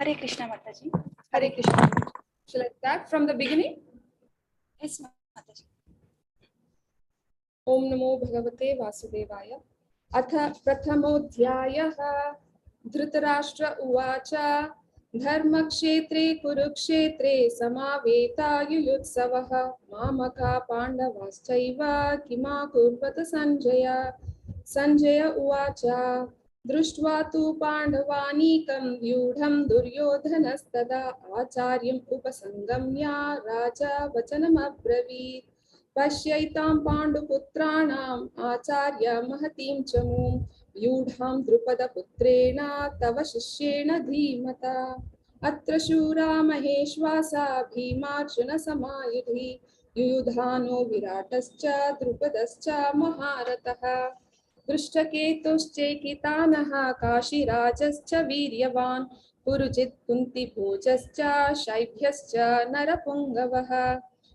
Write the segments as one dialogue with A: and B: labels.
A: Hare Krishna Mataji.
B: Hare Krishna. Shall I start from the beginning?
A: Yes, Mataji.
B: Om Namo Bhagavate Vasudevaya. Atha Prathamoऽध्यायः Dhritarashtra Uvacha Dharmakshetre Kurukshetre Samavetayuyutsavah Mamaka Pandavaschaiva Kima Kurvata Sanjaya. Sanjaya Uvacha दृष्ट्वा तु पाण्डवानीकं व्यूढं दुर्योधनस्तदा आचार्यम् उपसंगम्य राजा वचनमब्रवीत् पश्यैतां पाण्डुपुत्राणाम् आचार्य महतीं च मूं व्यूढां द्रुपदपुत्रेण तव शिष्येण धीमता अत्र शूरा महेश्वासा भीमार्जुनसमायुधि युयुधानो विराटश्च द्रुपदश्च महारथः दृष्टकेतुश्चैकितानः काशीराजश्च वीर्यवान् पुरुजित् कुन्तिभोजश्च शैभ्यश्च नरपुङ्गवः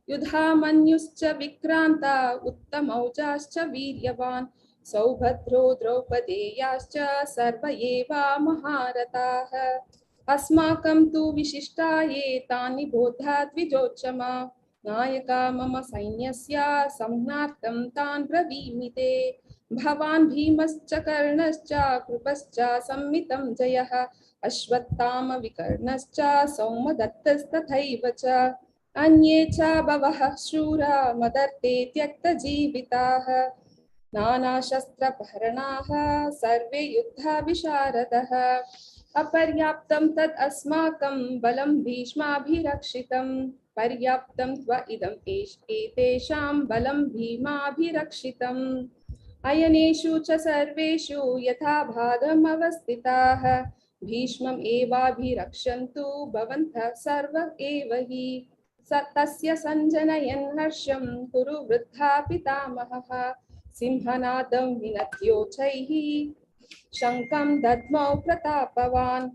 B: युधामन्युश्च विक्रान्ता उत्तमौजाश्च वीर्यवान् सौभद्रो द्रौपदेयाश्च सर्व एव महारथाः अस्माकं तु विशिष्टाये तानि बोधा द्विजोत्तमा नायका मम सैन्यस्य संज्ञार्थं तान् ब्रवीमि ते भवान् भीमश्च कर्णश्च कृपश्च सम्मितं जयः अश्वत्थाम विकर्णश्च सौमदत्तस्तथैव च अन्ये च बहवः शूरा मदर्ते त्यक्तजीविताः नानाशस्त्रपहरणाः सर्वे युद्धविशारदः अपर्याप्तं तद् अस्माकं बलं भीष्माभिरक्षितं पर्याप्तं त्व इदम् एतेषां बलं भीमाभिरक्षितम् अयनेषु च सर्वेषु यथा भागमवस्थिताः भीष्मम् एवाभिरक्षन्तु भवन्तः सर्व एव हि तस्य सञ्जनयन् हर्षं कुरु वृद्धा पितामहः सिंहनादं विनद्योच्चैः शङ्खं दद्मौ प्रतापवान्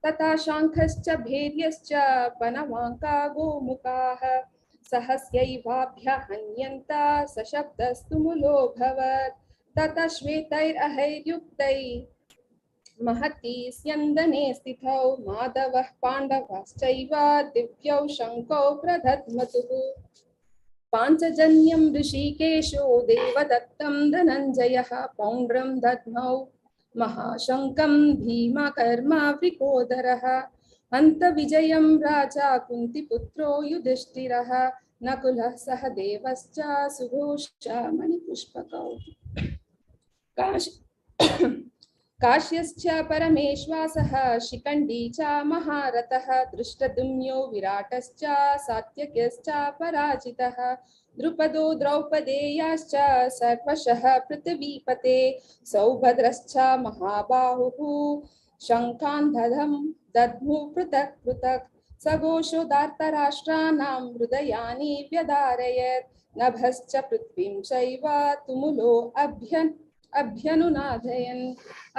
B: तथा शङ्खश्च भैर्यश्च पनवाङ्का गोमुखाः सहस्यैवाभ्यहन्यन्त सशब्दस्तु मुलोऽभवत् ततः श्वेतैरहैर्युक्तैः महती स्यन्दने स्थितौ माधवः पाण्डवाश्चैव दिव्यौ शङ्खौ प्रदध्मतुः पाञ्चजन्यं ऋषिकेशो देवदत्तं धनञ्जयः पौण्ड्रं दद्मौ महाशङ्खं भीमकर्मावृकोदरः अन्तविजयं राजा कुन्तिपुत्रो युधिष्ठिरः नकुलः सहदेवश्च सुघोषा मणिपुष्पकौ काश्यश्च परमेश्वासः शिखण्डी च महारथः दृष्टद्युम्नो विराटश्च सात्यक्यश्च पराजितः द्रुपदो द्रौपदेयाश्च सर्वशः पृथिवीपते सौभद्रश्च महाबाहुः शङ्खान् दद्मुः पृथक् पृथक् सघोषोदार्तराष्ट्राणां हृदयानि व्यधारयत् नभश्च पृथ्वीं चैव तुमुलो अभ्यनुनादयन्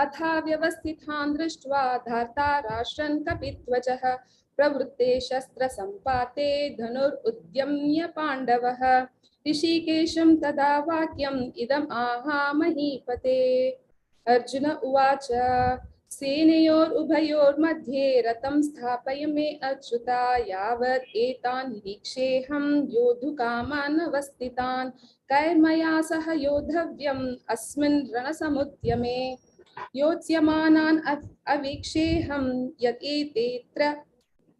B: अथा व्यवस्थितान् दृष्ट्वा धार्तराष्ट्रन् कपिध्वजः प्रवृत्ते शस्त्रसम्पाते धनुरुद्यम्य पाण्डवः ऋषिकेशं तदा वाक्यम् इदम् आहा महीपते अर्जुन उवाच सेनयोरुभयोर्मध्ये रथं स्थापय मे अच्युता यावत् एतान् निरीक्षेऽहं योद्धुकामान् अवस्थितान् कैर्मया सह योद्धव्यम् अस्मिन् रणसमुद्यमे योत्स्यमानान् अवीक्षेऽहं यतेऽत्र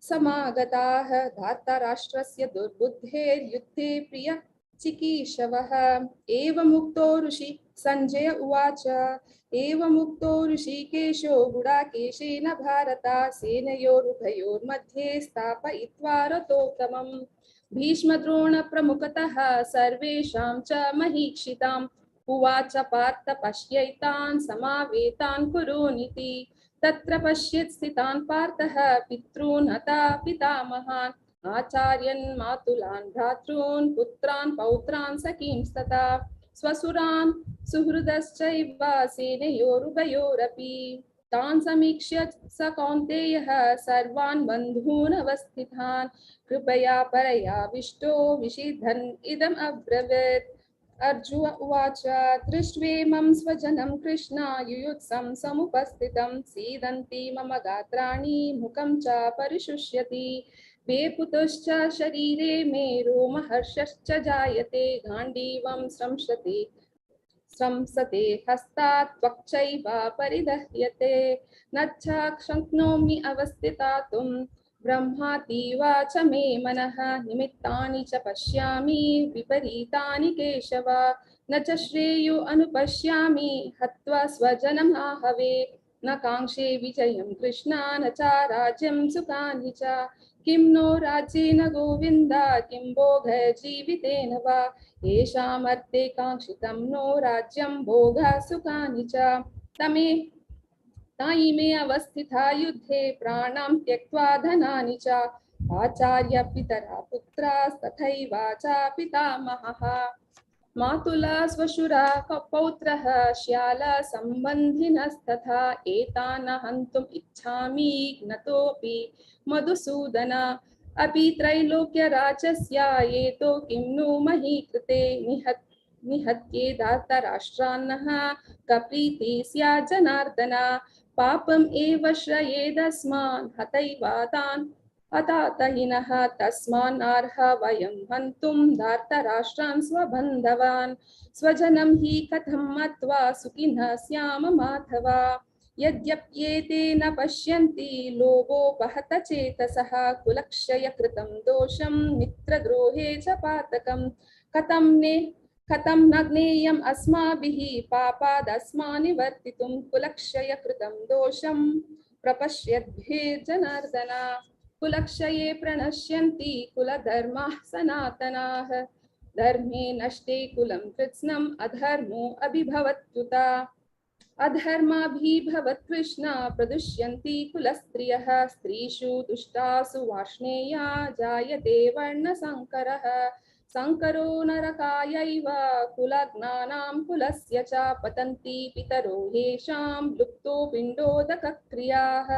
B: समागताः धार्तराष्ट्रस्य दुर्बुद्धेर्युद्धे प्रिय चिकीर्षवः एवमुक्तो ऋषि संजय उवाच एवमुक्तो ऋषिकेशो गुडाकेशेन भारत सेनयोरुभयोर्मध्ये स्थापयित्वा रथोत्तमम् भीष्मद्रोण प्रमुखतः सर्वेषां च महीक्षिताम् उवाच पार्थ पश्यैतान् समावेतान् कुरूनिति तत्र पश्यत् स्थितान् पार्थः पितॄन् अथा पितामहान् आचार्यन् मातुलान् भ्रातॄन् पुत्रान् पौत्रान् सखींस्तथा स्वसुरान् सुहृदश्चैव सेनयोरुभयोरपि तान् समीक्ष्य स कौन्तेयः सर्वान् बन्धून् अवस्थितान् कृपया परयाविष्टो विषीदन् इदम् अब्रवीत् अर्जुन उवाच दृष्ट्वेमं स्वजनं कृष्ण युयुत्सं समुपस्थितं सीदन्ति मम गात्राणि मुखं च परिशुष्यति वेपुतश्च शरीरे मे रोमहर्षश्च जायते गाण्डीवं स्रंसते हस्तात् त्वक्चैव परिदह्यते न च शक्नोमि अवस्थितातुं ब्रह्मातीव च मे मनः निमित्तानि च पश्यामि विपरीतानि केशव न च श्रेयो अनुपश्यामि हत्वा स्वजनम् आहवे न काङ्क्षे विजयं कृष्ण न च राज्यं सुखानि च किं नो राज्येन गोविन्द किं भोगजीवितेन वा येषामर्थे काङ्क्षितं नो राज्यं भोगः सुखानि च तमे तायि मे अवस्थिता युद्धे प्राणां त्यक्त्वा धनानि च आचार्य पितरा पुत्रास्तथैव च पितामहः मातुला स्वशुरा पौत्रः श्याला सम्बन्धिनस्तथा एतान् हन्तुम् इच्छामि ज्ञतोऽपि मधुसूदन अपि त्रैलोक्यराजस्य एतो किं नु मही कृते निहत्ये धार्तराष्ट्रान्नः कप्रीति स्यात् जनार्दन पापम् एव श्रयेदस्मान् हतैव तान् अतातहिनः तस्मान्नार्ह वयं हन्तुं धार्तराष्ट्रान् स्वबन्धवान् स्वजनं हि कथं मत्वा सुखिनः स्याम माधव यद्यप्येते न पश्यन्ति लोभोपहत चेतसः कुलक्षयकृतं दोषं मित्रद्रोहे च पातकं कथं न ज्ञेयम् अस्माभिः पापादस्मान् निवर्तितुं कुलक्षयकृतं दोषं प्रपश्यद्भिर्जनार्दन कुलक्षये प्रणश्यन्ति कुलधर्माः सनातनाः धर्मे नष्टे कुलं कृत्स्नम् अधर्मो अभिभवत्युत अधर्माभिभवत् कृष्ण प्रदुष्यन्ति कुलस्त्रियः स्त्रीषु दुष्टासु वार्ष्णेया जायते वर्णसङ्करः संकरो नरकायैव कुलज्ञानां कुलस्य च पतन्ति पितरो येषां लुप्तो पिण्डोदकक्रियाः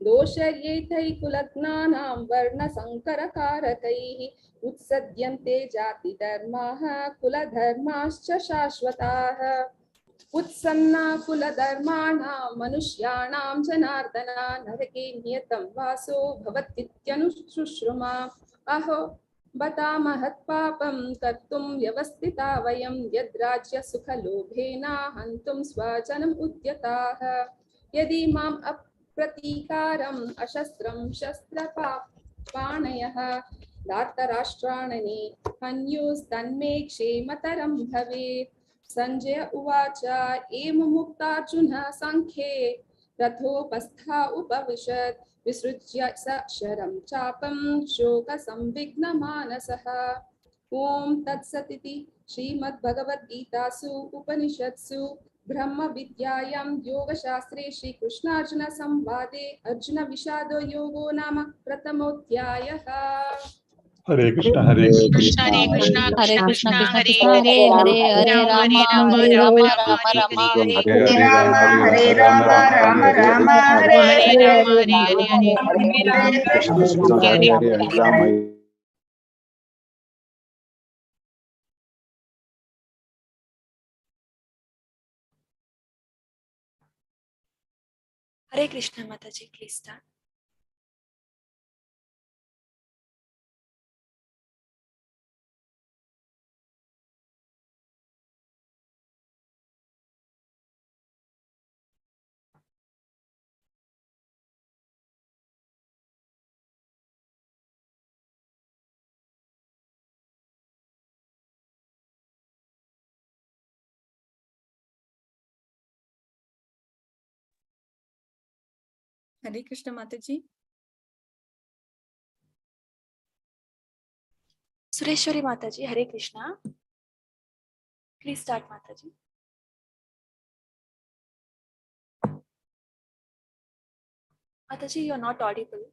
B: दोषर्यैतैः कुलज्ञानां वर्णसङ्करकारकैः उत्सद्यन्ते जातिधर्माः कुलधर्माश्च शाश्वताः उत्सन्ना कुलधर्माणां मनुष्याणां जनार्दन नरके नियतं वासो भवतीत्यनुशुश्रुमा अहो बतामहत्पापं कर्तुं व्यवस्थिता वयं यद्राज्यसुखलोभेन हन्तुं स्वजनम् उद्यताः यदि माम् अप्रतीकारम् अशस्त्रं शस्त्रपाणयः धार्तराष्ट्राणि हन्युस्तन्मे क्षेमतरं भवेत् संजय उवाच एवमुक्तार्जुनः सांख्ये रथोपस्था उपविशत् विसृज्य स शरं चापं शोकसंविघ्नमानसः ॐ तत्सदिति श्रीमद्भगवद्गीतासु उपनिषत्सु ब्रह्मविद्यायां योगशास्त्रे श्रीकृष्णार्जुनसंवादे अर्जुनविषादो योगो नाम प्रथमोऽध्यायः।
C: हरे कृष्ण हरे कृष्ण
D: हरे कृष्णा
E: हरे
D: कृष्ण
E: कृष्ण
D: कृष्ण
E: कृष्ण
D: हरे
E: कृष्ण
D: हरे
E: हरे हरे
D: राम
E: राम
D: हरे
E: हरे
D: राम
E: राम
D: राम
E: राम
D: हरे
E: राम
D: हरे
C: हरे
E: हरे
C: हरे
E: हरे
C: हरे
E: हरे
C: हरे
E: राम
C: राम
E: राम
C: हरे
E: हरे
C: हरे
E: हरे
C: हरे
D: हरे
C: कृष्ण
D: राम हरे हरे
E: हरे राम
C: कृष्ण कृष्ण
D: हरे
C: हरे
D: हरे
C: हरे राम
A: हरे कृष्ण माताजी, प्लीज स्टार्ट।
E: हरे कृष्ण माता जी।
A: सुरेश्वरी माताजी, हरे Krishna, please start Mataji. Mataji, you are not audible.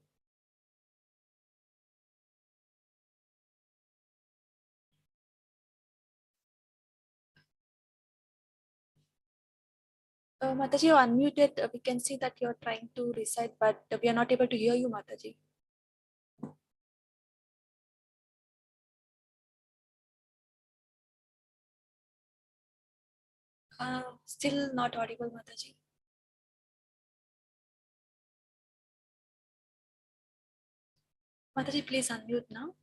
A: Mataji, you are unmuted. We can see that you are trying to recite, but we are not able to hear you, Mataji. Still not audible, Mataji. Mataji, please unmute now.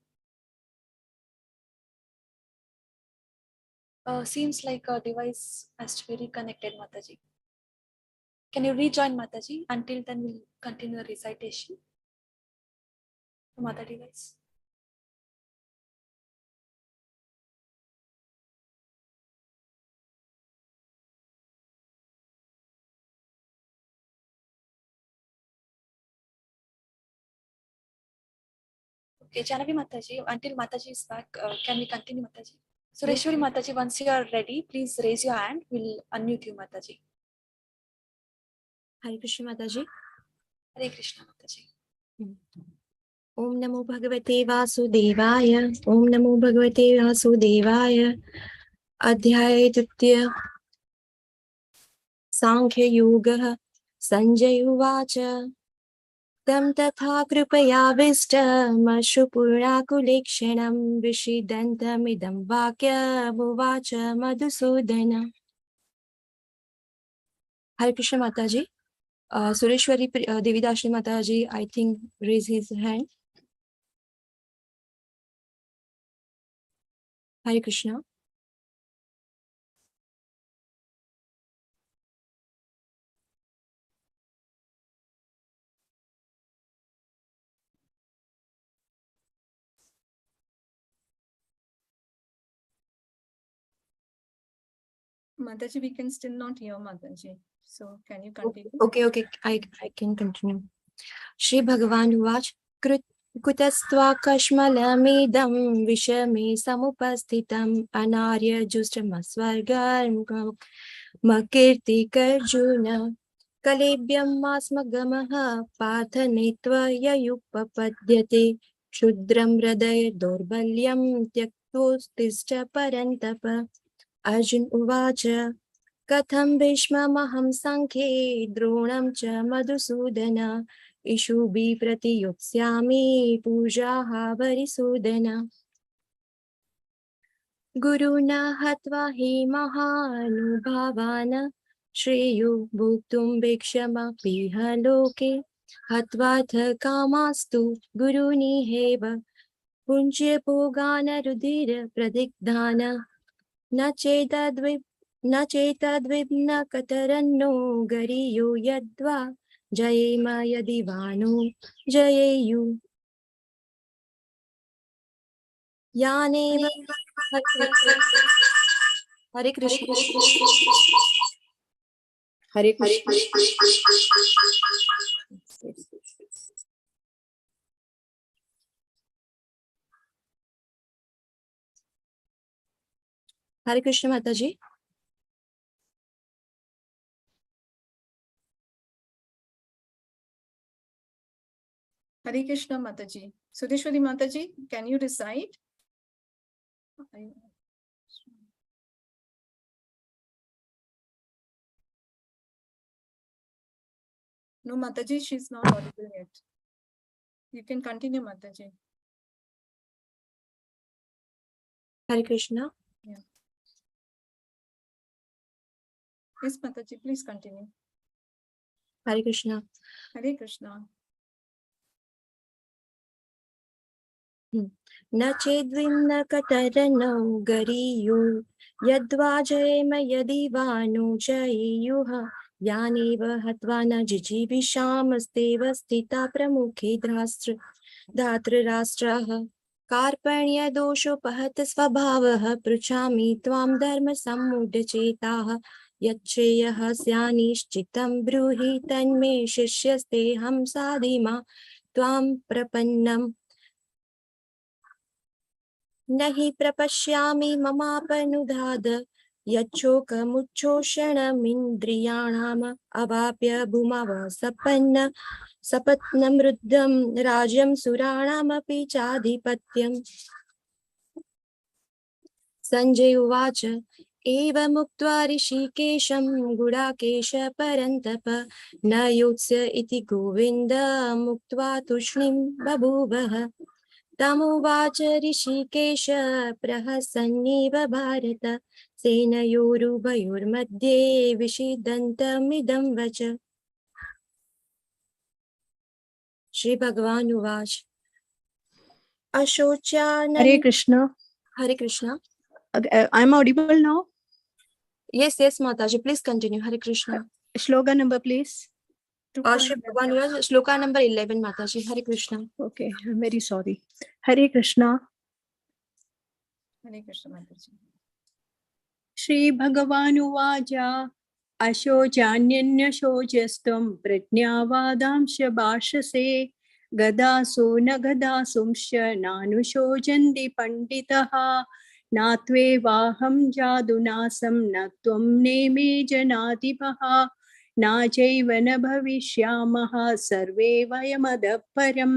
A: Seems like a device has to be reconnected, Mataji. Can you rejoin, Mataji? Until then, we'll continue the recitation from other device. Okay, Janavi Mataji, until Mataji is back, can we continue, Mataji? Sureshwari Mataji, once you are ready, please raise your hand. We'll unmute you, Mataji.
D: Hare Krishna Mataji.
A: Hare Krishna, Mataji.
D: Om Namo Bhagavate Vasudevaya. Om Namo Bhagavate Vasudevaya. Adhyaya Ditya Sankhya Yoga Sanjay Uvacha. Tam tatha kripaya vistam Purnakulekshanam Vishidantam idam vakya Uvacha Madhusudana. Hare Krishna Mataji. Sureshwari Devidashri Mataji, I think, raise his hand. Hare Krishna.
E: Mataji, we can still not hear Mataji. So can you continue?
D: Okay, I can continue. Shri Bhagavan Vach Kutastva Kashmalamidam Vishame Samupasthitam Anarya Justamasvargar Makirti Karjuna Kalebhyam Masmagamaha Pathanitva Yayupapadyate Shudram Radaya Dorbalyam Tyaktostishcha Parantapa. Arjun Uvacha Katham Bhishmamaham Sankhe Dronam cha Madhusudana Ishubi Pratiyuksyami Pujaha Varisudana Guruna Hatva Hi Mahanubhavana Shreyo Bhuktum Bhikshama Piha Loke Hatvatha Kamastu Guruni Heva Punche Pogana Rudira Pradigdhana न चेतद्विघ्न कतरन्नो गरियो यद्वा जयेम यदि वानो जयेयु यानेव हरे कृष्ण हरे कृष्ण हरे कृष्ण माताजी.
E: Hare Krishna Mataji. Sureshwari Mataji, can you recite? No, Mataji, she's not audible yet. You can continue, Mataji.
D: Hare Krishna.
E: Yeah. Yes, Mataji, please continue.
D: Hare Krishna.
E: Hare Krishna.
D: न चेद्विन्न कतरनो गरियो यद्वा जयेम यदि वा नो जयेयुः यानेव हत्वा न जिजीविषामस्तेव स्थिता प्रमुखे धातृराष्ट्रः कार्पण्यदोषोपहत स्वभावः पृच्छामि त्वां धर्मसम्मूढचेताः यच्छ्रेयः स्यानिश्चितं ब्रूहि तन्मे शिष्यस्तेऽहं साधिमा त्वां प्रपन्नम् नहि प्रपश्यामि ममापनुदाद यच्छोकमुच्छोषणमिन्द्रियाणाम् अवाप्य भूमाव सपत्नं रुद्धं राज्यं सुराणामपि चाधिपत्यम् संजय उवाच एवमुक्त्वा ऋषिकेशं गुडाकेश परन्तप न योत्स्य इति गोविन्दमुक्त्वा तूष्णीं बभूवः तमुवाच ऋषिकेश प्रहसन्निव भारत सेनयोरुभयोर्मध्ये विषीदन्तमिदं वच। श्रीभगवानुवाच अशोच्यानन्
F: Hare Krishna.
D: हरे Krishna.
F: I'm audible now.
D: Yes, yes, Mataji, please continue. Hare Krishna.
F: Shloka number, please.
D: Shri Bhagwan, shloka number 11, Mataji. Hare Krishna.
F: Okay, I'm very sorry. Hare Krishna.
E: Hare Krishna Mataji.
F: Shri Bhagavan Uvaja Ashocanyanyashocastam Prajnavadamsha Bhashase Gadaso Nagadasumsha Nanushojandi Panditaha Natve Vaham Jadunasam Natvam Neme Janatipaha Nachaiva Bhavishyamaha Sarve Vayamadaparam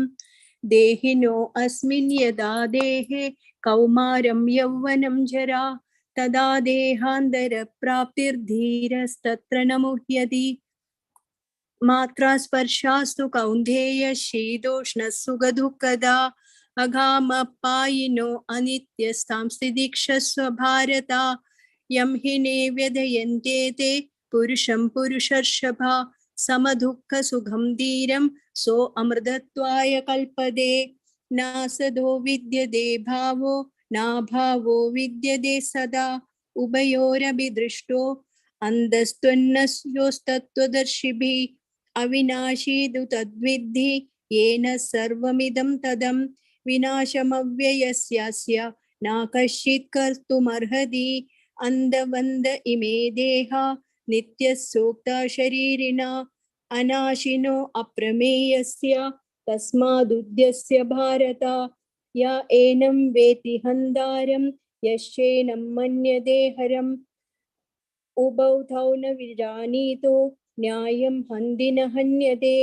F: Dehino Asmin Yada Dehe Kaumaram Yavvanam Jara तदा देहांतर प्राप्तिर्धीरस्तत्र न मुह्यति मात्रा स्पर्शास्तु कौन्तेय शीतोष्णः सुखदुःखदा अघामपायिनो अनित्यस्तां स्थितिक्षस्व भारत यं हि ने व्यधयन्ते ते पुरुषं पुरुषर्षभा समदुःखसुखं धीरं सो अमृतत्वाय कल्पते नासदो विद्यते भावो नाभावो विद्यते सदा उभयोरपि दृष्टो अन्धस्तुन्नस्योस्तत्त्वदर्शिभिः अविनाशी तु तद्विद्धि येन सर्वमिदं तदं विनाशमव्ययस्यास्य न कश्चित् कर्तुमर्हति अन्धवन्द इमे देहा नित्यस्योक्ता शरीरिणा अनाशिनो अप्रमेयस्य तस्मादुद्यस्य भारत य एनं वेति हन्तारं यश्चैनं मन्यते हरम् उभौ तौ न विजानीतो न्यायं हन्ति न हन्यते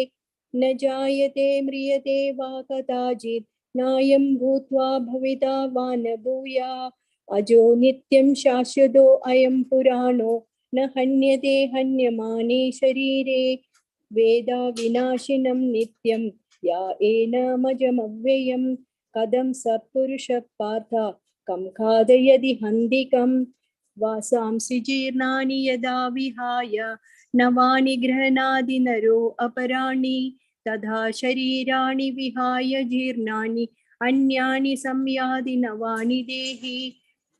F: न जायते म्रियते वा कदाचित् नायं भूत्वा भविता वा न भूयात् अजो नित्यं शाश्वतो अयं पुराणो न हन्यते हन्यमाने शरीरे वेदा विनाशिनं नित्यं या एनमजमव्ययं कथं सत्पुरुषः पार्थ कं खादयति हन्तिकम् वासांसि जीर्णानि यदा विहाय नवानि गृह्णाति नरो अपराणि तथा शरीराणि विहाय जीर्णानि अन्यानि संयाति नवानि देहि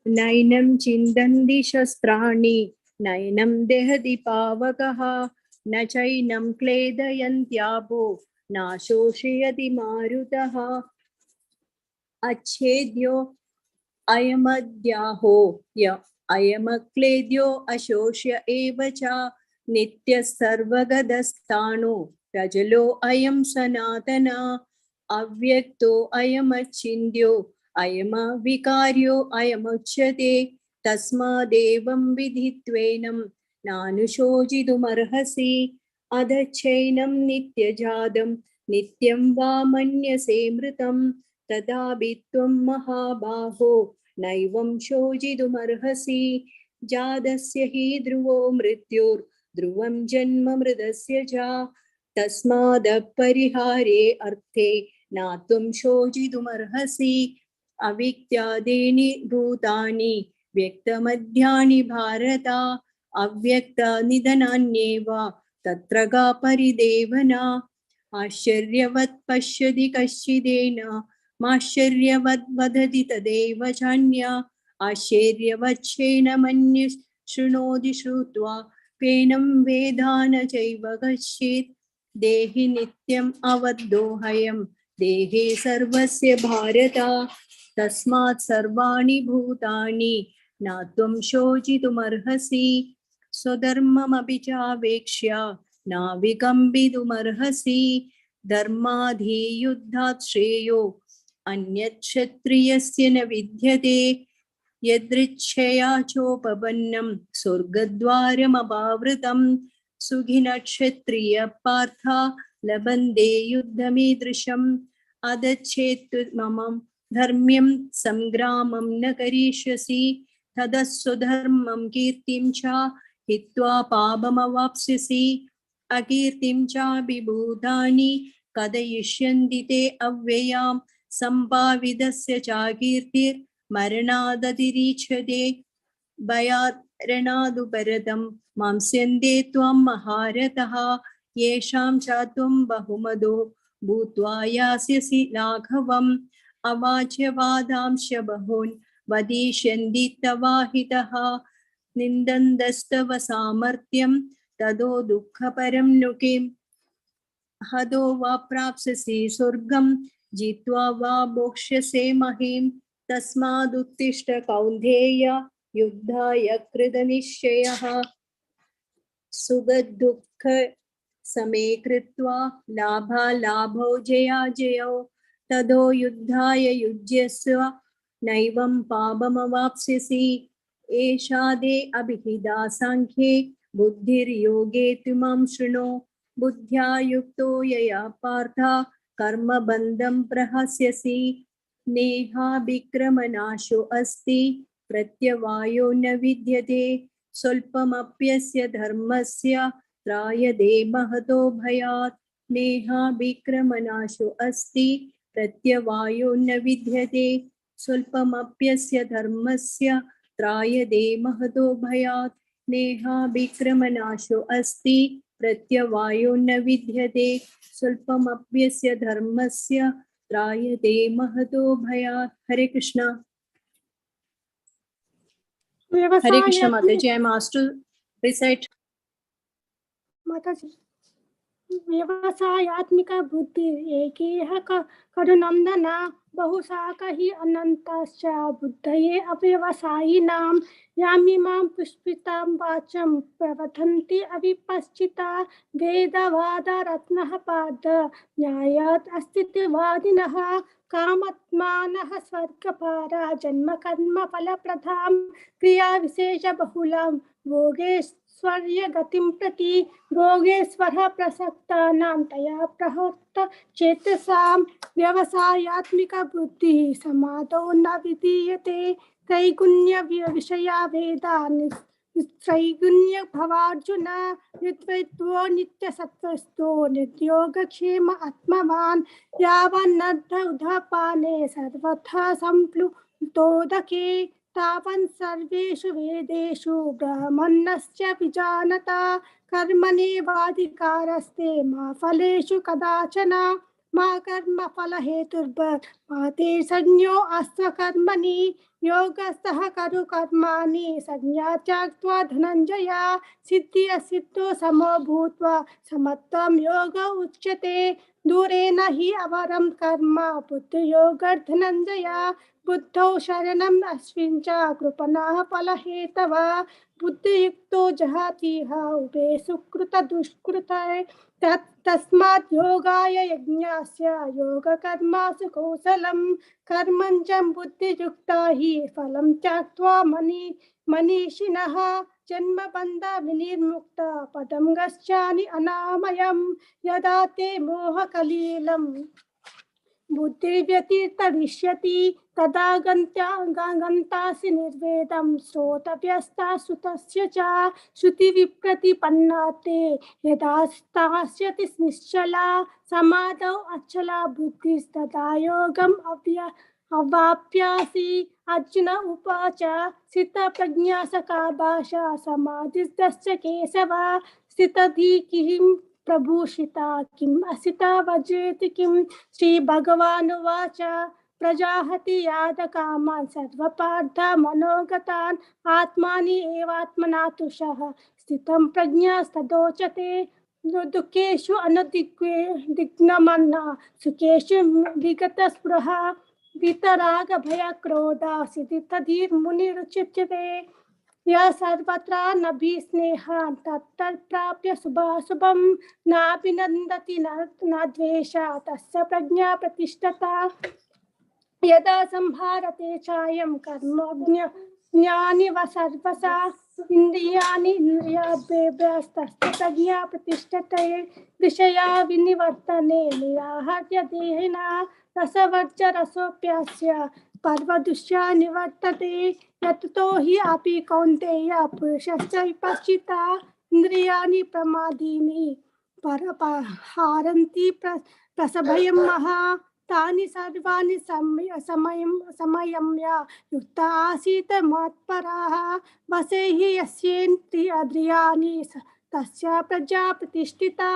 F: नैनं चिन्तन्ति शस्त्राणि नैनं दहति पावकः न चैनं क्लेदयन्त्यापो न शोषयति मारुतः अच्छेद्यो अयमद्याहो य अयमक्लेद्यो अशोष्य एव च नित्यः सर्वगतस्थाणो रजलो अयं सनातन अव्यक्तो अयमच्छिन्द्यो अयमविकार्यो अयमुच्यते तस्मादेवं विधित्वेनं नानुशोचितुमर्हसि अधच्छैनं नित्यजातं नित्यं वा मन्यसे मृतं तदापि त्वं महाबाहो नैवं शोचितुमर्हसि जातस्य हि ध्रुवो मृत्युर्ध्रुवं जन्म मृतस्य च तस्मादपरिहारे अर्थे न त्वं शोचितुमर्हसि अविद्यादीनि भूतानि व्यक्तमध्यानि भारत अव्यक्तनिधनान्येव तत्र का परिदेवना आश्चर्यवत् पश्यति कश्चिदेन माश्चर्यवद् वदति तदेव चान्या आश्चर्यवच्छेन मन्य शृणोति श्रुत्वा पेनं वेदान चैव कश्चित् देहि नित्यम् अवद्धोऽहं देहे सर्वस्य भारत तस्मात् सर्वाणि भूतानि न त्वं शोचितुमर्हसि स्वधर्ममपि चावेक्ष्य न विकम्पितुमर्हसि धर्माधियुद्धात् श्रेयो अन्यक्षत्रियस्य न विद्यते यदृच्छया चोपपन्नं स्वर्गद्वारमपावृतं सुखिनक्षत्रिय पार्थ लभन्ते युद्धमीदृशम् अदच्छेत् मम धर्म्यं संग्रामं न करिष्यसि ततः स्वधर्मं कीर्तिं च हित्वा पापमवाप्स्यसि अकीर्तिं च विभूतानि कथयिष्यन्ति ते अव्ययां सम्भावितस्य च कीर्तिर्मरणादतिरीच्यते भयात् रणादुपरतं मांस्यन्ते त्वां महारथः येषां चात्वं बहुमदो भूत्वा यास्यसि लाघवम् अवाच्यवादांश बहून् वदिष्यन्ति तवाहितः निन्दन्तस्तव सामर्थ्यं ततो दुःखपरं नु किम् हतो वा प्राप्स्यसि स्वर्गं जित्वा वा भोक्ष्यसे महीम् तस्मादुत्तिष्ठ कौन्तेय युद्धाय कृतनिश्चयः सुखदुःख समे कृत्वा लाभालाभौ जयाजयौ ततो युद्धाय युज्यस्व नैवं पापमवाप्स्यसि एषा ते अभिहिता साङ्ख्ये बुद्धिर्योगे त्विमां शृणु बुद्ध्या युक्तो यया पार्थ कर्मबन्धं प्रहस्यसि नेहाभिक्रमनाशो अस्ति प्रत्यवायो न विद्यते स्वल्पमप्यस्य धर्मस्य त्रायते महतो भयात् नेहाभिक्रमनाशो अस्ति प्रत्यवायो न विद्यते स्वल्पमप्यस्य धर्मस्य त्रायते महतो भयात् नेहाभिक्रमनाशो अस्ति प्रत्यवायो न विद्यते स्वल्पमप्यस्य धर्मस्य त्रायते महतो भयात्। हरे Krishna. Hare Krishna Mataji, I am asked to recite.
G: माताजी व्यवसायात्मिक बुद्धि एकेह करुनंदन बहुशाख ही अनंतश्च बुद्धये अव्यवसायिनां यामिमां पुष्पितां वाचं प्रवदन्ति अविपश्चिता वेदवादरत्नः पाद न्यायात् अस्तित्ववादिनः कामात्मानः स्वर्गपारा जन्म कर्म फलप्रदां क्रियाविशेषबहुलां भोगेश्वर्य गतिं प्रति भोगेश्वर प्रसक्तानां तया प्रहृत चेतसां व्यवसायात्मिक बुद्धिः समादो न विधीयते त्रैगुण्य विषया वेदा त्रैगुण्य भवार्जुन निर्द्वैतो नित्यसत्त्वस्थो निर्योगक्षेम आत्मवान् यावन्नर्ध उदपाने सर्वथा संप्लुतोदके तावन् सर्वेषु वेदेषु ब्राह्मणस्य विजानता कर्मणेवाधिकारस्ते मा फलेषु कदाचन मा कर्म फलहेतुर्मा ते संज्ञो अस्य कर्मणि योगस्थः करु कर्माणि संज्ञा त्याक्त्वा धनञ्जय सिद्धि असिद्धो समो भूत्वा समत्वं योग उच्यते दूरेण हि अवरं कर्म बुद्धियोगर्धनञ्जय बुद्धौ शरणम् अस्मिन् च कृपणः फलहेतवः बुद्धियुक्तो जहातीह उभे सुकृत दुष्कृते तस्मात् योगाय यज्ञस्य योगकर्मासु कौशलं कर्मञ्चं बुद्धियुक्ता हि फलं त्यक्त्वा मनीषिणः जन्मबन्ध विनिर्मुक्ता पदं गच्छामि अनामयं यदा ते मोहकलीलं बुद्धिर्व्यतितरिष्यति तदा गन्तासि निर्वेदं श्रोतव्यस्ता सुतस्य च श्रुतिविप्रतिपन्ना ते यदा स्थास्यति निश्चला समाधौ अचला बुद्धिस्तदा योगम् अवाप्यासि अर्जुन उवाच स्थितप्रज्ञा सका भाषा समाधिस्तस्य केशव स्थितधि किं प्रभूषिता किम् असिता वजेति किं श्रीभगवानुवाच प्रजाहति यादकामान् सर्वपार्थ मनोगतान् आत्मानि एवात्मना तुषः स्थितं प्रज्ञास्तदोचते दुःखेषु अनुदिग्नमन्ना सुखेषु विगतस्पृहा वीतरागभयक्रोधा सिद्धिर्मुनिरुच्यते यः सर्वत्र नभिस्नेहान् तत्तत्प्राप्य शुभाशुभं नाभिनन्दति न द्वेषा तस्य प्रज्ञा प्रतिष्ठता यदा संहारते चायं कर्मज्ञानि व सर्वसा इन्द्रियाणि इन्द्रियाभ्यस्तस्य प्रज्ञा प्रतिष्ठते विषया विनिवर्तने निराहर्य देहिना रसवर्जरसोऽप्यस्य पर्वदुष्या निवर्तते यतो हि अपि कौन्तेय पुरुषस्य विपश्चिता इन्द्रियाणि प्रमादीनि परपहारन्ति प्रसभयं महा तानि सर्वाणि समयम्य युक्ता आसीत् मत्पराः वसैः यस्येन्द्रियाणि तस्य प्रजा प्रतिष्ठिता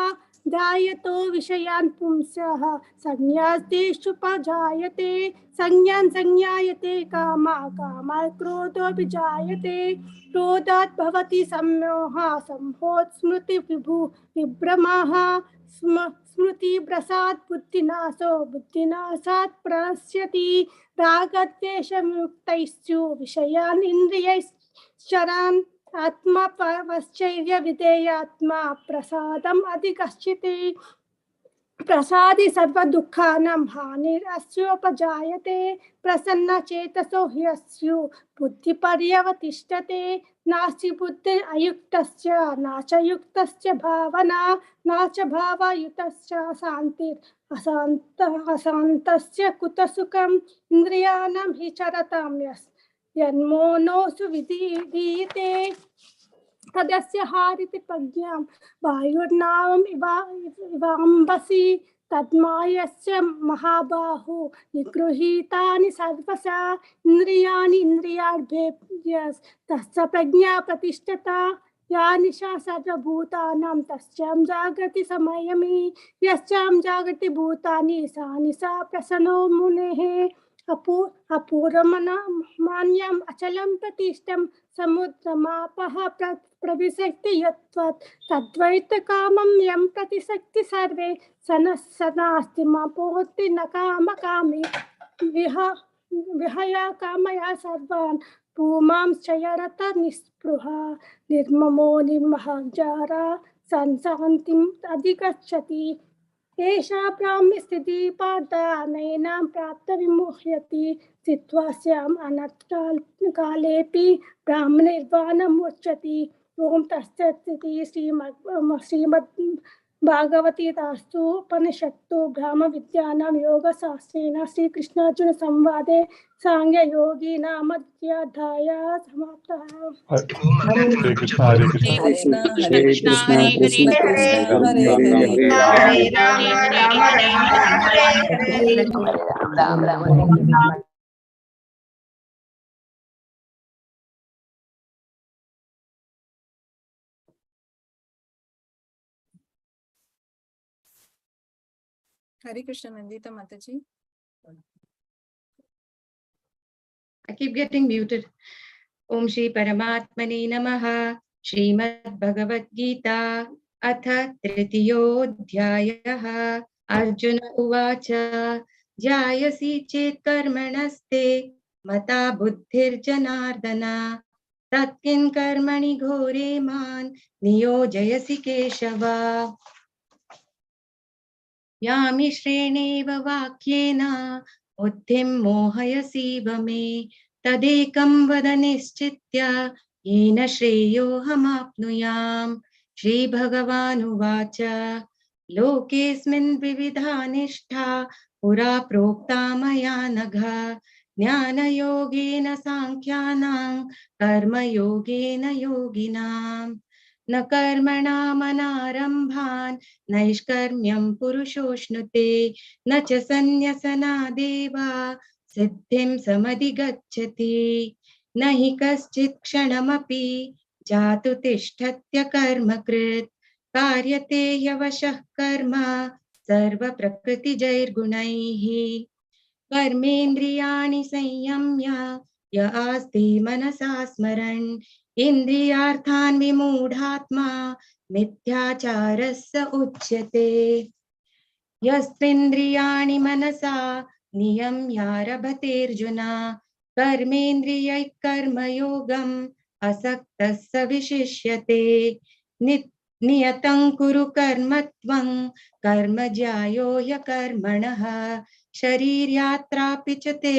G: जायतो विषयान् पुंसः संज्ञास्तेषुपजायते संज्ञान् संज्ञायते कामात् क्रोधोऽपि जायते क्रोधात् भवति सम्मोहः सम्मोहात् विभ्रमः स्मृतिभ्रंशात् बुद्धिनाशो बुद्धिनाशात् प्रणश्यति रागद्वेषमुक्तैस्तु विषयान् इन्द्रियैश्चरान् आत्मपश्चर्य विधेयात्मा प्रसादम् अधिगच्छति प्रसादि सर्वदुःखानां हानिरस्योपजायते प्रसन्नचेतसो ह्यस्यु बुद्धिपर्यवतिष्ठते नास्ति बुद्धि अयुक्तस्य न च युक्तस्य भावना न च भावयुतस्य शान्तिर् अशान्तस्य कुतः सुखम् इन्द्रियाणां हि चरतां यन्मोनोऽसु विधीयते तदस्य हारिति प्रज्ञां वायुर्नावम् इवाम्बसि तद्मायस्य महाबाहु निगृहीतानि सर्वसा इन्द्रियाणि इन्द्रियार्थेभ्यस्तस्य प्रज्ञा प्रतिष्ठिता या निशा सर्वभूतानां तस्यां जागृति समयमि यस्यां जागृति भूतानि सा निशा प्रसन्नो मुनेः अपूर्वमान्यम् अचलं प्रतिष्ठं समुद्रमापः प्रविशक्ति यत्त्वत् तद्वैतकामं यं प्रतिशक्ति सर्वे सनास्ति मापोति न कामकामी विहया कामया सर्वान् पूमां चयरत निःस्पृहा निर्ममो निर्महजारा संशान्तिम् अधिगच्छति एषा ब्राह्मी स्थितिः पार्थ नैनां प्राप्त विमुह्यति स्थित्वा स्याम् अनर्थकालेऽपि ब्राह्मनिर्वाणमुच्यति ओम तत्सत् इति श्रीमद्भागवतीतासु उपनिषत्सु ब्रह्मविद्यानां योगशास्त्रेण श्रीकृष्णार्जुन संवादे सांख्ययोगी नाम द्वितीयोऽध्यायः समाप्तः।
C: हरे कृष्ण हरे कृष्ण
H: हरे Krishna Krishna Krishna Hare Hare
I: Hare Ram Ram Ram Hare Hare
H: Ram Ram Hare Hare.
E: Hare Krishna, Nandita Mataji.
I: I keep getting muted. Om Shri Paramatmane Namaha. Srimad Bhagavad Gita अथ तृतीयोऽध्यायः अर्जुन उवाच जायसि चेत् कर्मणस्ते मता बुद्धिर्जनार्दन तत्किं कर्मणि घोरे मान् नियोजयसि केशव यामि श्रेणेव वाक्येन बुद्धिं मोहयसीव मे तदेकं वद निश्चित्य येन श्रेयोऽहमाप्नुयाम्। श्रीभगवानुवाच लोकेऽस्मिन् विविधा निष्ठा पुरा प्रोक्ता मया नघ ज्ञानयोगेन सांख्यानां कर्मयोगेन योगिनाम् न कर्मणामनारम्भान् नैष्कर्म्यं पुरुषोऽश्नुते न च सन्न्यसनादेव सिद्धिं समधिगच्छति न हि कश्चित् क्षणमपि जातु तिष्ठत्य कर्मकृत् कार्यते ह्यवशः कर्म सर्वप्रकृतिजैर्गुणैः कर्मेन्द्रियाणि संयम्य य आस्ते मनसा स्मरन् इन्द्रियार्थान् विमूढात्मा मिथ्याचारः स उच्यते यस्त्विन्द्रियाणि मनसा नियम्यारभतेऽर्जुन कर्मेन्द्रियैः कर्मयोगम् असक्तः स विशिष्यते नियतं कुरु कर्म त्वं कर्म ज्यायो ह्यकर्मणः शरीर्यात्रापि च ते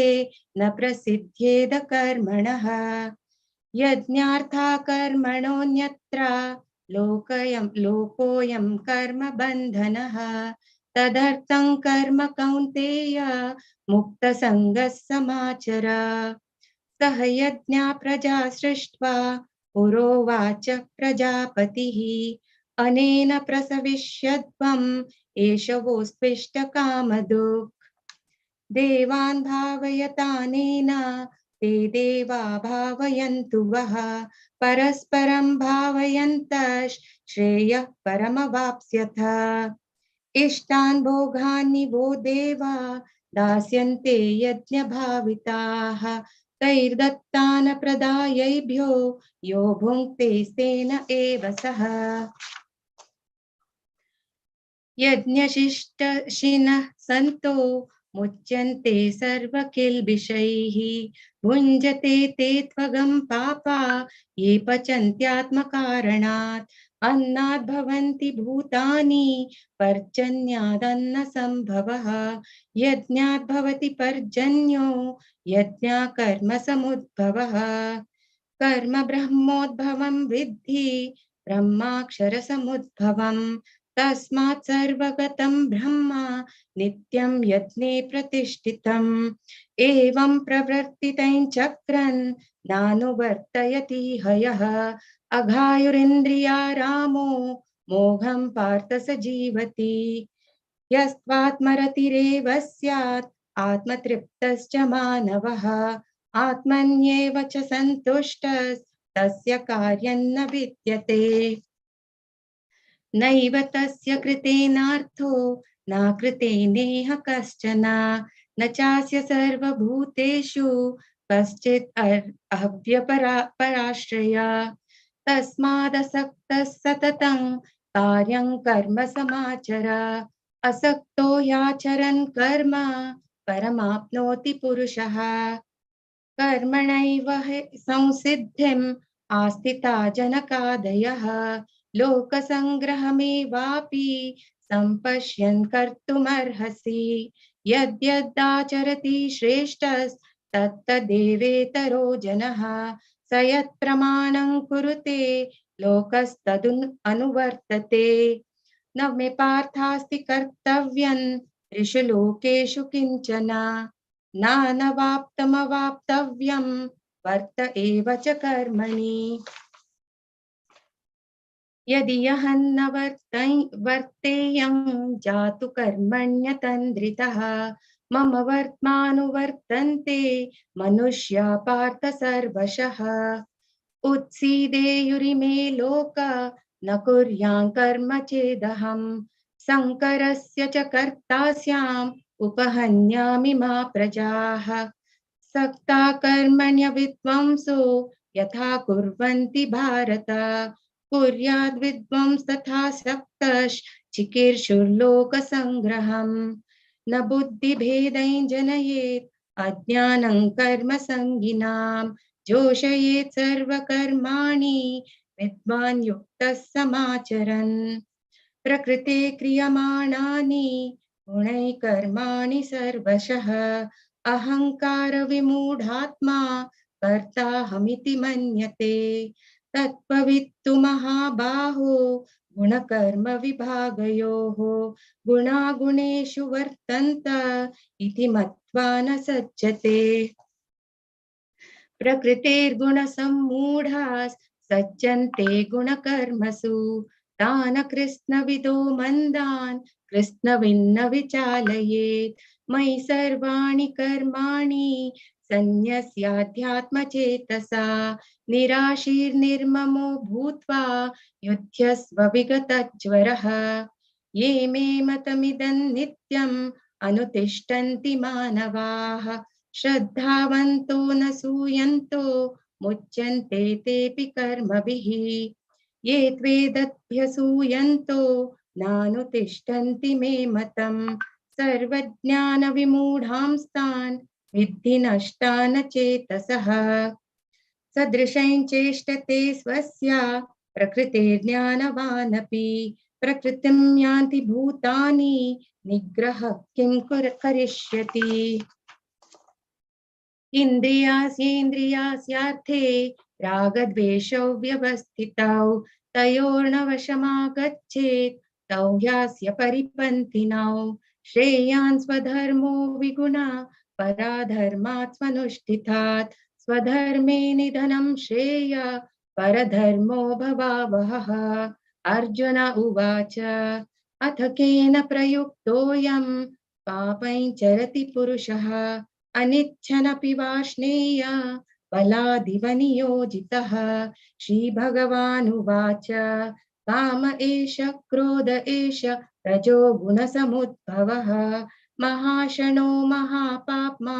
I: न प्रसिद्ध्येद कर्मणः यज्ञार्था कर्मणोऽन्यत्र लोकोऽयं कर्म बन्धनः तदर्थं कर्म कौन्तेय मुक्तसङ्गः समाचर सह यज्ञा प्रजा सृष्ट्वा पुरोवाच प्रजापतिः अनेन प्रसविष्यध्वम् एष वोऽस्त्विष्टकामधुक्
J: देवान् भावयतानेन ते देवा भावयन्तु वः परस्परं भावयन्तः श्रेयः परमवाप्स्यथ इष्टान् भोगान् वो देवा दास्यन्ते यज्ञभाविताः तैर्दत्तान् प्रदायैभ्यो यो भुङ्क्ते तेन एव सः यज्ञशिष्टशिनः सन्तो मुच्यन्ते सर्वकिल्बिषैः भुञ्जते ते त्वगं पापा ये पचन्त्यात्मकारणात् अन्नाद् भवन्ति भूतानि पर्जन्यादन्न संभवः यज्ञाद् भवति पर्जन्यो यज्ञा कर्म समुद्भवः कर्म ब्रह्मोद्भवं विद्धि ब्रह्माक्षर समुद्भवम् तस्मात् सर्वगतं ब्रह्म नित्यं यज्ञे प्रतिष्ठितम् एवं प्रवर्तितं चक्रन् नानुवर्तयति हयः अघायुरिन्द्रियारामो मोघं पार्थ स जीवति यस्त्वात्मरतिरेव स्यात् आत्मतृप्तश्च मानवः आत्मन्येव च सन्तुष्टस्तस्य कार्यं न विद्यते नैव तस्य कृतेनार्थो न कृतेनेह कश्चन न चास्य सर्वभूतेषु कश्चित् अव्यपराश्रय तस्मादसक्तः सततं कार्यं कर्म समाचर असक्तो ह्याचरन् कर्म परमाप्नोति पुरुषः कर्मणैव संसिद्धिम् आस्थिता जनकादयः लोकसंग्रहमेवापि सम्पश्यन् कर्तुमर्हसि यद्यदाचरति श्रेष्ठस्तत्तदेवेतरो जनः स यत्प्रमाणं कुरुते लोकस्तदु अनुवर्तते न मे पार्थास्ति कर्तव्यं त्रिषु लोकेषु किंचन नानवाप्तमवाप्तव्यं वर्त एव च कर्मणि यदि अहं न वर्तेयं जातु कर्मण्यतन्द्रितः मम वर्त्मानुवर्तन्ते मनुष्या पार्थ सर्वशः उत्सीदेयुरिमे लोका न कुर्यां कर्म चेदहं संकरस्य च कर्ता स्याम् उपहन्यामि मा प्रजाः सक्ता कर्मण्य विद्वांसो यथा कुर्वन्ति भारत कुर्याद् विद्वांस्तथा सक्तश्चिकीर्षुर्लोकसंग्रहम् न बुद्धिभेदैः जनयेत् अज्ञानं कर्म संगिनां जोषयेत् सर्वकर्माणि विद्वान् युक्तः समाचरन् प्रकृते क्रियमाणानि गुणैः कर्माणि सर्वशः अहंकार विमूढात्मा कर्ताहमिति मन्यते तत्त्ववित्तु महाबाहो गुणकर्म विभागयोः गुणागुणेषु वर्तन्त इति मत्वा न सज्जते प्रकृतेर्गुणसम्मूढाः सज्जन्ते गुणकर्मसु तान् कृष्णविदो मंदान् कृष्णविन्न विचालयेत् मयि सर्वाणि कर्माणि सन्न्यस्याध्यात्मचेतसा निराशीर्निर्ममो भूत्वा युध्यस्व विगतज्वरः ये मे मतमिदं नित्यम् अनुतिष्ठन्ति मानवाः श्रद्धावन्तो न सूयन्तो मुच्यन्ते तेऽपि कर्मभिः ये त्वेदभ्यसूयन्तो नानुतिष्ठन्ति मे मतम् सर्वज्ञानविमूढांस्तान् विद्धि नष्टान् चेतसः सदृशं चेष्टते स्वस्य प्रकृतेर्ज्ञानवानपि प्रकृतिं यान्ति भूतानि निग्रह किं करिष्यति इन्द्रियास्येन्द्रियास्यार्थे रागद्वेषौ व्यवस्थितौ तयोर्नवशमागच्छेत् तौ ह्यस्य परिपन्थिनौ श्रेयान् स्वधर्मो विगुणा पराधर्मात् स्वनुष्ठितात् स्वधर्मे निधनं श्रेय परधर्मो भवावहः अर्जुन उवाच अथ केन प्रयुक्तोऽयं पापञ्चरति पुरुषः अनिच्छनपि वाष्णेय बलादिव नियोजितः। श्रीभगवानुवाच काम एष क्रोध एष रजोगुणसमुद्भवः महाशनो महापाप्मा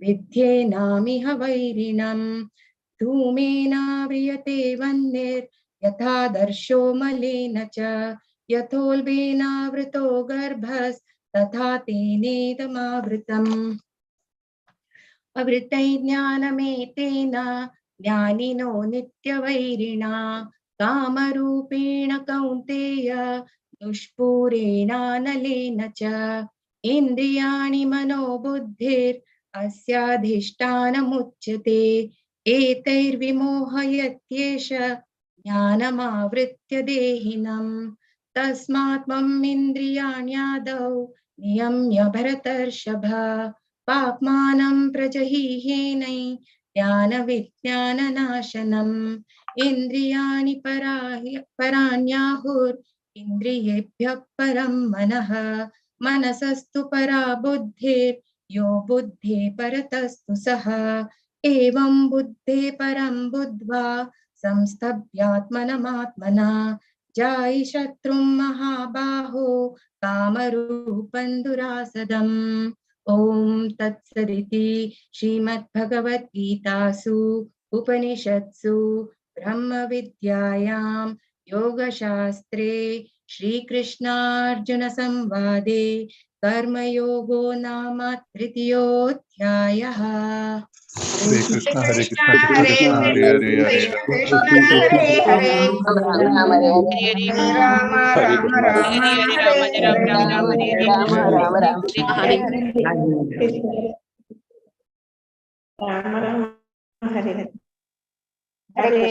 J: विद्येनामिह वैरिणम्। धूमेनाव्रियते वह्निर्यथा दर्शो मलेन च यथोल्बेनावृतो गर्भस्तथा तेनेदमावृतम्। अवृतैज्ञानमेतेन ज्ञानिनो नित्यवैरिणा कामरूपेण कौन्तेय दुष्पूरेणानलेन च इन्द्रियाणि मनोबुद्धिरस्याधिष्ठानमुच्यते एतैर्विमोहयत्येष ज्ञानमावृत्य देहिनम्। तस्मात् त्वम् इन्द्रियाण्यादौ नियम्य भरतर्षभ पाप्मानं प्रजहिहेनै ज्ञानविज्ञाननाशनम्। इन्द्रियाणि पराण्याहुरिन्द्रियेभ्यः परं मनः मनसस्तु परा बुद्धिर् यो बुद्धे परतस्तु सः। एवं बुद्धे परं बुद्ध्वा संस्तभ्यात्मनमात्मना जायि शत्रुं महाबाहो कामरूपं दुरासदम्। ओम तत्सदिति श्रीमद्भगवद्गीतासु उपनिषत्सु ब्रह्म विद्यायां योगशास्त्रे श्रीकृष्णार्जुन संवादे कर्मयोगो नाम तृतीयोऽध्यायः।
C: हरे कृष्ण हरे कृष्ण
I: हरे
C: कृष्ण कृष्ण हरे हरे हरे
I: कृष्ण हरे हरे राम
C: हरे
I: Ram
C: Krishna
I: Ram Hare Hare Ram Ram Hare Hare.
F: Hare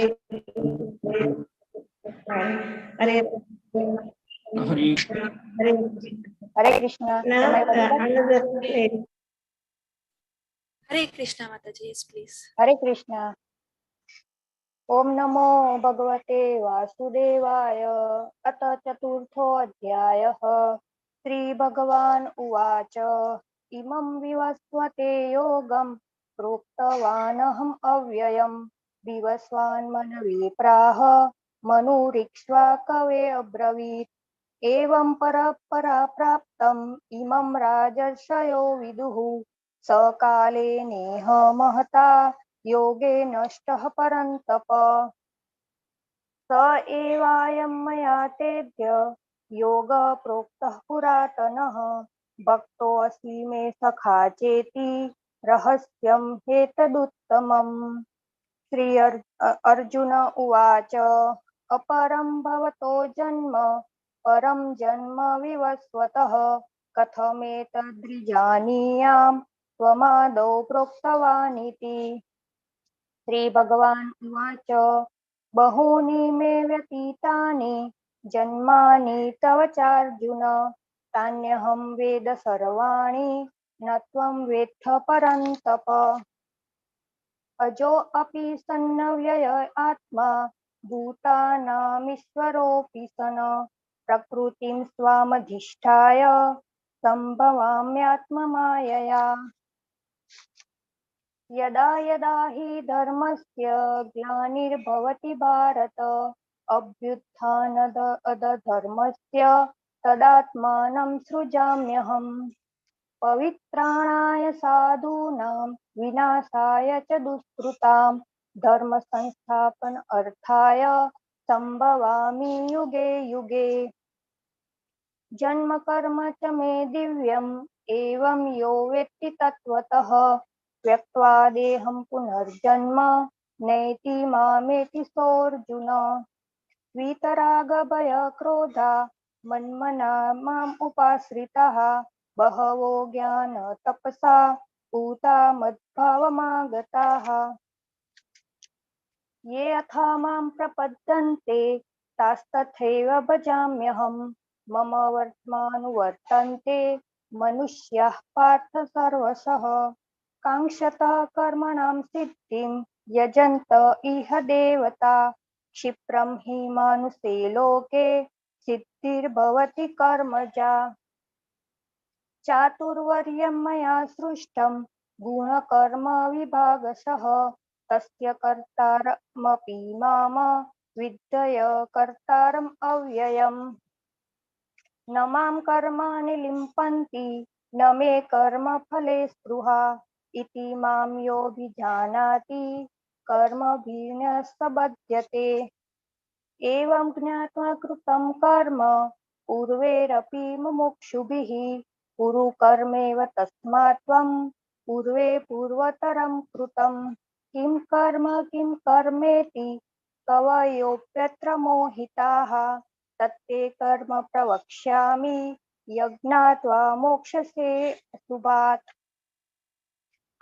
F: Hare
I: Hare Krishna
A: Hare Krishna Mataji, yes please.
I: हरे कृष्ण। ओम नमो भगवते वासुदेवाय। अथ चतुर्थोऽध्यायः। श्रीभगवान् उवाच इमं विवस्वते योगं प्रोक्तवानहम् अव्ययम् विवस्वान् मनवे प्राह मनुरिक्ष्वा कवे अब्रवीत्। एवं परपरा प्राप्तम् इमं राजर्षयो विदुः सकाले नेह महता योगे नष्टः परन्तप। स एवायं मया तेभ्य योगः प्रोक्तः पुरातनः भक्तोऽसि मे सखा चेति रहस्यं ह्येतदुत्तमम्। अर्जुन उवाच अपरं भवतो जन्म परं जन्म विवस्वतः कथमेतद्विजानीयाम् त्वमादौ प्रोक्तवानिति। श्रीभगवान् उवाच बहूनि मे व्यतीतानि जन्मानि तव चार्जुन तान्यहं वेद सर्वाणि न त्वं वेत्थ परन्तप। अजोऽपि सन्नव्यय आत्मा भूतानामीश्वरोऽपि सन् प्रकृतिं स्वामधिष्ठाय सम्भवाम्यात्ममायया। यदा यदा हि धर्मस्य ग्लानिर्भवति भारत अभ्युत्थानदधर्मस्य तदात्मानं सृजाम्यहम्। पवित्राणाय साधूनां विनाशाय च दुष्कृतां धर्म संस्थापनार्थाय संभवामि युगे युगे। जन्म कर्म च मे दिव्यम् एवं यो वेत्ति तत्त्वतः त्यक्त्वा देहं पुनर्जन्म नैति मामेति सोऽर्जुन। वीतरागभयक्रोधा मन्मना माम् उपाश्रिताः बहवो ज्ञानतपसा पूता मद्भावमागताः। ये यथा मां प्रपद्यन्ते तास्तथैव भजाम्यहम्। मम वर्त्मानुवर्तन्ते मनुष्याः पार्थ सर्वशः काङ्क्षतः कर्मणां सिद्धिं यजन्त इह देवता क्षिप्रं हि मानुषे लोके सिद्धिर्भवति कर्मजा।
K: चातुर्वर्यं मया सृष्टं गुणकर्म विभागशः तस्य कर्तारमपि माम विद्य कर्तारम् अव्ययम् न मां कर्माणि लिम्पन्ति न मे कर्मफले स्पृहा इति मां योऽभिजानाति कर्मभिः स बध्यते एवं ज्ञात्वा कृतं कर्म पूर्वैरपि मुमुक्षुभिः कुरु कर्मेव तस्मात् त्वं पूर्वे पूर्वतरं कृतं किं कर्मेति कवयोऽप्यत्र मोहिताः तत्ते कर्म प्रवक्ष्यामि यज्ञात्वा मोक्षसे शुभात्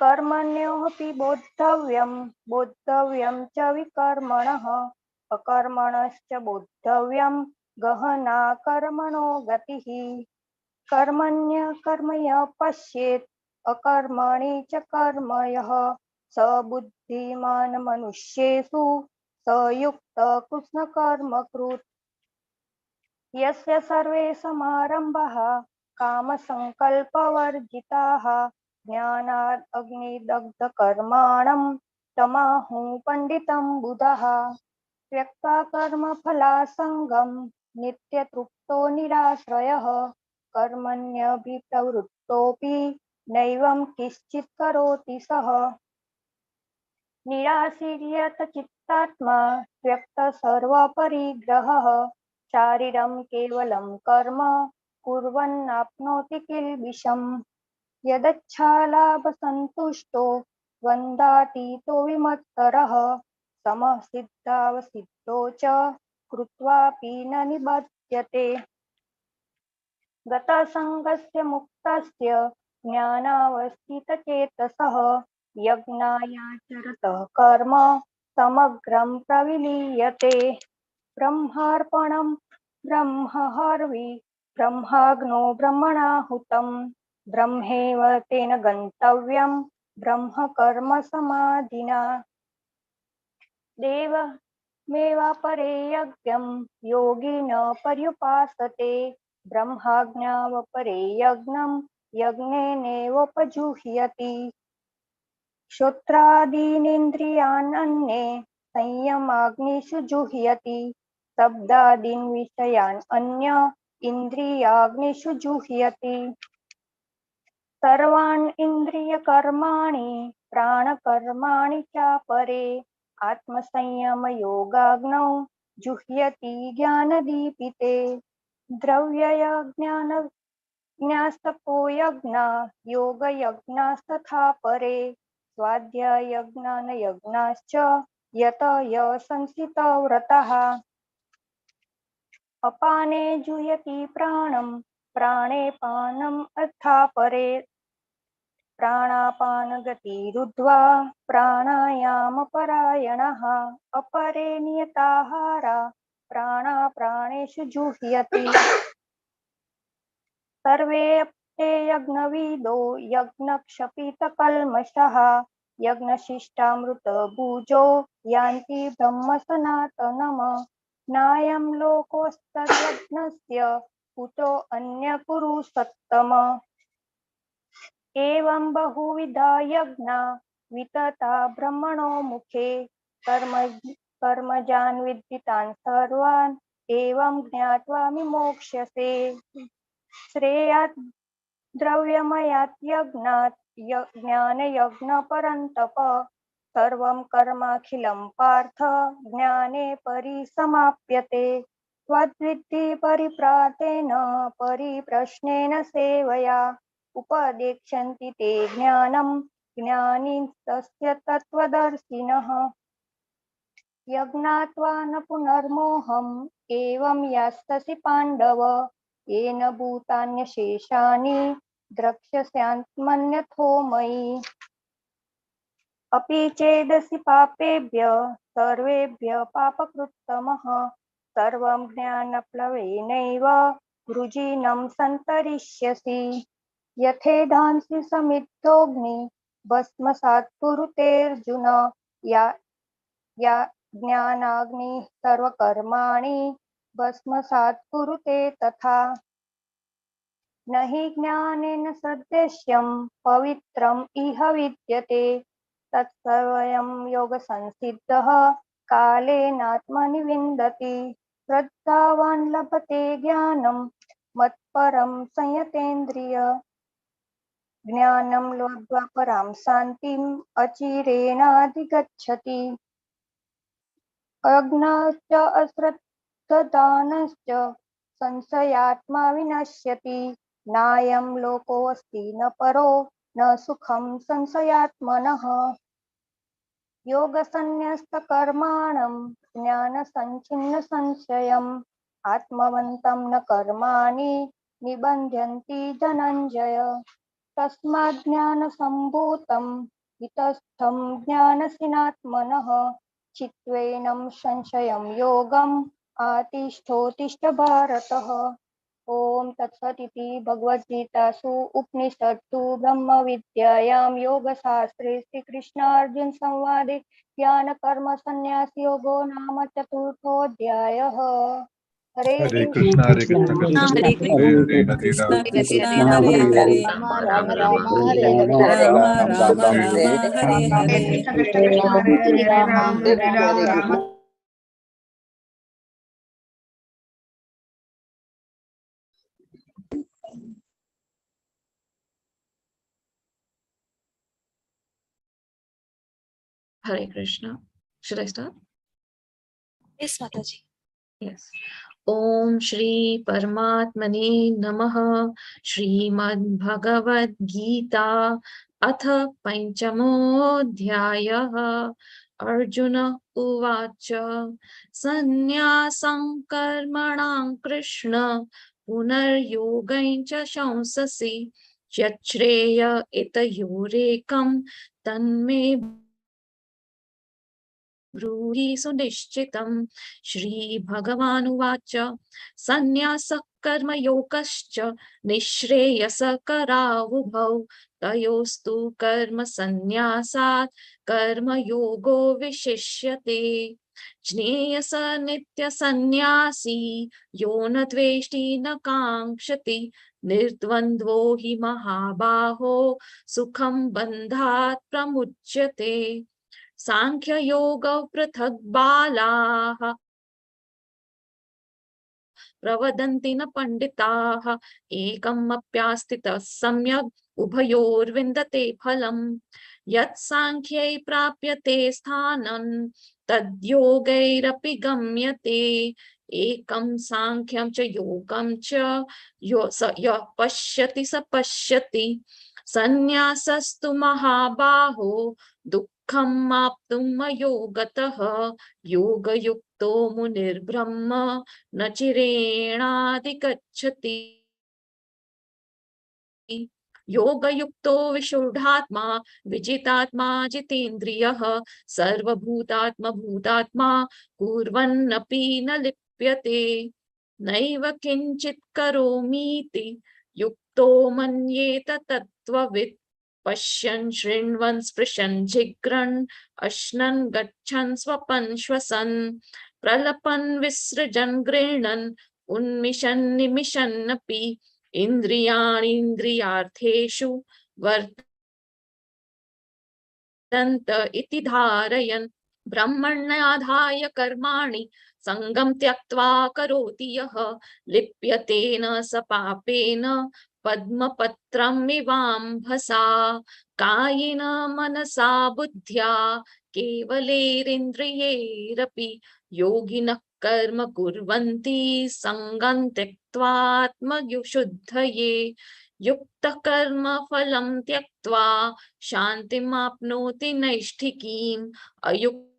K: कर्मण्योऽपि बोद्धव्यं च विकर्मणः अकर्मणश्च बोद्धव्यं गहना कर्मणो गतिः कर्मण्यकर्म यः पश्येत् अकर्मणि च कर्म यः स बुद्धिमान् मनुष्येषु स युक्तः कृष्णकर्मकृत् यस्य सर्वे समारम्भाः कामसङ्कल्पवर्जिताः ज्ञानाद् अग्निदग्धकर्माणं तमाहुः पण्डितं बुधाः त्यक्त्वा कर्मफलासङ्गं नित्यतृप्तो निराश्रयः कर्मण्यभिप्रवृत्तोऽपि नैवं किञ्चित् करोति सः निराशीर्यत चित्तात्मा त्यक्तः सर्वपरिग्रहः शारीरं केवलं कर्म कुर्वन्नाप्नोति किल्बिषम् यदच्छालाभसन्तुष्टो द्वन्द्वातीतो विमत्सरः समः सिद्धावसिद्धौ च कृत्वापि न निबध्यते गतसङ्गस्य मुक्तस्य ज्ञानावस्थितचेतसः यज्ञायाचरतः कर्म समग्रं प्रविलीयते ब्रह्मार्पणं ब्रह्महर्वि ब्रह्माग्नो ब्रह्मणाहुतं ब्रह्मैव तेन गन्तव्यं ब्रह्म कर्म समाधिना देवमेवापरे यज्ञं योगिन पर्युपासते ब्रह्माज्ञावपरे यज्ञं यज्ञेनैवोपजुह्यति श्रोत्रादीनिन्द्रियाण्यन्ये संयमाग्निषु जुह्यति शब्दादीन् विषयान् अन्य इन्द्रियाग्निषु जुह्यति सर्वान् इन्द्रियकर्माणि प्राणकर्माणि चापरे आत्मसंयमयोगाग्नौ जुह्यति ज्ञानदीपिते द्रव्ययज्ञानज्ञास्तपो यज्ञा योगयज्ञास्तथा परे स्वाध्यायज्ञानयज्ञाश्च यतय संसितव्रतः अपाने जुह्यति प्राणं प्राणे पानम् अथा परे प्राणापानगतिरुद्ध्वा प्राणायामपरायणः अपरे नियताहारा प्राणेषु जुह्यति सर्वेऽप्ते यज्ञविदो यज्ञक्षपितकल्मषः यज्ञशिष्टामृतभुजो यान्ति ब्रह्मसनातनम् नायं लोकोऽस्तद्यज्ञस्य कुतोऽन्यः कुरु सत्तम एवं बहुविधा यज्ञा वितता ब्रह्मणो मुखे कर्मजान् विद्धितान् सर्वान् एवं ज्ञात्वा विमोक्ष्यसे श्रेयात् द्रव्यमयात् यज्ञात् ज्ञानयज्ञपरन्तप सर्वं कर्माखिलं पार्थ ज्ञाने परिसमाप्यते त्वद्विद्धि परिप्रातेन परिप्रश्नेन सेवया उपदेक्ष्यन्ति ते ज्ञानं ज्ञानिनस्तस्य तत्त्वदर्शिनः यज्ञात्वा न पुनर्मोहम् एवं यास्यसि पाण्डव येन भूतान्यशेषानि द्रक्ष्यस्यात्मन्यथो मयि अपि चेदसि पापेभ्यः सर्वेभ्यः पापकृत्तमः सर्वं ज्ञानप्लवेनैव वृजिनं सन्तरिष्यसि यथेधांसि समिद्धोऽग्नि भस्मसात् कुरुतेऽर्जुन या ज्ञानाग्निः सर्वकर्माणि भस्मसात् कुरुते तथा न हि ज्ञानेन सदृश्यं पवित्रम् इह विद्यते तत्सर्वं योगसंसिद्धः कालेनात्मनि विन्दति श्रद्धावान् लभते ज्ञानं मत्परं संयतेन्द्रिय ज्ञानं लब्ध्वा परां शान्तिम् अचिरेणाधिगच्छति अज्ञश्च अश्रद्धदानश्च संशयात्मा विनश्यति नायं लोकोऽस्ति न परो न सुखं संशयात्मनः योगसन्न्यस्तकर्माणं ज्ञानसञ्छिन्नसंशयम् आत्मवन्तं न कर्माणि निबध्यन्ति धनञ्जय तस्मात् ज्ञानसम्भूतं हितस्थं ज्ञानसिनात्मनः चित्त्वेनं संशयं योगम् आतिष्ठोतिष्ठ भारतः ओम तत्सदिति भगवद्गीतासु उपनिषत्सु ब्रह्मविद्यायां योगशास्त्रे श्रीकृष्णार्जुन संवादे ज्ञानकर्म संन्यास योगो नाम चतुर्थोऽध्यायः हरे
C: हरे कृष्णा हरे कृष्णा कृष्ण
D: हरे
C: कृष्ण हरे हरे हरे
D: कृष्ण
C: राम
D: कृष्ण
C: राम
D: हरे
C: राम
D: हरे
C: राम
K: राम राम हरे
H: राम
K: हरे
H: राम
D: राम
H: राम
D: राम
H: राम
D: राम हरे हरे
I: कृष्ण कृष्ण हरे हरे राम हरे Ram Ram
D: Hare Krishna. Should I start?
A: Yes, Mataji.
D: Yes. Om Shri Paramatmane Namaha Shrimad Bhagavad Gita Atha Panchamodhyayah Arjuna Uvacha Sannyasam Karmanam Krishna Punar Cha Shansasi Yachreya Itayorekam Tanme ब्रूहि सुनिश्चितं श्रीभगवानुवाच सन्न्यासः कर्मयोगश्च निःश्रेयसकरावुभौ तयोस्तु कर्मसन्न्यासात् कर्मयोगो विशिष्यते ज्ञेयस नित्यसन्न्यासी यो न द्वेष्टि न काङ्क्षति निर्द्वन्द्वो हि महाबाहो सुखं बन्धात् प्रमुच्यते सांख्ययोगौ पृथक् बालाः प्रवदन्ति न पण्डिताः एकमप्यास्थितः सम्यक् उभयोर्विन्दते फलम् यत् सांख्यै प्राप्यते स्थानं तद्योगैरपि गम्यते एकं सांख्यं च योगं च यः पश्यति स पश्यति संन्यासस्तु महाबाहो दुःखम् आप्तुम् अयोगतः योगयुक्तो मुनिर्ब्रह्म न चिरेणाधिगच्छति योगयुक्तो विशुद्धात्मा विजितात्मा जितेन्द्रियः सर्वभूतात्मा कुर्वन्नपि न लिप्यते नैव किञ्चित् करोमीति युक्तो मन्येत तत्त्ववित् पश्यन् शृण्वन् स्पृशन् जिघ्रन् अश्नन् गच्छन् स्वपन् श्वसन् प्रलपन् विसृजन् गृह्णन् उन्मिषन् निमिषन्नपि इन्द्रियाणीन्द्रियार्थेषु वर्तन्त इति धारयन् ब्रह्मण्याधाय कर्माणि संगं त्यक्त्वा करोति यः लिप्यतेन स पापेन पद्मपत्रमिवाम्भसा कायेन मनसा बुद्ध्या केवलैरिन्द्रियैरपि योगिनः कर्म कुर्वन्ति संगं त्यक्त्वात्मशुद्धये युक्तः कर्म फलं त्यक्त्वा शान्तिमाप्नोति नैष्ठिकीम् अयुक्तः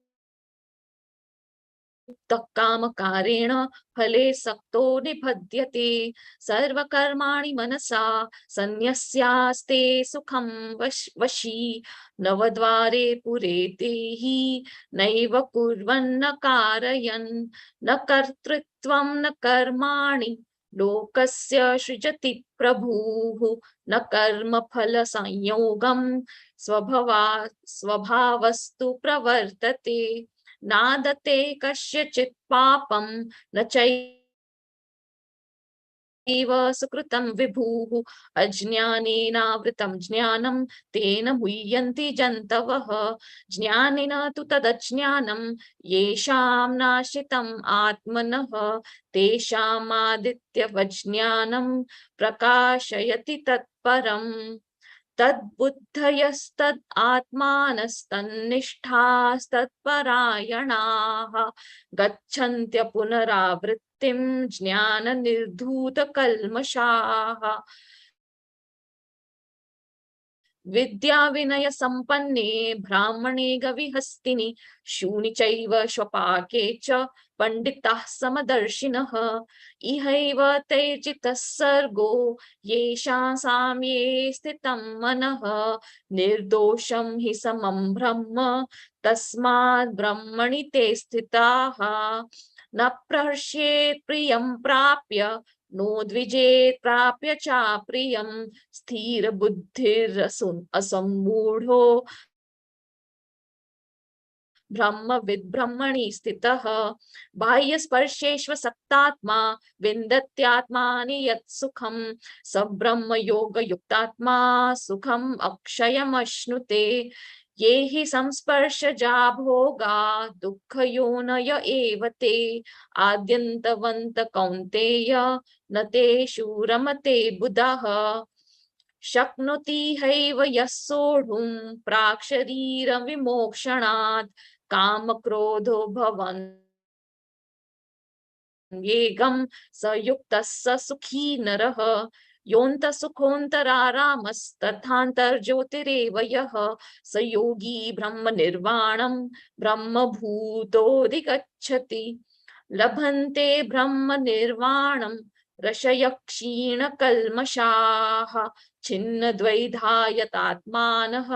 D: कामकारेण फले सक्तो निबध्यते सर्वकर्माणि मनसा सन्न्यस्यास्ते सुखं वशी नवद्वारे पुरे देहि नैव कुर्वन्न कारयन् न कर्तृत्वं न कर्माणि लोकस्य सृजति प्रभुः न कर्मफल संयोगं स्वभावस्तु प्रवर्तते नादते कस्यचित् पापं न चैव
L: सुकृतं विभुः अज्ञानेनावृतं ज्ञानं तेन मुह्यन्ति जन्तवः ज्ञानिन तु तदज्ञानं येषां नाश्रितम् आत्मनः तेषामादित्यवज्ञानं प्रकाशयति तत्परम् तद्बुद्धयस्तद् आत्मानस्तन्निष्ठास्तत्परायणाः गच्छन्त्य पुनरावृत्तिं ज्ञाननिर्धूतकल्मषाः विद्या विनय संपन्ने ब्राह्मणे गविहस्तिनि शूनि चैव श्वपाके च पंडिताः समदर्शिनः इहैव तेजितः सर्गो येषां साम्ये स्थितं मनः निर्दोषं हि समं ब्रह्म तस्माद् ब्रह्मणि ते स्थिताः न प्रहर्ष्येत् प्रियं प्राप्य नो द्विजेत् प्राप्य चाप्रियं स्थिर बुद्धिरसम्मूढो ब्रह्मविद् ब्रह्मणि स्थितः बाह्य स्पर्शेष्व सक्तात्मा विन्दत्यात्मानि यत् सुखं स ब्रह्म योग युक्तात्मा सुखम अक्षयमश्नुते ये हि संस्पर्शजा भोगा दुःखयोनय एव ते आद्यन्तवन्त कौन्तेय न तेषु रमते बुधः शक्नोति हैव यः सोढुं प्राक् शरीरविमोक्षणात् कामक्रोधो भवन् येगं स युक्तः स सुखी नरः योऽन्तः सुखोऽन्तरारामस्तथान्तर्ज्योतिरेव यः स योगी ब्रह्म निर्वाणं ब्रह्मभूतोऽधिगच्छति लभन्ते ब्रह्म निर्वाणं ऋषयः क्षीणकल्मषाः छिन्नद्वैधायतात्मानः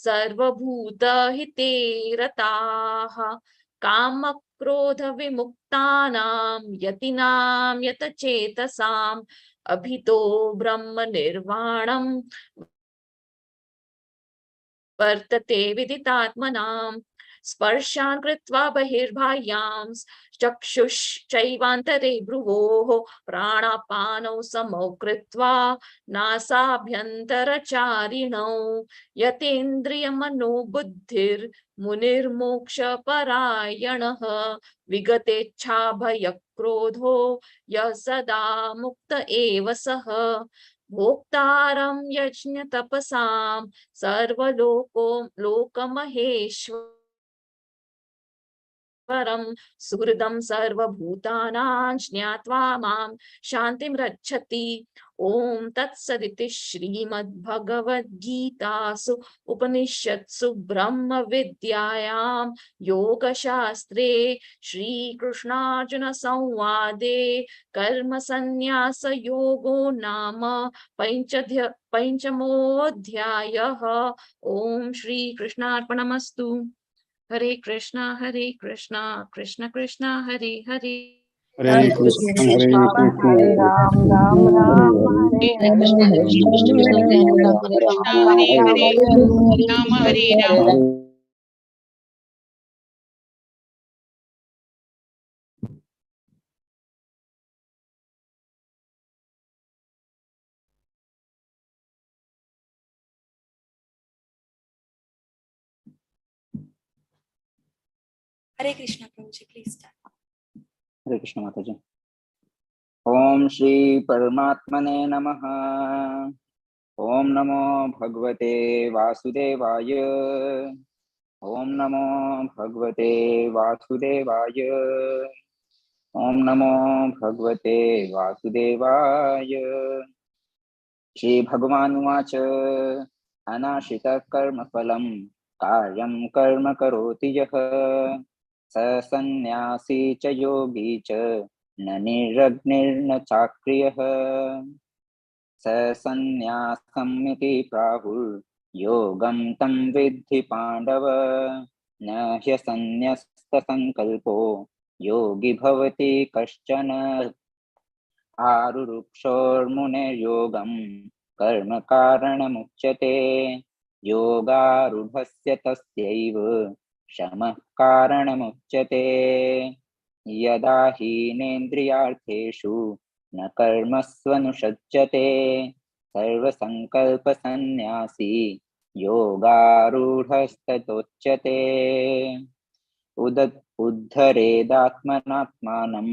L: सर्वभूतहिते रताः कामक्रोध विमुक्तानां यतीनां यतचेतसाम् अभितो ब्रह्म निर्वाणं वर्तते विदितात्मनां स्पर्शान् कृत्वा बहिर्बाह्यां चक्षुश्चैवान्तरे भ्रुवोः प्राणापानौ समौ कृत्वा नासाभ्यन्तरचारिणौ यतेन्द्रियमनोबुद्धिर्मुनिर्मोक्षपरायणः विगतेच्छाभयक्रोधो यः सदा मुक्त एव सः भोक्तारं यज्ञतपसां सर्वलोकमहेश्वरं सुहृदं सर्वभूतानां ज्ञात्वा मां शान्तिं रक्षति ॐ तत्सदिति श्रीमद्भगवद्गीतासु उपनिषत्सु ब्रह्मविद्यायां योगशास्त्रे श्रीकृष्णार्जुनसंवादे कर्मसन्न्यासयोगो नाम पञ्चमोऽध्यायः। ॐ श्रीकृष्णार्पणमस्तु। हरे कृष्णा कृष्ण कृष्ण हरे हरे
H: हरे कृष्ण हरे कृष्ण
K: हरे राम राम राम हरे
I: हरे
K: हरे
I: कृष्ण कृष्ण हरे हरे राम हरे Ram
A: Hare Krishna Prabhuji, please start.
H: हरे कृष्ण माता जी। ओम श्री परमात्मने नमः। ओम नमो भगवते वासुदेवाय। ओम नमो भगवते वासुदेवाय। ओम नमो भगवते वासुदेवाय। श्री भगवानुवाच अनाश्रितः कर्मफलं कार्यं कर्म करोति यः स सन्न्यासी च योगी च न निर्रग्निर्न चाक्रियः स सन्न्यासमिति प्राहुर्योगं तं विद्धि पाण्डव न ह्यसन्न्यस्तसङ्कल्पो योगी भवति कश्चन आरुरुक्षोर्मुनेर्योगं कर्म कारणमुच्यते योगारूढस्य तस्यैव शमः कारणमुच्यते यदा हीनेन्द्रियार्थेषु न कर्मस्वनुषज्यते सर्वसंकल्पसन्न्यासी योगारूढस्ततोच्यते उद्धरेदात्मनात्मानं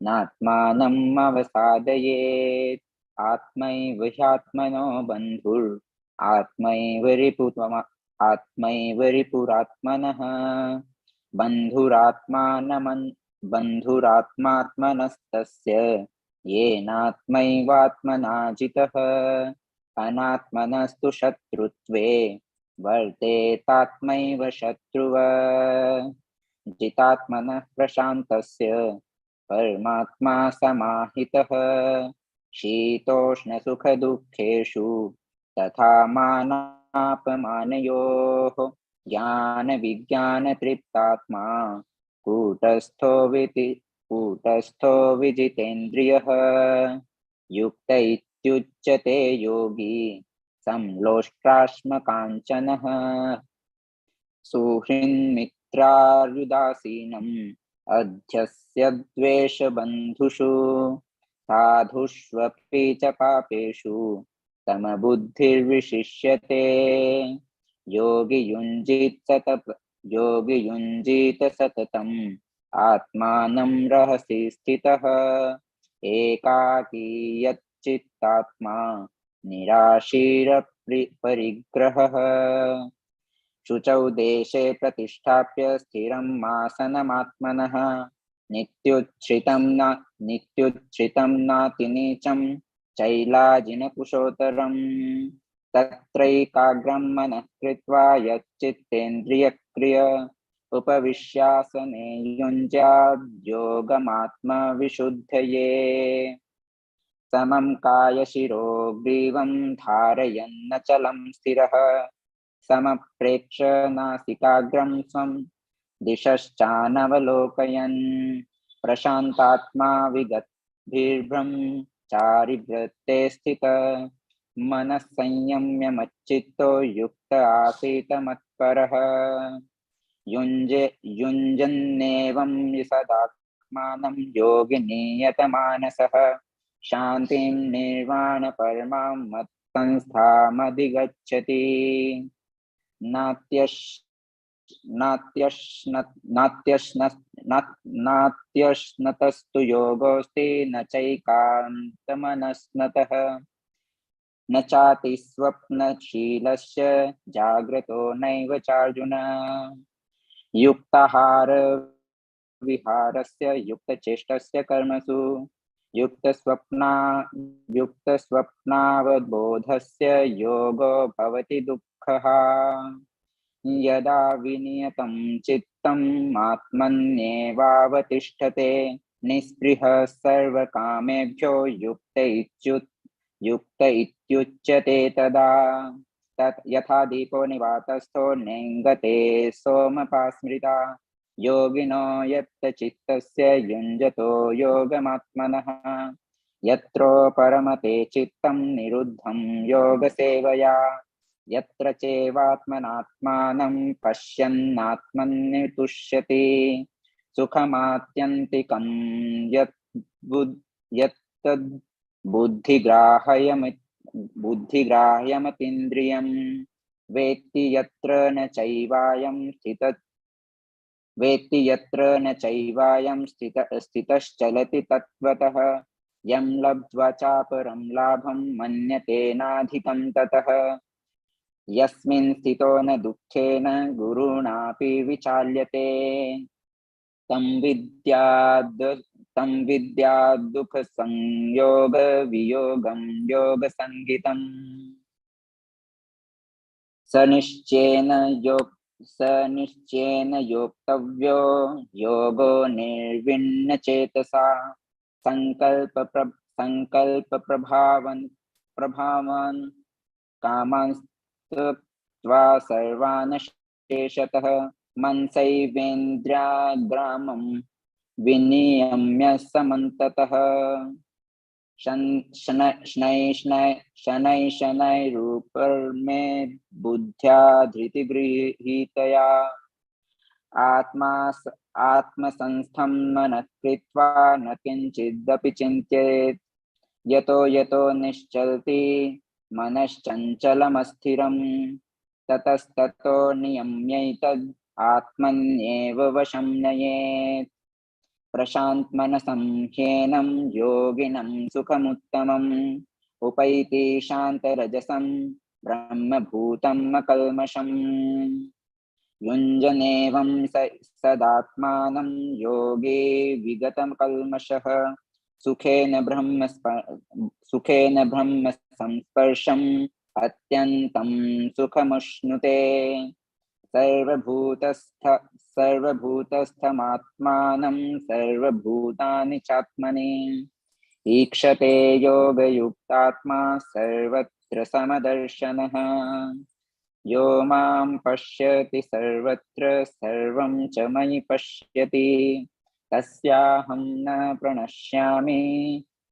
H: नात्मानम् अवसादयेत् आत्मैव ह्यात्मनो बन्धुर् आत्मैव रिपुरात्मनः बन्धुरात्मात्मनस्तस्य येनात्मैवात्मना जितः अनात्मनस्तु शत्रुत्वे वर्तेतात्मैव शत्रुव जितात्मनः प्रशान्तस्य परमात्मा समाहितः शीतोष्णसुखदुःखेषु तथा मानापमानयोः ज्ञानविज्ञानतृप्तात्मा कूटस्थो विजितेन्द्रियः युक्त इत्युच्यते योगी संलोष्ट्राश्मकाञ्चनः सुहृन्मित्रार्युदासीनम् अध्यस्य द्वेषबन्धुषु साधुष्वपि च पापेषु समबुद्धिर्विशिष्यते योगी युञ्जीत सततम् आत्मानं रहसि स्थितः एकाकी यच्चित्तात्मा निराशीरपरिग्रहः शुचौ देशे प्रतिष्ठाप्य स्थिरं आसनमात्मनः नित्युच्छ्रितं नातिनीचं चैलाजिनकुशोत्तरं तत्रैकाग्रं मनः कृत्वा यच्चित्तेन्द्रियक्रिय उपविश्यासने युञ्ज्याद्योगमात्मविशुद्धये समं कायशिरो ग्रीवं धारयन्नचलं स्थिरः समप्रेक्ष नासिकाग्रं स्वं दिशश्चानवलोकयन् प्रशान्तात्मा विगतभिर्ब्रह्मचारिवृत्ते स्थित मनः संयम्य मच्चित्तो युक्त आसीत मत्परः युञ्जन्नेवं सदात्मानं योगी नियतमानसः शान्तिं निर्वाणपरमां मत्संस्थामधिगच्छति नात्यश्नतस्तु योगोऽस्ति न चैकान्तमनस्नतः न चाति स्वप्नशीलस्य जाग्रतो नैव चार्जुन युक्ताहार विहारस्य युक्तचेष्टस्य कर्मसु युक्तस्वप्नावबोधस्य योगो भवति दुःखः यदा विनियतं चित्तम् आत्मन्येवावतिष्ठते निःस्पृहः सर्वकामेभ्यो युक्त इत्युच्यते तदा यथा दीपो निवातस्थो नेङ्गते सोमपास्मृता योगिनो यत्चित्तस्य युञ्जतो योगमात्मनः यत्रो परमते चित्तं निरुद्धं योगसेवया यत्र चैवात्मनात्मानं पश्यन्नात्मन्यतुष्यति सुखमात्यन्तिकं यत्तद् बुद्धिग्राह्यमतीन्द्रियं वेत्ति यत्र न चैवायं स्थितश्चलति तत्त्वतः यं लब्ध्वा चापरं लाभं मन्यतेनाधिकं ततः यस्मिन् स्थितो न दुःखेन गुरुणापि विचाल्यते तं विद्याद् दुःखसंयोग वियोगं योगसंगितम् सनिश्चयेन योक्तव्यो योगो निर्विण्णचेतसा संकल्पप्रभावान् कामान् त्यक्त्वा सर्वान् शेषतः मनसैवेन्द्रियाग्रामं विनियम्य समन्ततः शनैः बुद्ध्या धृतिगृहीतया आत्मसंस्थं मनः कृत्वा न किञ्चिदपि चिन्तयेत् यतो यतो निश्चलति मनश्चञ्चलमस्थिरं ततस्ततो नियम्यैतद् आत्मन्येव वशं नयेत् प्रशान्तमनसं ह्येनं योगिनं सुखमुत्तमम् उपैति शान्तरजसं ब्रह्मभूतम् अकल्मषम् युञ्जनेवं सदात्मानं योगे विगतं कल्मषः सुखेन ब्रह्म संस्पर्शम् अत्यन्तं सुखमश्नुते सर्वभूतस्थमात्मानं सर्वभूतानि चात्मनि ईक्षते योगयुक्तात्मा सर्वत्र समदर्शनः यो मां पश्यति सर्वत्र सर्वं च मयि पश्यति तस्याहं न प्रणश्यामि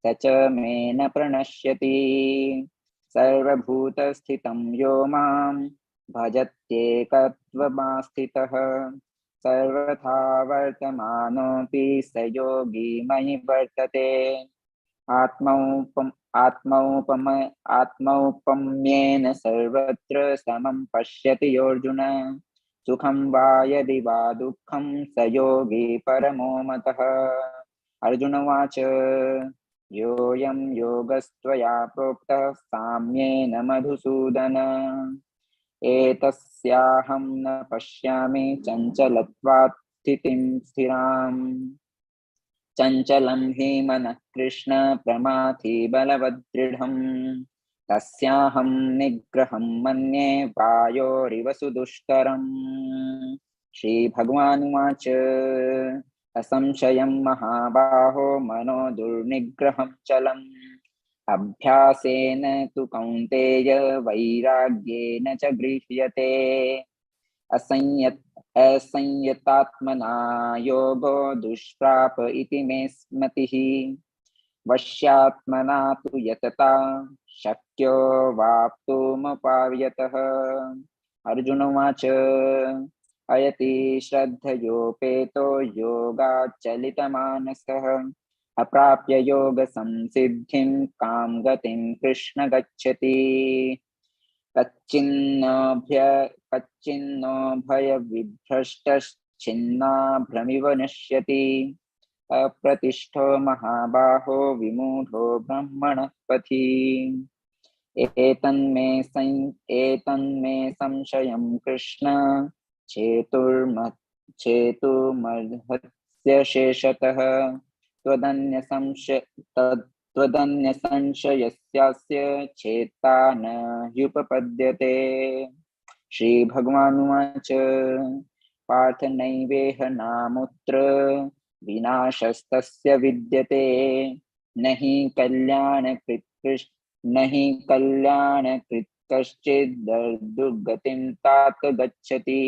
H: स च मे न प्रणश्यति सर्वभूतस्थितं यो मां भजत्येकत्वमास्थितः सर्वथा वर्तमानोऽपि स योगी मयि वर्तते आत्मौपम्येन सर्वत्र समं पश्यति योऽर्जुन सुखं वा यदि वा दुःखं स योगी परमो मतः अर्जुन उवाच योऽयं योगस्त्वया प्रोक्तः साम्येन मधुसूदन एतस्याहं न पश्यामि चञ्चलत्वात् स्थितिं स्थिराम् चञ्चलं हि मनः कृष्ण प्रमाथि बलवदृढम् तस्याहं निग्रहं मन्ये वायोरिव सुदुष्करम् श्रीभगवानुवाच असंशयं महाबाहो मनो दुर्निग्रहं चलम् अभ्यासेन तु कौन्तेय वैराग्येन च गृह्यते असंयतात्मना योगो दुष्प्राप इति मे स्मृतिः वश्यात्मना तु यतता शक्यो वाप्तुमुपायतः अर्जुन उवाच अयति श्रद्धयोपेतो योगाच्चलितमानसः अप्राप्य योगसंसिद्धिं कां गतिं कृष्ण गच्छति कच्चिन्नो भयविभ्रष्टश्चिन्नाभ्रमिव नश्यति अप्रतिष्ठो महाबाहो विमूढो ब्रह्मणः पथि एतन्मे संशयं कृष्ण चेतुमर्हस्य शेषतः त्वदन्यसंशयस्यास्य चेता न ह्युपपद्यते श्रीभगवानुवाच पार्थ नैवेह नामुत्र विनाशस्तस्य विद्यते न हि कल्याणकृत् कश्चित् दुर्गतिं तात गच्छति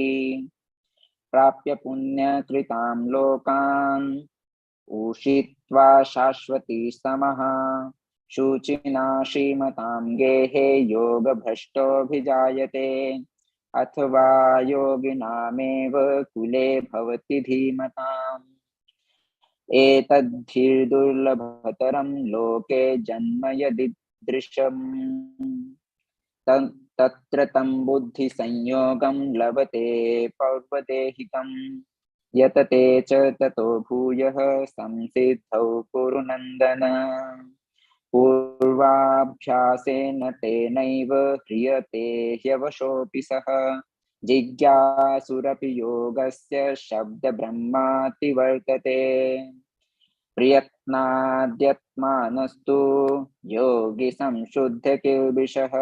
H: प्राप्य पुण्यकृतां लोकान् उषित्वा शाश्वती समः शुचिना श्रीमतां गेहे योगभ्रष्टोऽभिजायते अथवा योगिनामेव कुले भवति धीमताम् एतद्धीर्दुर्लभतरं लोके जन्म यदीदृशम् तत्र तं बुद्धिसंयोगं लभते पौर्वदेहिकम् यतते च ततो भूयः संसिद्धौ कुरु नन्दन पूर्वाभ्यासेन तेनैव ह्रियते ह्यवशोऽपि सः जिज्ञासुरपि योगस्य शब्दब्रह्माति वर्तते प्रयत्नाद्यत्मानस्तु योगी संशुद्ध किल्बिषः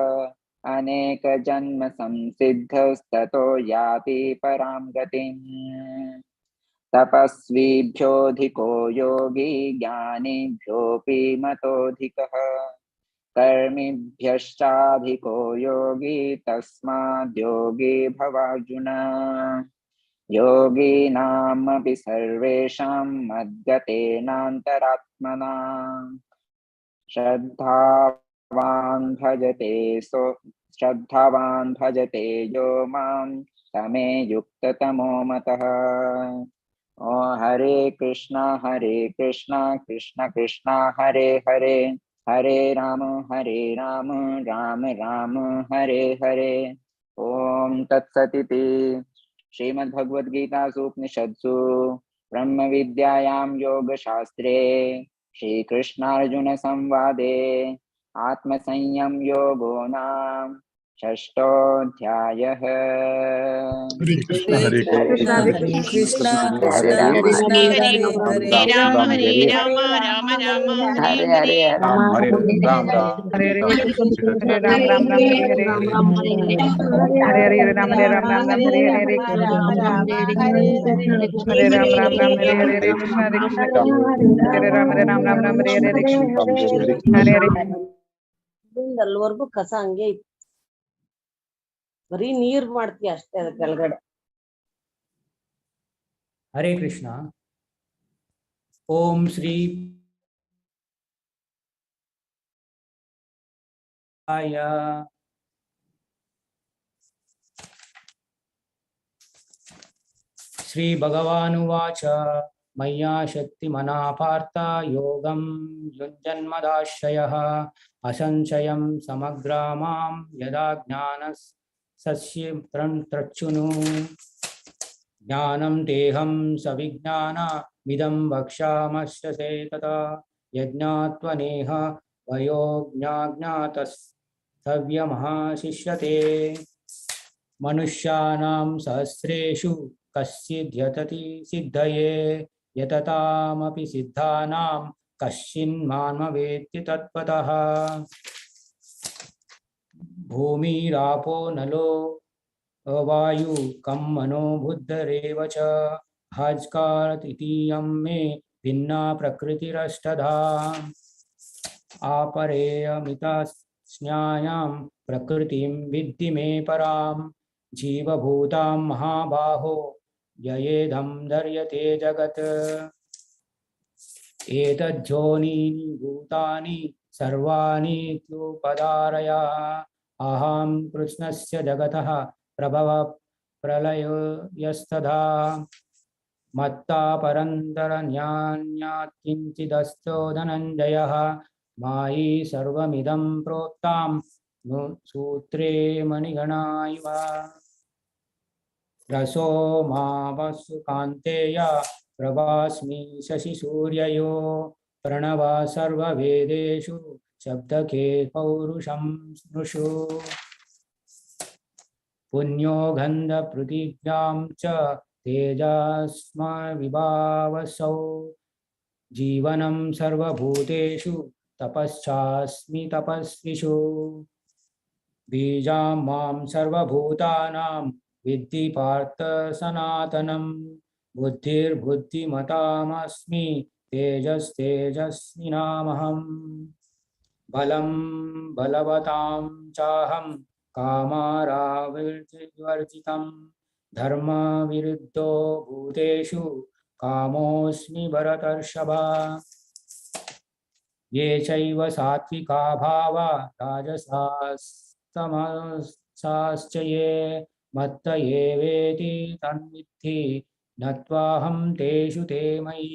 H: अनेक जन्म संसिद्धस्ततो याति परां गतिम् तपस्वीभ्योऽधिको योगी ज्ञानिभ्योऽपि मतोऽधिकः कर्मिभ्यश्चाधिको योगी तस्माद्योगी भवार्जुन योगिनामपि सर्वेषां मद्गतेनान्तरात्मना श्रद्धावान् भजते यो मां तमे युक्ततमो मतः ओ हरे कृष्णा कृष्ण कृष्ण हरे हरे हरे राम राम राम हरे हरे। ओम तत्सदिति श्रीमद्भगवद्गीतासु उपनिषत्सु ब्रह्म विद्यायां योगशास्त्रे श्रीकृष्णार्जुन संवादे आत्मसंयम योगो नाम षष्ठोऽध्यायः।
C: हरे कृष्ण हरे कृष्ण
I: हरे कृष्णा कृष्ण
C: हरे
I: कृष्ण
C: हरे
I: हरे
C: हरे
I: हरे
C: राम
L: हरे
C: हरे
L: राम राम राम हरे
H: हरे
L: हरे।
H: हरे
C: राम हरे राम राम
K: हरे
C: राम
K: हरे
C: हरे
K: हरे राम राम राम हरे हरे हरे हरे हरे राम राम राम हरे हरे हरे हरे राम राम हरे हरे हरे कृष्ण हरे राम राम हरे हरे हरे हरे हरे
M: ಅಲ್ಲಿವರೆಗೂ ಕಸ ಹಂಗೆ ಇತ್ತು, ಬರೀ ನೀರ್ ಮಾಡ್ತೀಯ ಅಷ್ಟೇ ಅದ್ರ ಕೆಳಗಡೆ.
N: हरे कृष्णा। ओम श्री श्री भगवानुवाच मय्या शक्तिमना पार्थ योगं युञ्जन्मदाश्रयः असंशयं समग्रामां यदा ज्ञानसस्यं त्रच्छृणु ज्ञानं देहं सविज्ञानमिदं वक्ष्यामश्यसे तथा यज्ञात्वनेह वयोज्ञाज्ञातस्तव्यमहाशिष्यते मनुष्याणां सहस्रेषु कश्चिद्यतति सिद्धये यततामपि सिद्धानां कश्चिन्मान्मवेत्ति तत्त्वतः भूमिरापो नलो वायु कं मनो बुद्धरेव च हज्कार् इतीयं मे भिन्ना प्रकृतिरष्टधा आपरेयमितस्न्यायां प्रकृतिं विद्धि मे परां जीवभूतां महाबाहो ययेदं दर्यते जगत् एतज्जोनीनि भूतानि सर्वाणि त्युपधारय अहं कृष्णस्य जगतः प्रभव प्रलयस्तदा मत्ता परन्तरन्यान्यात् किञ्चिदस्तो धनञ्जयः मायि सर्वमिदं प्रोक्तां नु सूत्रे मणिगणा इव रसो मा वसु कान्तेय प्रभास्मि शशिसूर्ययो प्रणव सर्ववेदेषु शब्दके पौरुषं स्नुषु पुण्यो गन्धपृथिव्यां च तेजस्मविभावसौ जीवनं सर्वभूतेषु तपश्चास्मि तपस्विषु बीजां मां सर्वभूतानां विद्धि पार्थ सनातनं बुद्धिर्बुद्धिमतामस्मि तेजस्तेजस्विनामहं बलं बलवतां चाहं कामारावर्जितं धर्मविरुद्धो भूतेषु कामोऽस्मि भरतर्षभ ये चैव सात्विका भावा राजसास्तमसाश्च ये मत्त एवेति तन्विद्धि नत्वाहं तेषु ते मयि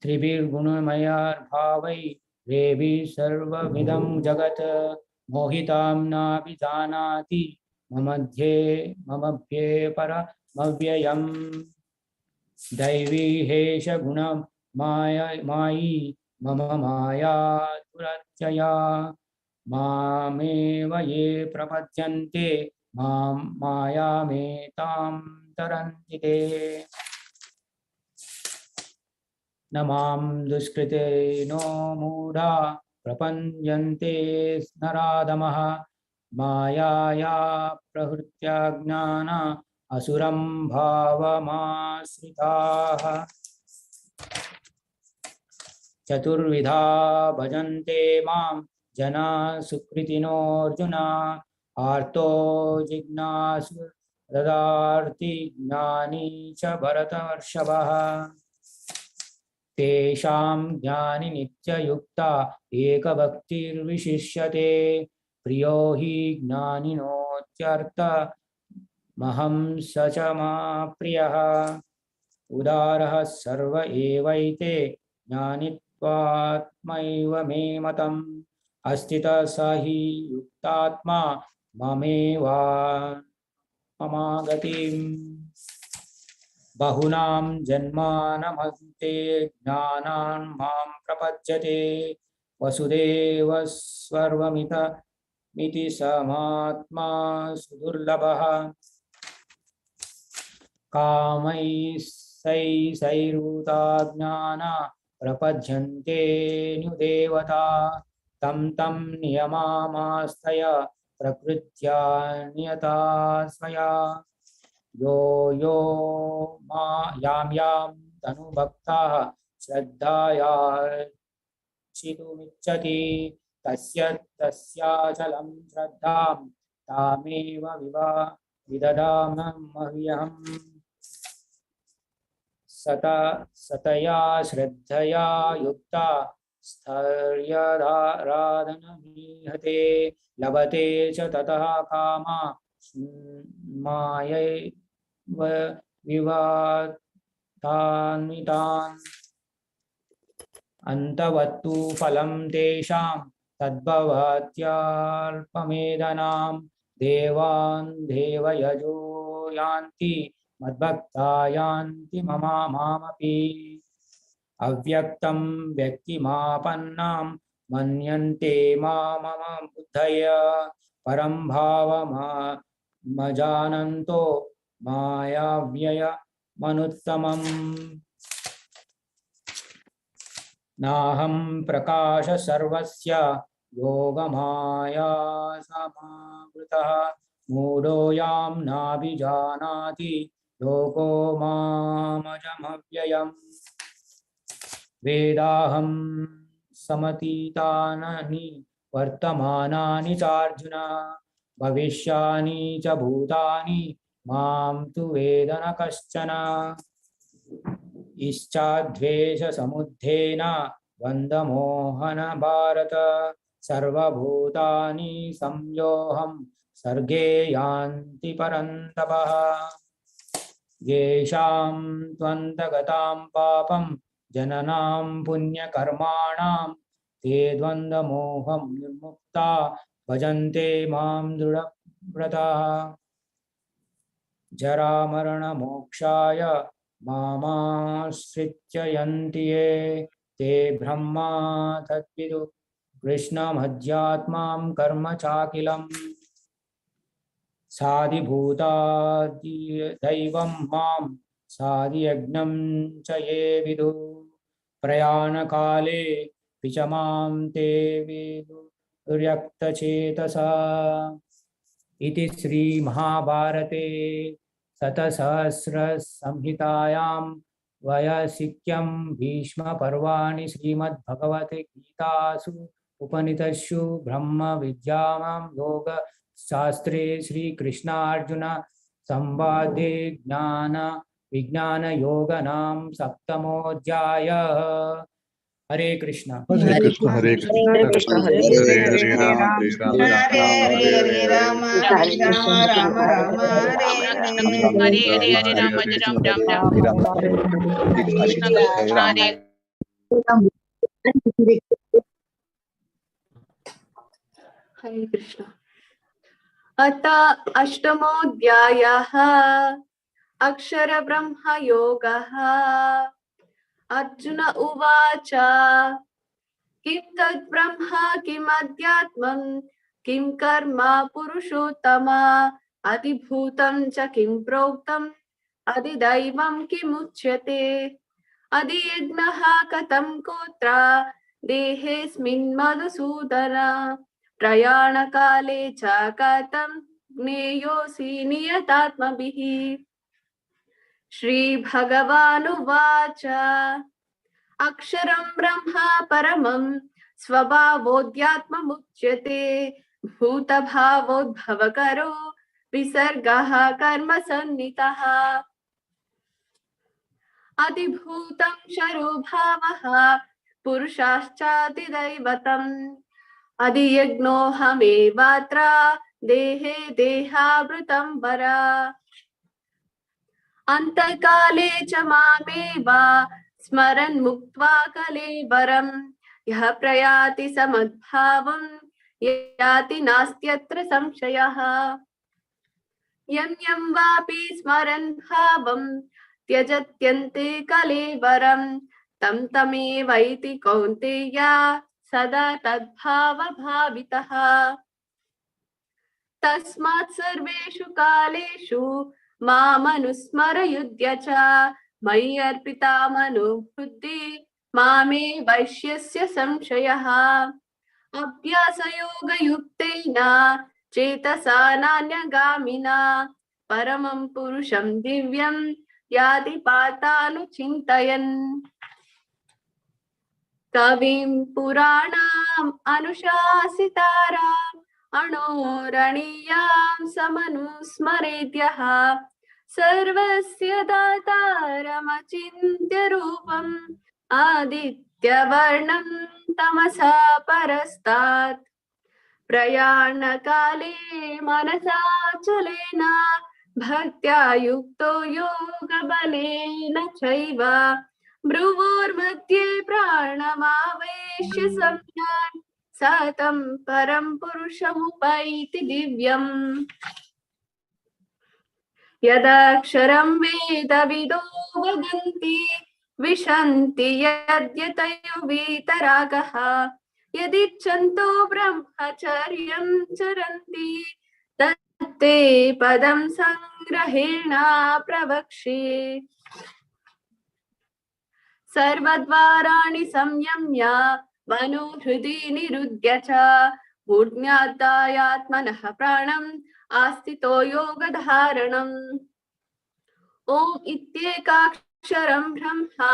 N: त्रिभिर्गुणमयैर्भावैः रेभिः सर्वमिदं जगत् मोहितां नापि जानाति ममध्ये परमव्ययम् दैवी हेष गुणं मायी मम माया दुरत्यया मामेव ये प्रपद्यन्ते मां मायामेतां तरन्ति ते न मां दुष्कृते नो मूढा प्रपद्यन्ते नराधमः मायाया प्रहृत्या ज्ञान असुरं भावमाश्रिताः चतुर्विधा भजन्ते मां जना सुकृतिनोऽर्जुन आर्तो जिज्ञासु तदार्ति ज्ञानी च भरतर्षभः तेषां ज्ञानि नित्ययुक्ता एकभक्तिर्विशिष्यते प्रियो हि ज्ञानिनोत्यर्थ महं स च मा प्रियः उदारः सर्व एवैते त्वात्मैव मे मतम् अस्थितः स हि युक्तात्मा ममेवा ममागतिम् बहुनां जन्मानमन्ते ज्ञानान् मां प्रपद्यते वसुदेव सर्वमिति समात्मा सुदुर्लभः कामैस्तैरुता ज्ञाना प्रपद्यन्ते न्युदेवता तं तं नियमामास्तय प्रकृत्या नियता स्वया यो यो मा यां तनुभक्ताः श्रद्धायार्चितुमिच्छति तस्याचलं श्रद्धां तामेव विददाम्यहम् सतया श्रद्धया युक्ता स्थैर्यराधनमीहते लभते च ततः कामा मायैव विवादान्वितान् अन्तवत्तु फलं तेषां तद्भवत्याल्पमेधनां देवान् देवयजो यान्ति मद्भक्ता यान्ति मामपि अव्यक्तं व्यक्तिमापन्नां मन्यन्ते मामम बुद्धय परं भावमजानन्तो मायाव्ययमनुत्तमम् नाहं प्रकाश सर्वस्य योगमाया समावृतः मूढोऽयं नाभिजानाति लोको मामजमव्ययम् वेदाहं समतीतानि वर्तमानानि चार्जुन भविष्यानि च भूतानि मां तु वेद न कश्चन इच्छाद्वेषसमुद्धेन द्वन्द्वमोहन भारत सर्वभूतानि संयोहं सर्गे यान्ति परन्तपः येषां त्वन्तगतां पापं जननां पुण्यकर्माणां ते द्वन्द्वमोहं निर्मुक्ता भजन्ते मां दृढव्रताः जरामरणमोक्षाय मामाश्रित्य यन्ति ये ते ब्रह्मा तद्विदु कृष्णमध्यात्मां कर्म चाखिलम् साधिभूतादिदैवं मां साधियज्ञं च ये विदु प्रयाणकाले च मां ते विदुर्यक्तचेतसा इति श्रीमहाभारते शतसहस्रसंहितायां वयसिक्यं भीष्मपर्वाणि श्रीमद्भगवद्गीतासु उपनिषत्सु ब्रह्मविद्यायां योगशास्त्रे श्रीकृष्णार्जुन संवादे विज्ञानयोगनां सप्तमोऽध्यायः। हरे कृष्ण
C: हरे कृष्ण हरे कृष्ण हरे हरे राम हरे राम
I: हरे राम राम राम हरे
L: हरे हरे हरे राम राम राम राम कृष्ण कृष्ण हरे
O: हरे कृष्ण। अथ अष्टमोऽध्यायः अक्षर ब्रह्म योगः। अर्जुन उवाच किं तद् ब्रह्म किमध्यात्मं किं कर्म पुरुषोत्तम अधिभूतं च किं प्रोक्तम् अधिदैवं किमुच्यते अधियज्ञः कथं कोत्र देहेऽस्मिन् मधुसूदन प्रयाणकाले च कथं ज्ञेयोऽसि नियतात्मभिः। श्रीभगवानुवाच अक्षरं ब्रह्म परमं स्वभावोऽध्यात्ममुच्यते भूतभावोद्भवकरो विसर्गः कर्मसन्नितः अधिभूतं शरोभावः पुरुषाश्चादिदैवतम् अधियज्ञोऽहमेवात्र देहे देहावृतं वरा अन्तकाले च मामेव स्मरन् मुक्त्वा कलेवरम् यः प्रयाति समद्भावं याति नास्त्यत्र संशयः यं यं वापि स्मरन् भावं त्यजत्यन्ते कलेवरं तं तमेवैति कौन्तेय सदा तद्भावभावितः तस्मात् सर्वेषु कालेषु मामनुस्मरयुध्य च मयि अर्पिता मनोबुद्धिः मामे वैश्यस्य संशयः अभ्यासयोगयुक्तेन चेतसा नान्यगामिना परमं पुरुषं दिव्यं याति पातानुचिन्तयन् कविं पुराणाम् अनुशासिताराम् अणोरणीयां समनुस्मरेद्यः सर्वस्य दातारमचिन्त्य रूपम् आदित्यवर्णं तमसा परस्तात् प्रयाणकाले मनसा चलेन भक्त्या युक्तो योगबलेन चैव भ्रुवोर्मध्ये प्राणमावेश्य सम्यान् सतं परं पुरुषमुपैति दिव्यम् यदक्षरं वेदविदो वदन्ति विशन्ति यद्यतयो वीतरागः यदिच्छन्तो ब्रह्मचर्यं चरन्ति तत्ते पदं संग्रहेण प्रवक्ष्ये सर्वद्वाराणि संयम्य मनोहृदि निरुध्य च मूर्ध्यात्मनः प्राणम् आस्थितो योगधारणम् ॐ इत्येकाक्षरं ब्रह्मा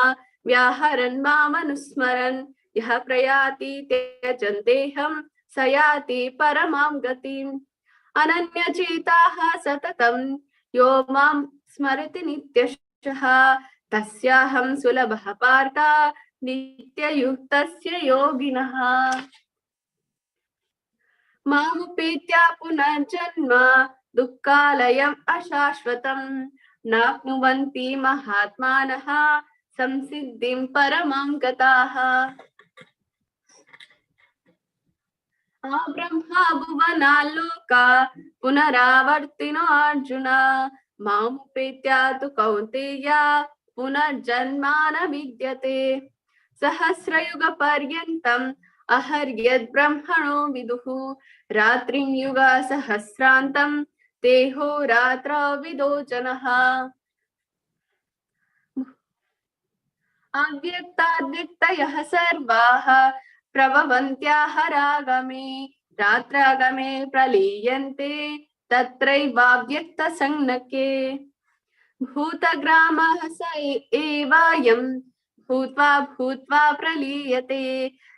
O: व्याहरन् मामनुस्मरन् यः प्रयाति त्यजन् देहं स याति परमां गतिम् अनन्यचेताः सततं यो मां स्मरति नित्यशः तस्याहं सुलभः पार्थ नित्ययुक्तस्य योगिनः मामुपेत्य पुनर्जन्म दुःखालयम् अशाश्वतम् नाप्नुवन्ति महात्मानः संसिद्धिं परमां गताः ब्रह्मा भुवनाल्लोका पुनरावर्तिनो अर्जुन मामुपेत्य तु कौन्तेय पुनर्जन्मा न विद्यते सहस्रयुगपर्यन्तम् अहर्यद् ब्रह्मणो विदुः रात्रिं युगसहस्रान्तं तेहो रात्रौ विदो जनः अव्यक्ताद्व्यक्तयः सर्वाः प्रभवन्त्याः रागमे रात्रागमे प्रलीयन्ते तत्रैवाव्यक्तसंज्ञके भूतग्रामः स एवायं भूत्वा भूत्वा प्रलीयते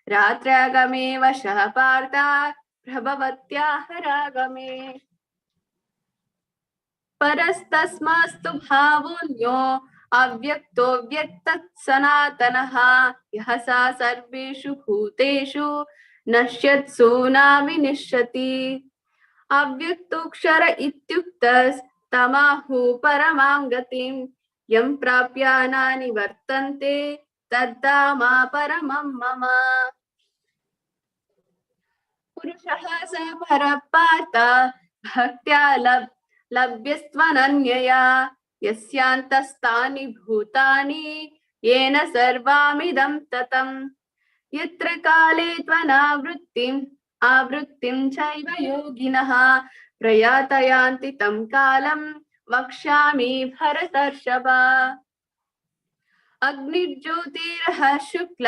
O: रात्रागमे वशः पार्थ प्रभवत्याः रागमे परस्तस्मास्तु भावोऽन्यो अव्यक्तो व्यक्तः सनातनः यः सा सर्वेषु भूतेषु नश्यत्सु न विनश्यति अव्यक्तोऽक्षर इत्युक्तस्तमाहु परमां गतिं यं प्राप्य न निवर्तन्ते तद्धामा परमं मम पुरुषः स परः पार्थ भक्त्या लभ्यस्त्वनन्यया यस्यान्तस्तानि भूतानि येन सर्वमिदं ततं यत्र काले त्वनावृत्तिम् आवृत्तिं चैव योगिनः प्रयातयान्ति तं कालं वक्ष्यामि भरतर्षभ अग्निज्योतिरः शुक्ल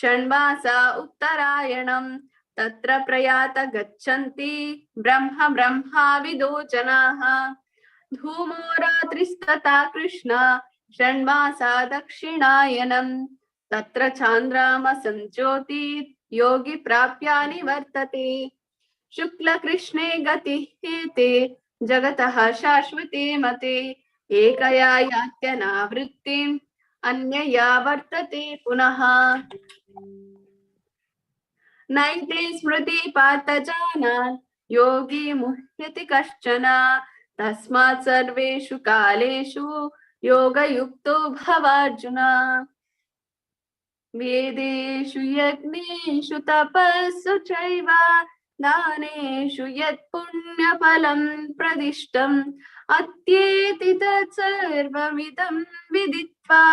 O: षण्मासा उत्तरायणं तत्र प्रयात गच्छन्ति ब्रह्माविदो जनाः धूमो रात्रिस्तथा कृष्ण षण्मासा दक्षिणायनं तत्र चान्द्रामसं ज्योति योगी प्राप्य निवर्तते शुक्लकृष्णे गतिः हेते जगतः शाश्वते मते एकया यात्यनावृत्तिम् अन्यया वर्तते पुनः नैते स्मृति पार्थ जानान् योगी मुह्यति कश्चन तस्मात् सर्वेषु कालेषु योगयुक्तो भवार्जुन वेदेषु यज्ञेषु तपस्सु चैव दानेषु यत् पुण्यफलं प्रदिष्टम् अत्येति तत्सर्वमिदं विदित्वा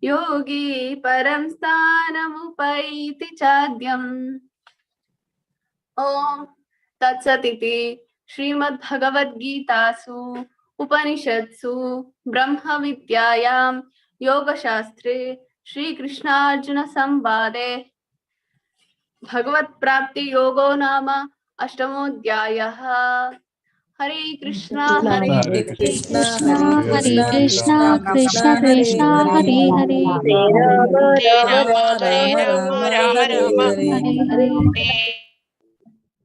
O: योगी परं स्थानमुपैति चाद्यम्। ओम तत्सदिति श्रीमद्भगवद्गीतासु उपनिषत्सु ब्रह्म विद्यायां योगशास्त्रे श्री कृष्णार्जुन संवादे भगवत प्राप्ति योगो नाम अष्टमोऽध्यायः। हरे कृष्णा हरे कृष्णा
A: हरे कृष्णा कृष्ण कृष्ण हरे हरे हरे हरे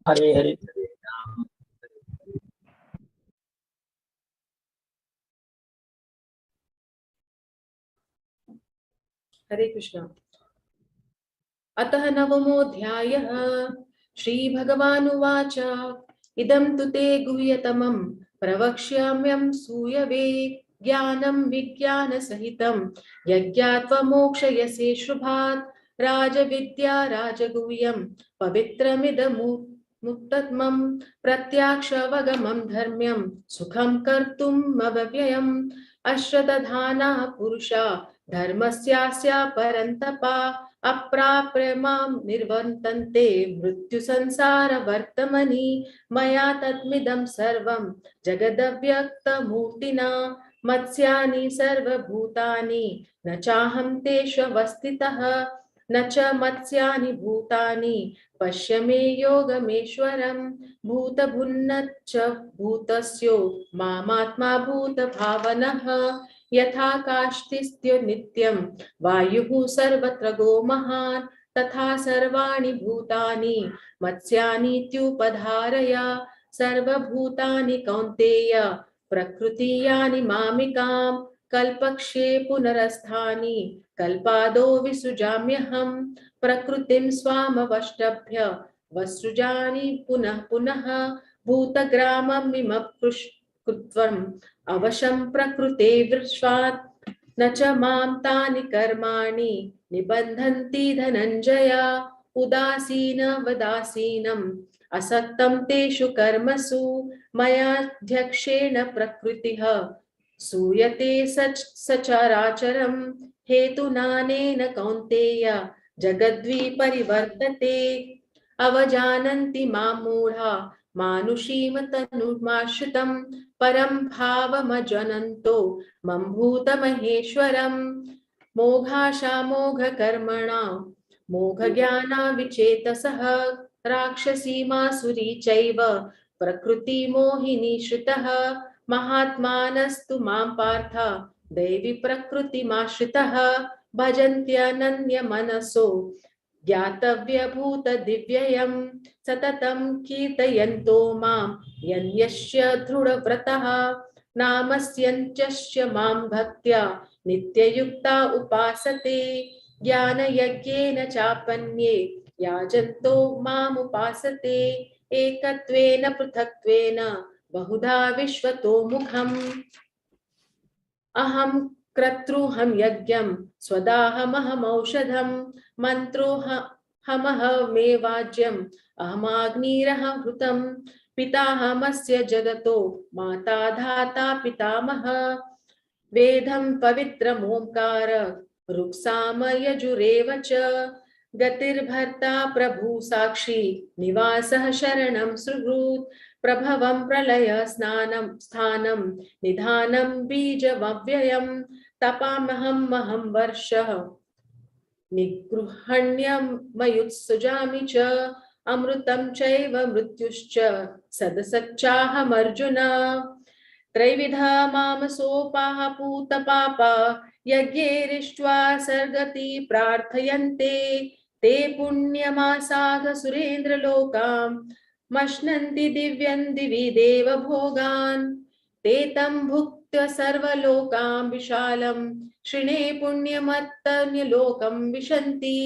N: हरे हरे।
P: हरे कृष्ण। अतः नवमोऽध्यायः। श्रीभगवानुवाच इदं तु ते गुह्यतमं प्रवक्ष्याम्यहं सूयवे ज्ञानं विज्ञानसहितं यज्ञात्वमोक्षयसे शुभात् राजविद्या राजगुह्यं पवित्रमिदमुत्तमं प्रत्याक्षवगमं धर्म्यं सुखं कर्तुम् अव्ययम् अश्रदधाना पुरुषा धर्मस्यास्य परन्तपा अप्राप्य मां निर्वर्तन्ते मृत्युसंसारवर्तमनि मया तत्मिदं सर्वं जगदव्यक्तमूर्तिना मत्स्यानि सर्वभूतानि न चाहं तेषु अवस्थितः न च मत्स्यानि भूतानि पश्य मे योगमेश्वरं भूतभुन्नच्च भूतस्यो मामात्मा भूतभावनः यथाकाष्ठिस्थ्यो नित्यं वायुः सर्वत्र गो महान् तथा सर्वाणि भूतानि मत्स्यानीत्युपधारय सर्वभूतानि कौन्तेय प्रकृतियानि मामिकां कल्पक्षे पुनरस्थानि कल्पादो विसृजाम्यहं प्रकृतिं स्वामवष्टभ्य वसृजामि पुनः पुनः भूतग्राममिमकृत्वम् अवशं प्रकृते विश्वात् न च मां तानि कर्माणि निबन्धन्ति धनञ्जय उदासीनवदासीनम् असक्तं तेषु कर्मसु मयाध्यक्षेण प्रकृतिः सूयते सचराचरं हेतुनानेन कौन्तेय जगद्विपरिवर्तते अवजानन्ति मां मूढा मानुषीं तनुमाश्रितं परं भावमजनन्तो मम भूतमहेश्वरं मोघाशामोघकर्मणा मोघज्ञाना विचेतसः राक्षसीमासुरी चैव प्रकृतिमोहिनी श्रितः महात्मानस्तु मां पार्थ दैवी प्रकृतिमाश्रितः भजन्त्यनन्यमनसो ज्ञातव्यभूत दिव्ययं सततं कीर्तयन्तो मां यन्यस्य दृढव्रतः नामस्यञ्चस्य मां भक्त्या नित्ययुक्ता उपासते ज्ञानयज्ञेन चापन्ये याजन्तो मामुपासते एकत्वेन पृथक्त्वेन बहुधा विश्वतो मुखम् अहं क्रतृहं यज्ञं स्वदाहमहमौषधं मन्त्रोऽहमहमेवाज्यम् अहमाग्निरहं हृतं पिताहमस्य जगतो माता धाता पितामह वेदं पवित्रमोङ्कार ऋक्सामयजुरेव च गतिर्भर्ता प्रभु साक्षी निवासः शरणं सुहृत् प्रभवं प्रलय स्नानं स्थानं निधानं बीजमव्ययं तपामहं वर्षः निगृह्ण्यमयुत्सृजामि च अमृतं चैव मृत्युश्च सदसच्चाहमर्जुन त्रैविधा मामसोपाः पूतपापा यज्ञैरिष्ट्वा सर्गति प्रार्थयन्ते ते पुण्यमासाद सुरेन्द्रलोकां मश्नन्ति दिव्यं दिवि देवभोगान् ते तं भुक्त्वा सर्वलोकां विशालं शृणे पुण्यमत्तन्यलोकं विशन्ति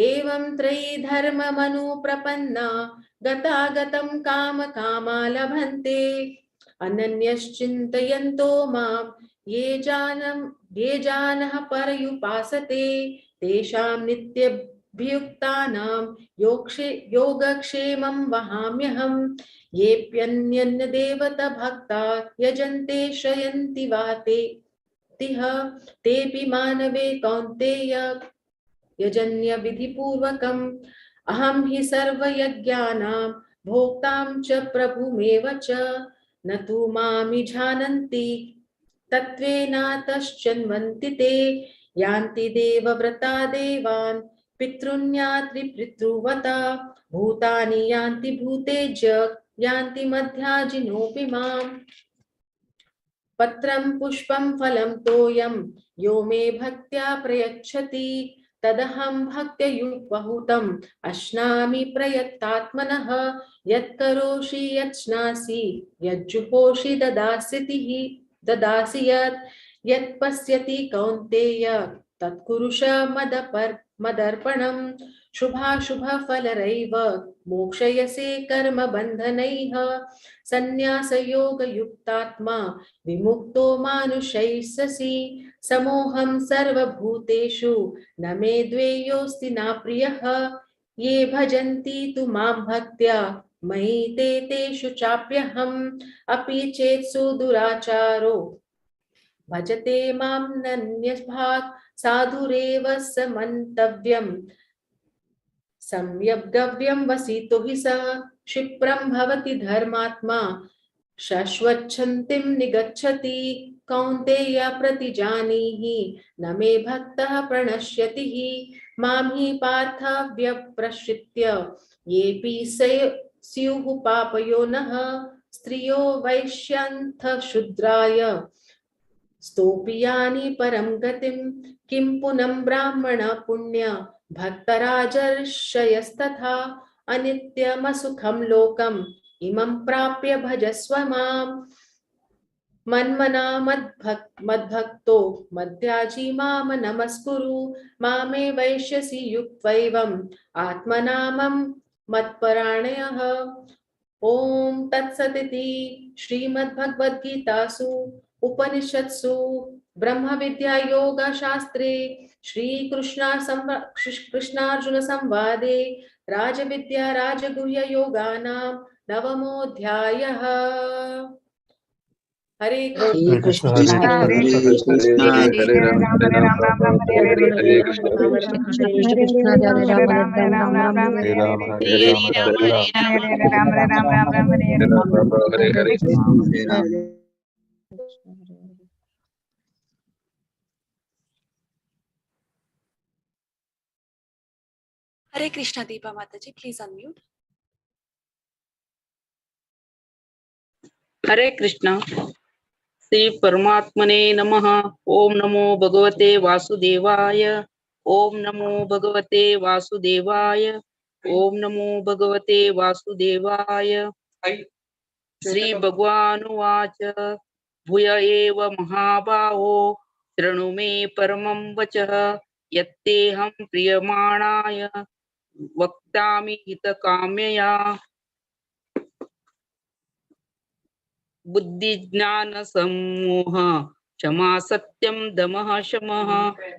P: एवं त्रयी धर्ममनुप्रपन्ना गतागतं कामकामा लभन्ते अनन्यश्चिन्तयन्तो मां ये जानः पर्युपासते तेषां नित्यभियुक्तानां योगक्षेमं वहाम्यहम्। येऽप्यन्यदेवता भक्ता यजन्ते श्रयन्ति वा तेऽपि मानवे कौन्तेय यजन्य विधिपूर्वकम्। अहं हि सर्वयज्ञानां भोक्तां च प्रभुमेव च न तु मामि जानन्ति तत्त्वेनातश्चिन्वन्ति ते। यान्ति देवव्रता देवान् पितॄन्यात्रिपितृव्रता भूतानि यान्ति भूतेज्य यान्ति मध्याजिनोऽपि माम्। पत्रं पुष्पं फलं तोयं यो मे भक्त्या प्रयच्छति तदहं भक्त्युपहूतम् अश्नामि प्रयत्तात्मनः। यत्करोषि यच्छ्नासि यज्जुहोषि ददासि यत् पश्यति कौन्तेय तत्कुरुष मदर्पणम्। शुभाशुभफलैर्व मोक्षयसे कर्मबन्धनैः सन्न्यासयोगयुक्तात्मा विमुक्तो मानुषैषसि। समोऽहं सर्वभूतेषु न मे द्वेयोऽस्ति न प्रियः। ये भजन्ति तु मां भक्त्या मयि तेषु चाप्यहम्। अपि चेत्सु दुराचारो भजते मां नन्यभाक् साधुरेव समन्तव्यम्। सम्यग्गव्यं वसितो हि स क्षिप्रं भवति धर्मात्मा शश्वच्छन्तिं निगच्छति। कौन्तेय प्रतिजानीहि न मे भक्तः प्रणश्यति हि मां हि पार्थ व्यप्रश्रित्य येऽपि स्युः पापयोनः। स्त्रियो वैश्यान्थशूद्राय स्तोपियानि परं गतिं किं पुनं ब्राह्मण पुण्य भक्तराजर्षयस्तथा। अनित्यमसुखं लोकम् इमं प्राप्य भजस्व माम्। मन्मना मद्भक्तो मध्याजी माम नमस्कुरु मामे वैश्यसि युक्त्वैवम् आत्मनामं मत्परायणः। ओम तत्सदिति श्रीमद्भगवद्गीतासु उपनिषत्सु ब्रह्म विद्या योग शास्त्रे कृष्णार्जुन संवादे राजविद्या राजगुह्य योगानां नवमोऽध्यायः। हरे
C: कृष्ण
P: कृष्ण
C: हरे कृष्ण हरे राम हरे राम हरे राम हरे
A: Hare Krishna Deepa Mataji, please unmute.
Q: हरे कृष्णा। श्री परमात्मने नमः। ओम नमो भगवते वासुदेवाय। ओम नमो भगवते वासुदेवाय। ओम नमो भगवते वासुदेवाय। श्री भगवानुवाच भूय एव महाबाहो शृणु मे परमं वचः यत्तेऽहं प्रीयमाणाय वक्ष्यामि हितकाम्यया। बुद्धि ज्ञान सम्मोह क्षमा सत्यम दमः शमः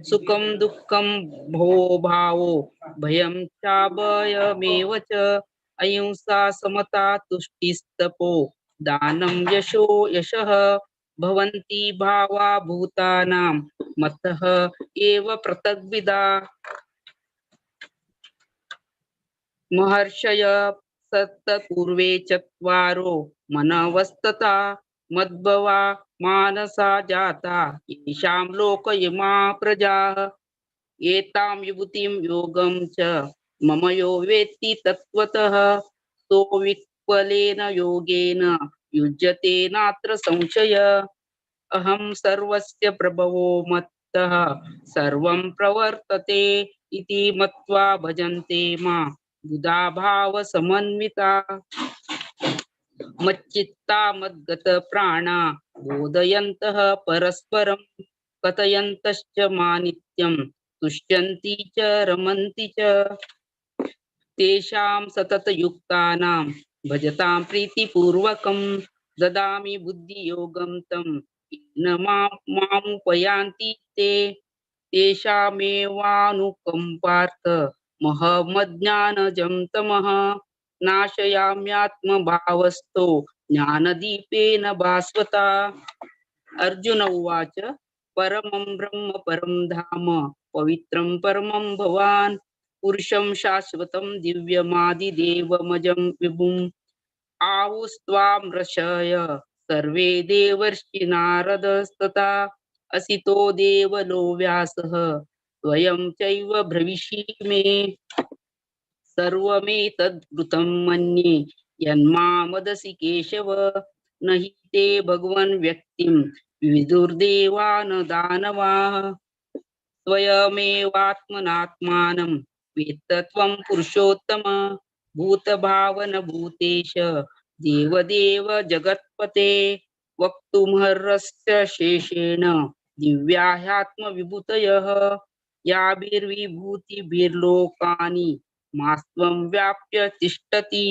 Q: सुखम दुःखम भो भावो भयं चाभयमेव च अहिंसा समता तुष्टिस्तपो दानं यशो यशः भवन्ति भावा भूतानां मत्तः एव पृथग्विदा। महर्षय सत्तपूर्वे चत्वारो मनवस्तथा मद्भवा मानसा जाता येषां लोकयिमा प्रजाः एतां विभूतिं योगं च मम यो वेत्ति तत्त्वतः सो विक्वलेन योगेन युज्यते नात्र संशय। अहं सर्वस्य प्रभवो मत्तः सर्वं प्रवर्तते इति मत्वा भजन्ते मां बुधा भाव समन्विता। मच्चित्ता मद्गत प्राणा बोधयन्तः परस्परं कथयन्तश्च मानित्यं तुष्यन्ति च रमन्ति च। तेषां सततयुक्तानां भजतां प्रीतिपूर्वकं ददामि बुद्धियोगं तं न मामुपयान्ति ते। तेषामेवानुकम्पार्थ महमज्ञानजं तमः नाशयाम्यात्मभावस्थो ज्ञानदीपेन भास्वता। अर्जुन उवाच परमं ब्रह्म परं धाम पवित्रं परमं भवान् पुरुषं शाश्वतं दिव्यमादिदेवमजं विभुम् आहुस्त्वां ऋषय सर्वे देवर्षि नारदस्तथा असितो देवलो व्यासः स्वयं चैव ब्रवीषि मे सर्वमेतद्वृतं मन्ये यन्मामदसि केशव न हि ते भगवन् व्यक्तिं विदुर्देवान् दानवाः स्वयमेवात्मनात्मानं वेत्तत्वं पुरुषोत्तम भूतभावन भूतेश देवदेव जगत्पते वक्तुमर्हस्य शेषेण दिव्याह्यात्मविभूतयः याभिर्विभूतिभिर्लोकानि मास्त्वं व्याप्य तिष्ठति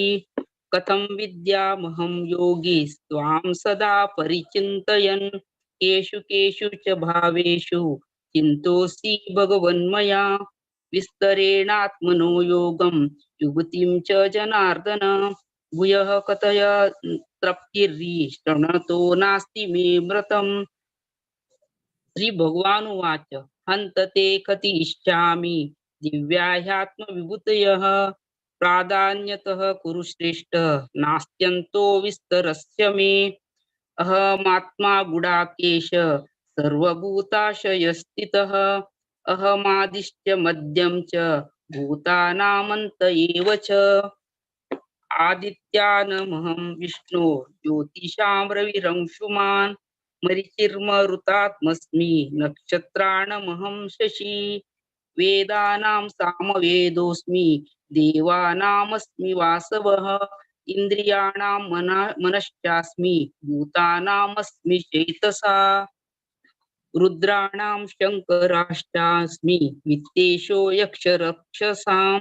Q: कथं विद्यामहं योगी त्वां सदा परिचिन्तयन् केषु केषु च भावेषु चिन्तोऽसि भगवन्मया विस्तरेणात्मनो योगं युगतिं च जनार्दन भूयः कथय तृप्तिर्हि शृणतो नास्ति मे मृतम्। श्री भगवानुवाच हन्त ते कथयिष्यामि दिव्याह्यात्मविभूतयः प्राधान्यतः कुरु श्रेष्ठ नास्त्यन्तो विस्तरस्य मे अहमात्मा गुडाकेश सर्वभूताशयस्थितः अहमादिश्च मध्यं च भूतानामन्त एव च आदित्यानमहं विष्णु ज्योतिषां रविरंशुमान् मरीचिर्मरुतात्मस्मि नक्षत्राणमहं शशि वेदानां सामवेदोऽस्मि देवानामस्मि वासवः इन्द्रियाणां मनश्चास्मि भूतानामस्मि चेतसा रुद्राणां शङ्कराष्टास्मि वित्तेषो यक्षरक्षसां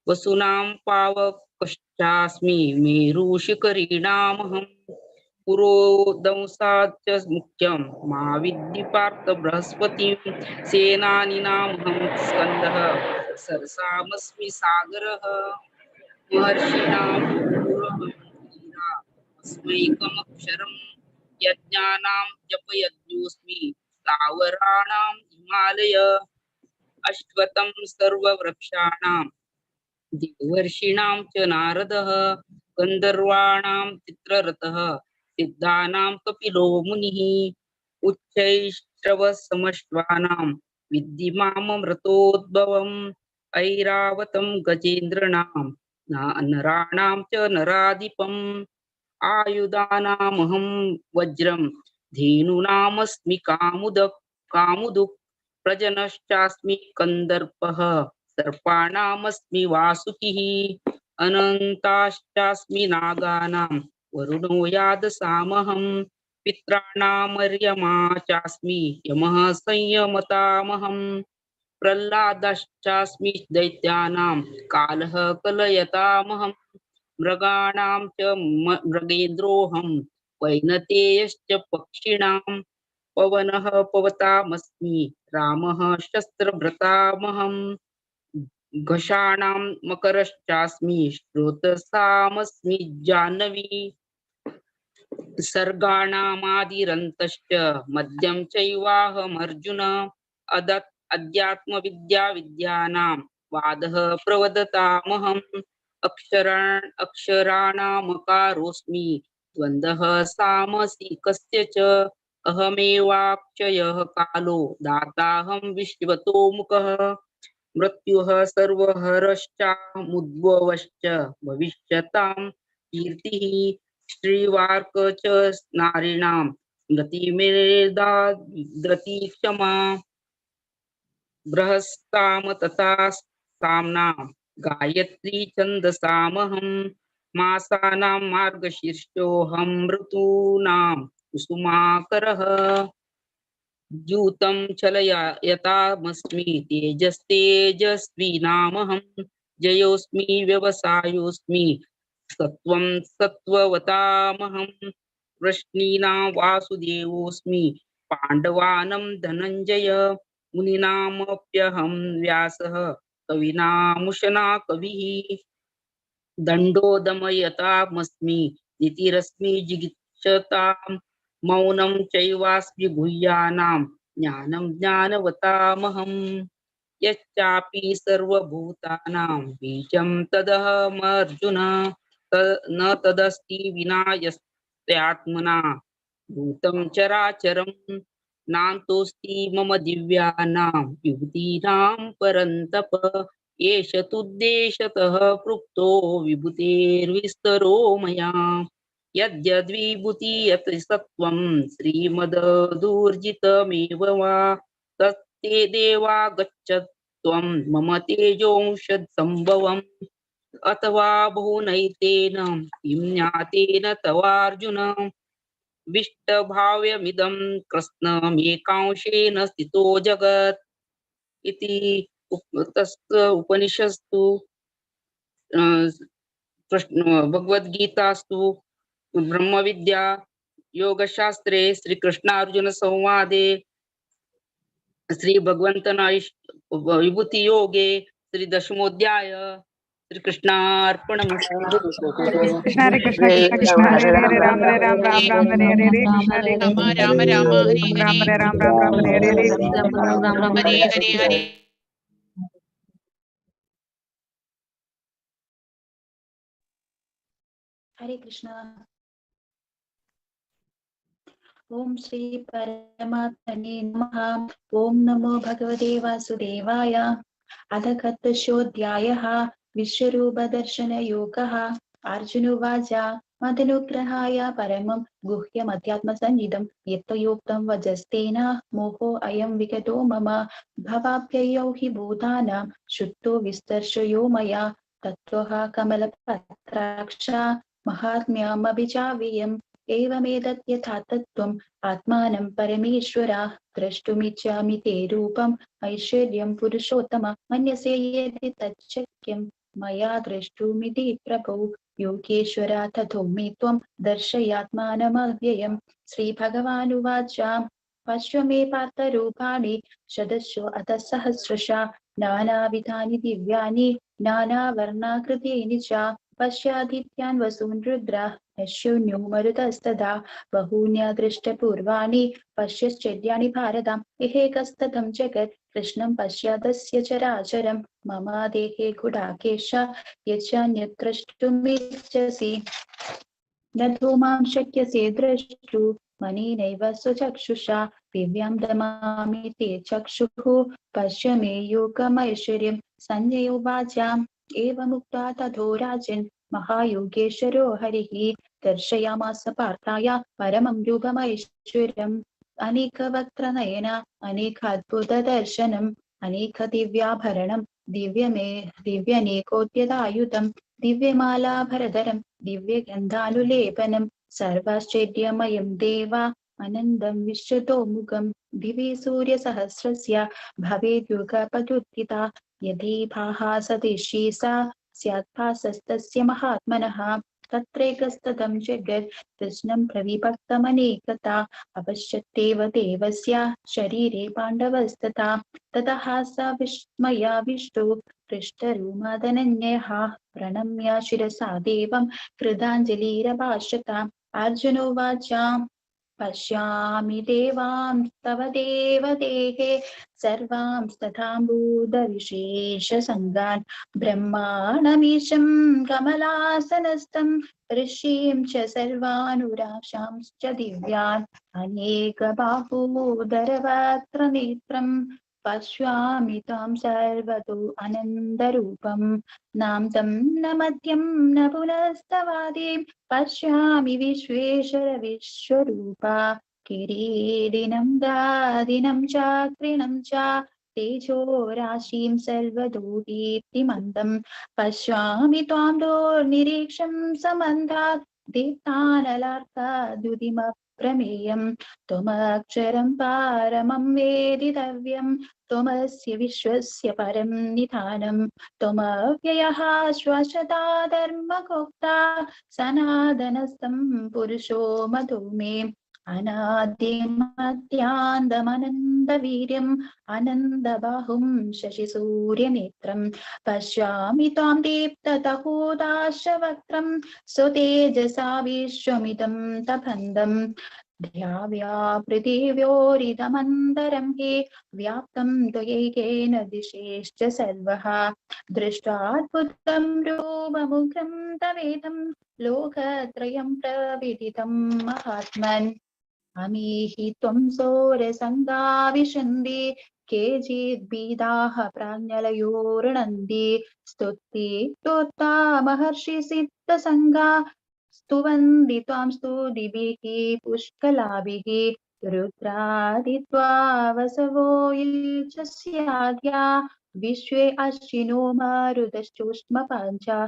Q: वसूनां पावकश्चास्मि मेरुशिखरीणामहं पुरोदंसाच्च मुख्यं महाविद्धि पार्थ बृहस्पतिं सेनानीनामहं स्कन्दः सरसामस्मि सागरः महर्षीणां अस्मैकमक्षरं यज्ञानां जपयज्ञोऽस्मि स्थावराणां हिमालय अश्वत्थं सर्ववृक्षाणां देवर्षीणां च नारदः गन्धर्वाणां चित्ररथः सिद्धानां कपिलो मुनिः उच्चैश्रवसमश्वानां विद्धि माममृतोद्भवम् ऐरावतं गजेन्द्रनां नराणां च नराधिपम् आयुधानामहं वज्रं धेनूनामस्मि कामुदुक् प्रजनश्चास्मि कन्दर्पः सर्पाणामस्मि वासुकिः अनन्ताश्चास्मि नागानां वरुणो यादसामहं पित्राणामर्यमा चास्मि यमः संयमतामहं प्रह्लादश्चास्मि दैत्यानां कालः कलयतामहं मृगाणां च मृगेन्द्रोऽहं वैनतेयश्च पक्षिणां पवनः पवतामस्मि रामः शस्त्रभृतामहं घषाणां मकरश्चास्मि स्रोतसामस्मि जाह्नवी सर्गाणामादिरन्तश्च मध्यं चैवाहमर्जुन अध्यात्मविद्यानां वादः प्रवदतामहम् अक्षराणामकारोऽस्मि द्वन्द्वः सामसिकस्य च अहमेवाक्षयः कालो दाताहं विश्वतो मुखः मृत्युः सर्वहरश्चामुद्भवश्च भविष्यतां कीर्तिः श्रीवार्क च नारीणां स्मृतिमेधा धृति क्षमा बृहस्ताम तथा साम्नां गायत्री छन्दसामहं मासानां मार्गशीर्षोऽहं ऋतूनां कुसुमाकरः द्यूतं चलयतामस्मि तेजस्तेजस्विनामहं जयोऽस्मि व्यवसायोऽस्मि सत्वं सत्त्ववतामहं वृष्णीनां वासुदेवोऽस्मि पाण्डवानां धनञ्जय मुनीनामप्यहं व्यासः कविनामुशना कविः दण्डो दमयतामस्मि नीतिरस्मि जिगीषतां मौनं चैवास्मि गुह्यानां ज्ञानं ज्ञानवतामहं यच्चापि सर्वभूतानां बीजं तदहमर्जुन न तदस्ति विना यस्यात्मना भूतं चराचरं नान्तोऽस्ति मम दिव्यानां युवतीनां परन्तप एष तुद्देशतः पृक्तो विभूतेर्विस्तरो मया यद्यद्विभूति यत् सत्त्वं श्रीमदूर्जितमेव वा तत्ते देवा गच्छत्वं मम तेजोंशसम्भवम् अथवा बहुनैतेन किं ज्ञातेन तवार्जुन विष्टभाव्यमिदं कृष्णमेकांशेन स्थितो जगत् इति उपनिषत्सु भगवद्गीतास्तु ब्रह्मविद्या योगशास्त्रे श्रीकृष्णार्जुन संवादे श्री भगवंतना विभूति योगे श्री दशमोध्याय श्री कृष्णार्पणमस्तु।
K: कृष्ण हरे कृष्ण कृष्ण हरे हरे राम हरे राम राम राम हरे हरे कृष्ण हरे
I: राम राम राम हरे
K: राम
I: हरे
K: हरे राम राम राम हरे हरे
I: हरे हरे हरे।
R: हरे कृष्णा। ओम श्री परमात्मने नमः। ओम नमो भगवते वासुदेवाय। अथ कथोऽध्यायः विश्वरूपदर्शनयोगः। अर्जुनोवाच मदनुग्रहाय परमं गुह्यमध्यात्मसंज्ञितं यत्त्वयोक्तं वचस्तेन मोहो अयं विगतो मम भवाप्ययौ हि भूतानां शुद्धो विस्तर्शयो मया तत्त्वः कमलपत्राक्ष महात्म्यमभिचाव्ययम् एवमेतत् यथा तत्त्वम् आत्मानं परमेश्वर द्रष्टुमिच्छामि ते रूपम् ऐश्वर्यं पुरुषोत्तम मन्यसे यदि तच्छक्यं मया द्रष्टुमिति प्रभो योगेश्वर ततो मे त्वं दर्शयात्मानमव्ययम्। श्रीभगवानुवाच पश्य मे पार्थरूपाणि शतशो अतः सहस्रशः नानाविधानि दिव्यानि नानावर्णाकृतीनि च पश्यादित्यान् वसून् रुद्रः शून्यो मरुतस्तदा बहून्यदृष्टपूर्वाणि पश्यश्चर्याणि भारतम् इहेकस्ततं जगत् कृष्णं पश्यादस्य चराचरं मम देहे गुडाकेश यच्चान्यद्द्रष्टुमिच्छसि न तु मां शक्यसे द्रष्टुं मनेनैव स्वचक्षुषा दिव्यां दमामि ते चक्षुः पश्य मे योगमैश्वर्यं। संजय उवाच एवमुक्त्वा ततो राजन् महायोगेश्वरो हरिः दर्शयामास पार्थाय परमं रूपमैश्वर्यम् अनेकवक्त्रनयन अनेकाद्भुतदर्शनम् अनेकदिव्याभरणं दिव्यनेकोद्यतायुतं दिव्यमालाभरधरं दिव्यगन्धानुलेपनं सर्वाश्चर्यमयं देवा आनन्दं विश्रुतोमुखं दिवि सूर्यसहस्रस्य भवेद्युगपदुत्थिता यदि भासदृशी सा स्यात् भासस्तस्य महात्मनः तत्रैकस्ततं जगत् कृष्णं प्रविभक्तमनेकता अपश्यत्येव देवस्य शरीरे पाण्डवस्तथा ततः स विस्मयाविष्टो पृष्ठरूमदनन्यः प्रणम्य शिरसा देवं कृताञ्जलिरभाषत। अर्जुनोवाच पश्यामि देवांस्तव देवदेहे सर्वांस्तथाम्बूधविशेषसङ्गान् ब्रह्माणमीशं कमलासनस्थं ऋषीं च सर्वानुराशांश्च दिव्यान् अनेकबाहूदरवक्त्रनेत्रं पश्यामि त्वां सर्वतो आनन्दरूपं नान्तं न मध्यं न पुनस्तवादिं पश्यामि विश्वेश्वर विश्वरूपा किरीटिनं दादिनं चाक्रिणं च तेजो राशिं सर्वतो दीप्तिमन्तं पश्यामि त्वां दोर्निरीक्षं समन्तात् दीप्तानलार्काद्युतिमप्रमेयं त्वमक्षरं परमं वेदितव्यं त्वमस्य विश्वस्य परं निधानं त्वमव्ययः श्वशता धर्मगोप्ता सनातनस्तं पुरुषो मधु मे अनादिमध्यान्तमनन्तवीर्यम् अनन्तबाहुं शशिसूर्यनेत्रं पश्यामि त्वां दीप्ततहूदाशवक्त्रं सुतेजसा विश्वमिदं तपन्दम् ध्याव्या पृथिव्योरिदमन्तरं हि व्याप्तं त्वयैकेन दिशेश्च सर्वः दृष्ट्वाद्भुतं रूपमुग्रं तवेदं लोकत्रयं प्रविदितं महात्मन् अमीहि त्वं सोरसङ्गा विशन्ति केचिद्भीदाः प्राञ्जलयोर्णन्ति स्तुति स्तोत्रा महर्षि सिद्धसङ्गा स्तुवन्ति त्वां स्तुतिभिः पुष्कलाभिः रुद्रादित्वा वसवो ये च स्याद्या विश्वे अश्विनो मारुतश्चोष्मपाञ्चा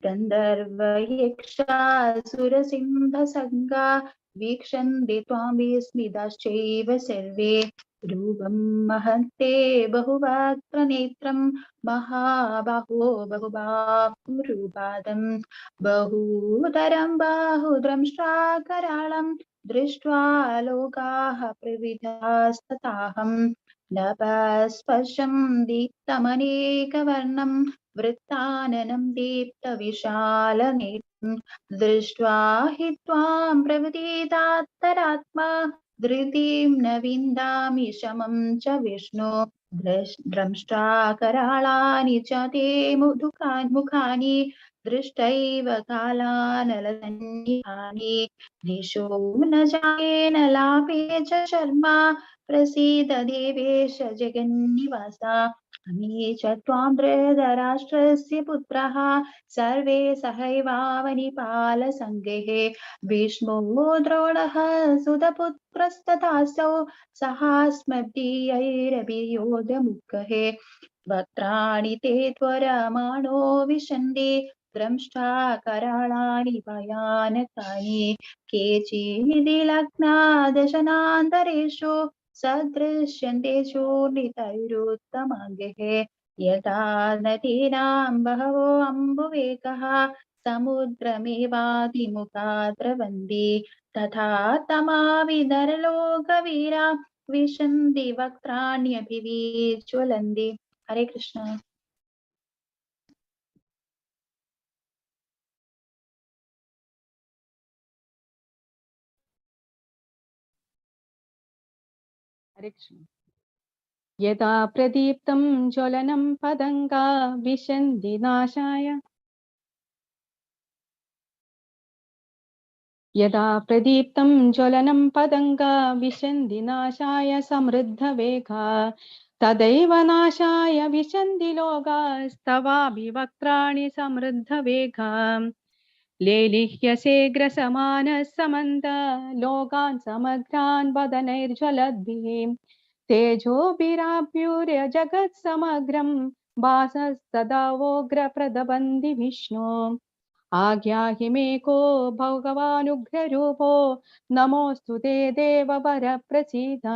R: गन्धर्वयक्षासुरसिंहसङ्गा वीक्षन्ते त्वां विस्मिताश्चैव सर्वे रूपं महन्ते बहुवक्त्रनेत्रं महाबाहो बहुबाहुरूपादं बहूदरं बाहुद्रंष्ट्राकराळं दृष्ट्वा लोकाः प्रविधास्तथाहं नभस्पर्शं दीप्तमनेकवर्णं वृत्ताननं दीप्तविशालनेत्रं दृष्ट्वा हि त्वां प्रविदितात्तरात्मा धृतिं न विन्दामि शमं च विष्णु द्रंष्ट्राकराळानि च ते मुखानि दृष्टैव कालानलसन्निहानि दिशो न जाये न लाभे च शर्मा प्रसीद देवेश जगन्निवासा अमी च त्वां धृतराष्ट्रस्य पुत्रः सर्वे सहैवावनिपालसङ्गैः भीष्मो द्रोणः सुतपुत्रस्तथासौ सहास्मदीयैरभियोधमुखैः वक्त्राणि ते त्वरमाणो विशन्ति द्रंष्ट्वा कराळानि भयानकानि केचिदिलग्ना दशनान्तरेषु सदृश्यन्ते चूर्णितैरुत्तमाङ्गैः यथा नदीनां बहवो अम्बुवेगः समुद्रमेवातिमुखा द्रवन्ति तथा तमावि नरलोकवीरा विशन्ति वक्त्राण्यभिविज्वलन्ति। हरे कृष्ण।
S: हरे कृष्ण। यदा प्रदीप्तं ज्वलनं पतङ्गा विशन्ति नाशाय यदा प्रदीप्तं ज्वलनं पतङ्गा विशन्ति नाशाय समृद्धवेगा तदैव नाशाय विशन्ति लोकास्तवाभिवक्त्राणि समृद्धवेगा लेलिह्यसे ग्रसमानः समन्त लोकान् समग्रान् वदनैर्ज्वलद्भिः तेजोभिराप्युर्य जगत् समग्रं भासस्तदा वोग्रप्रदबन्धि विष्णु आज्ञाहि मे को भगवानुग्ररूपो नमोऽस्तु ते देववर प्रसीद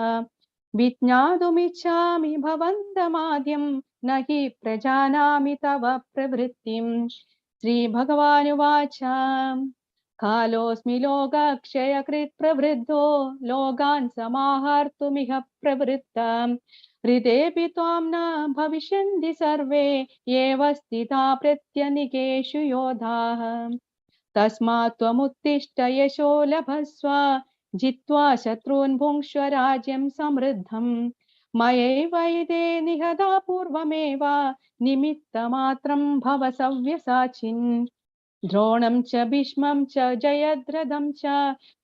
S: विज्ञातुमिच्छामि भवन्तमाद्यं न हि प्रजानामि तव प्रवृत्तिं श्रीभगवानुवाच कालोऽस्मि लोकक्षयकृत् प्रवृद्धो लोकान् समाहर्तुमिह प्रवृत्ता हृदेऽपि त्वां न भविष्यन्ति सर्वे एव स्थिता प्रत्यनिकेषु योधाः तस्मात् त्वमुत्तिष्ठ यशो लभस्व जित्वा शत्रून् भुङ्क्ष्व राज्यं समृद्धम् मयैव इदे निहता पूर्वमेव निमित्तमात्रं भव सव्यसाचिन् द्रोणं च भीष्मं च जयद्रथं च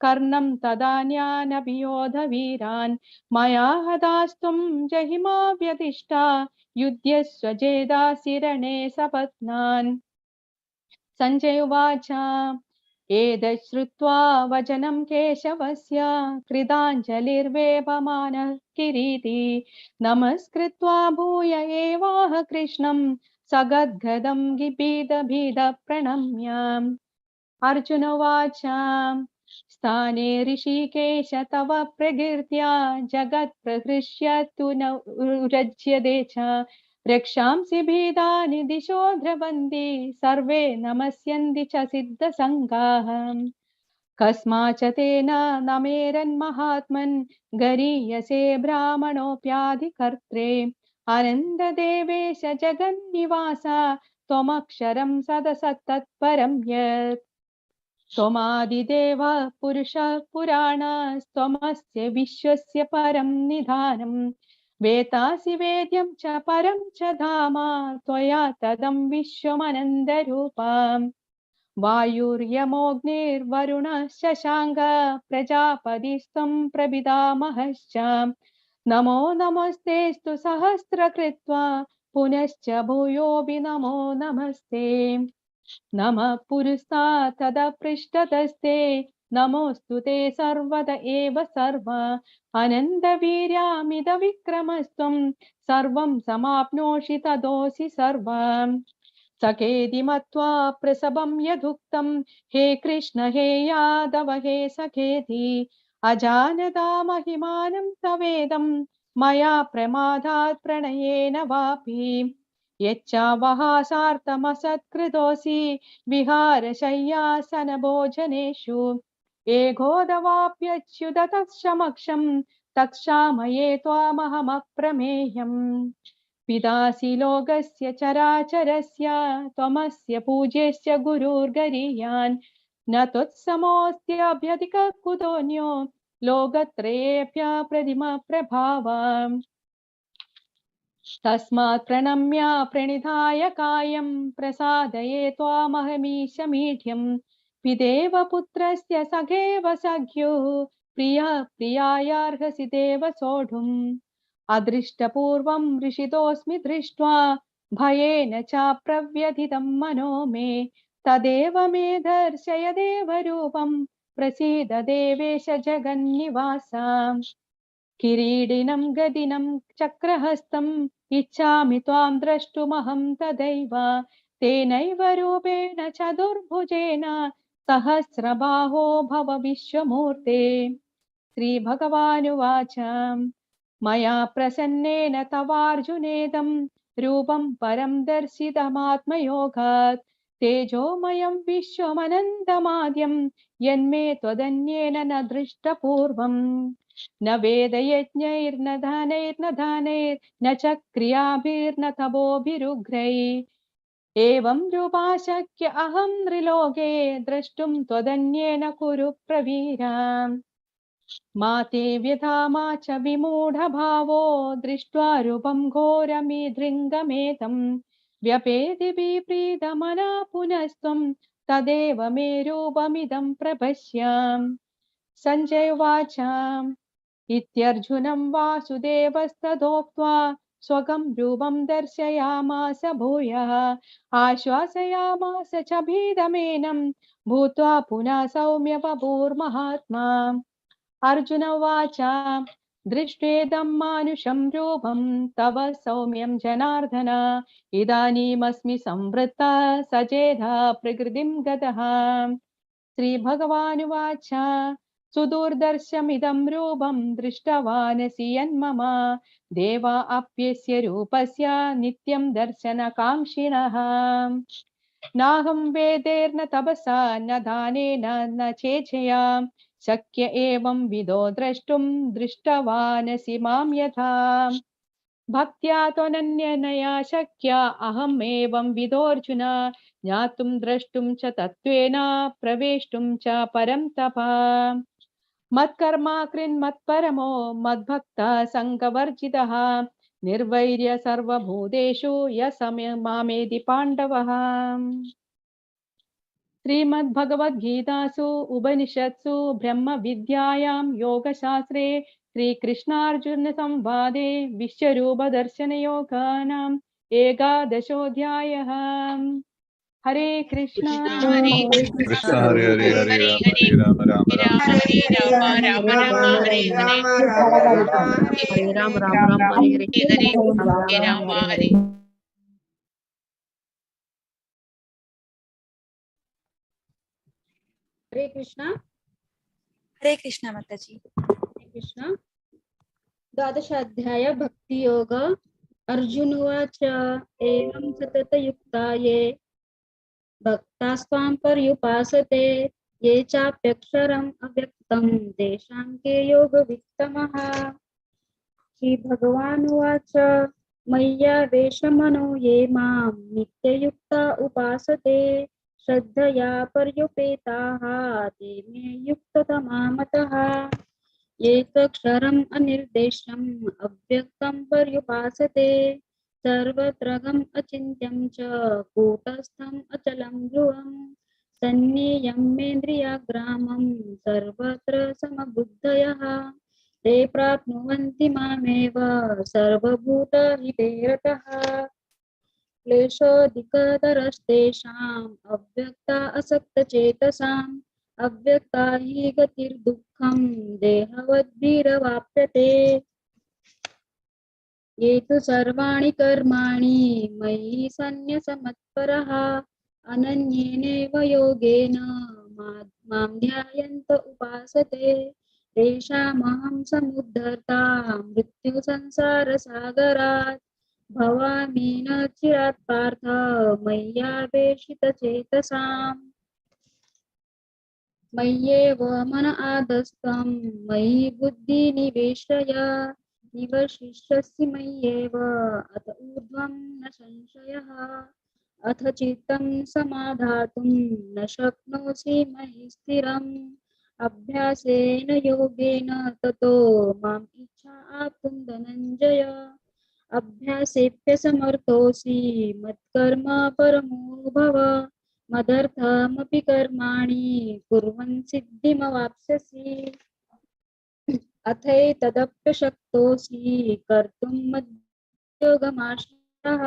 S: कर्णं तदान्यानभियोधवीरान् मया हतास्त्वं जहिमा व्यतिष्ठा युध्यस्व जेदासि रणे सपत्नान् सञ्जय उवाच एतत् श्रुत्वा वचनं केशवस्य कृताञ्जलिर्वेपमानः किरीटी नमस्कृत्वा भूय एवाह कृष्णं सगद्गदं गिभीद प्रणम्य अर्जुन उवाच स्थाने ऋषिकेश तव प्रकीर्त्या जगत् प्रहृष्य तु न उरज्यते च रक्षांसि भीतानि दिशो द्रवन्ति सर्वे नमस्यन्ति च सिद्धसङ्गाः कस्माच्च तेन न मेरन्महात्मन् गरीयसे ब्राह्मणोऽप्याधिकर्त्रे आनन्ददेवेश जगन्निवास त्वमक्षरं सदसत्तत्परं यत् त्वमादिदेवः पुरुषः पुराणस्त्वमस्य विश्वस्य परं निधानम् वेतासि वेद्यं च परं च धाम त्वया तदं विश्वमनन्दरूपम् वायुर्यमोऽग्निर्वरुणः शशाङ्कः प्रजापतिस्त्वं प्रपितामहश्च नमो नमस्तेऽस्तु सहस्रकृत्वा पुनश्च भूयोऽपि नमो नमस्ते नमः पुरस्तात् तदपृष्ठतस्ते नमोऽस्तु ते सर्वद एव सर्व अनन्तवीर्यामिदविक्रमस्त्वं सर्वं समाप्नोषि तदोऽसि सर्वम् सखेति मत्वा प्रसभं यदुक्तं हे कृष्ण हे यादव हे सखेति अजानता महिमानं तवेदं मया प्रमादात् प्रणयेन वापि यच्चावहासार्थमसत्कृतोऽसि विहारशय्यासनभोजनेषु एकोदवाप्यच्युत तत्समक्षं तत्क्षामये त्वामहमप्रमेयम् पितासि लोकस्य चराचरस्य त्वमस्य पूज्यस्य गुरुर्गरीयान् न त्वत्समोऽस्त्यभ्यधिकः कुतोऽन्यो लोकत्रयेऽप्यप्रतिमप्रभावम् तस्मात् प्रणम्य प्रणिधाय कायं प्रसादये त्वामहमीशमीढ्यं पितेव पुत्रस्य सखेव सख्युः प्रियः प्रियायार्हसि देव सोढुम् अदृष्टपूर्वं ऋषितोऽस्मि दृष्ट्वा भयेन चाप्रव्यथितं मनो मे तदेव मे दर्शय देवरूपं प्रसीद देवेश जगन्निवास किरीटिनं गदिनं चक्रहस्तम् इच्छामि त्वां द्रष्टुमहं तदैव तेनैव रूपेण चतुर्भुजेन सहस्रबाहो भव विश्वमूर्ते श्रीभगवानुवाच मया प्रसन्नेन तवार्जुनेदं रूपं परं दर्शितमात्मयोगात् तेजोमयं विश्वमनन्तमाद्यं यन्मे त्वदन्येन न दृष्टपूर्वम् न वेदयज्ञैर्न दानैर्न च क्रियाभिर्न तपोभिरुग्रैः एवं रूपा शक्य अहं नृलोके द्रष्टुं त्वदन्येन कुरु प्रवीराम् मा ते व्यथा मा च विमूढभावो दृष्ट्वा रूपं घोरमिदृङ्गमेतं व्यपेति विप्रीतमना पुनस्त्वं तदेव मे रूपमिदं प्रपश्याम् सञ्जय उवाच इत्यर्जुनं वासुदेवस्तथोक्त्वा स्वकं रूपं दर्शयामास भूयः आश्वासयामास च भीतमेनं भूत्वा पुनः सौम्य वपुर्महात्मा अर्जुन उवाच दृष्ट्वेदं मानुषं रूपं तव सौम्यं जनार्दन इदानीमस्मि संवृत्तः सचेतः प्रकृतिं गतः श्रीभगवानुवाच सुदुर्दर्शमिदं रूपं दृष्टवानसि यन्मम देवा अप्यस्य रूपस्य नित्यं दर्शनकाङ्क्षिणः नाहं वेदैर्न तपसा न दानेन न चेच्छया शक्य एवं विदो द्रष्टुं दृष्टवानसि मां यथा भक्त्या त्वनन्यनया शक्य अहम् एवं विदोऽर्जुन ज्ञातुं द्रष्टुं च तत्त्वेन प्रवेष्टुं च परं तपः मत्कर्मा कृन्मत्परमो मद्भक्तः सङ्गवर्जितः निर्वैर्य सर्वभूतेषु यः मामेति पाण्डवः श्रीमद्भगवद्गीतासु उपनिषत्सु ब्रह्मविद्यायां योगशास्त्रे श्रीकृष्णार्जुन संवादे विश्वरूपदर्शनयोगानाम् एकादशोऽध्यायः हरे कृष्णा
L: हरे कृष्ण हरे हरे हरे राम हरे राम राम राम
I: हरे राम राम राम हरे हरे
F: हरे राम राम राम हरे हरे
I: हरे राम हरे
B: हरे कृष्ण
A: माताजी।
B: हरे कृष्ण द्वादशाध्याय भक्तियोग अर्जुन उवाच एवं सततयुक्ता ये भक्तास्त्वां पर्युपासते ये चाप्यक्षरम् अव्यक्तं तेषां के योगवित्तमः। श्रीभगवानुवाच मय्यावेशमनो ये मां नित्ययुक्ता उपासते श्रद्धया पर्युपेताः ते मे युक्ततमा मतः। ये तक्षरम् अनिर्देशम् अव्यक्तं पर्युपासते सर्वत्रगम् अचिन्त्यं च कूटस्थम् अचलं ध्रुवम् सन्नियम्येन्द्रियाग्रामं सर्वत्र समबुद्धयः ते प्राप्नुवन्ति मामेव सर्वभूतहिते रतः। क्लेशोऽधिकतरस्तेषाम् अव्यक्ता असक्तचेतसाम् अव्यक्ता हि गतिर्दुःखं देहवद्भिरवाप्यते। ये तु सर्वाणि कर्माणि मयि सन्न्यसमत्परः अनन्येनैव योगेन मां ध्यायन्त उपासते तेषामहं समुद्धर्ता मृत्युसंसारसागरात् भवामि न चिरात् पार्थ मय्यावेशितचेतसाम्। मय्येव मन आदस्तं मयि बुद्धिनिवेशय निवशिष्यसि मय्येव अत ऊर्ध्वं न संशयः। अथ चित्तं समाधातुं न शक्नोषि मयि स्थिरम् अभ्यासेन योगेन ततो माम् इच्छाप्तुं धनञ्जय। अभ्यासेऽप्यसमर्थोऽसि मत्कर्म परमो भव मदर्थमपि कर्माणि कुर्वन् सिद्धिमवाप्स्यसि। अथैतदप्यशक्तोऽसि कर्तुं मद्योगमाश्रितः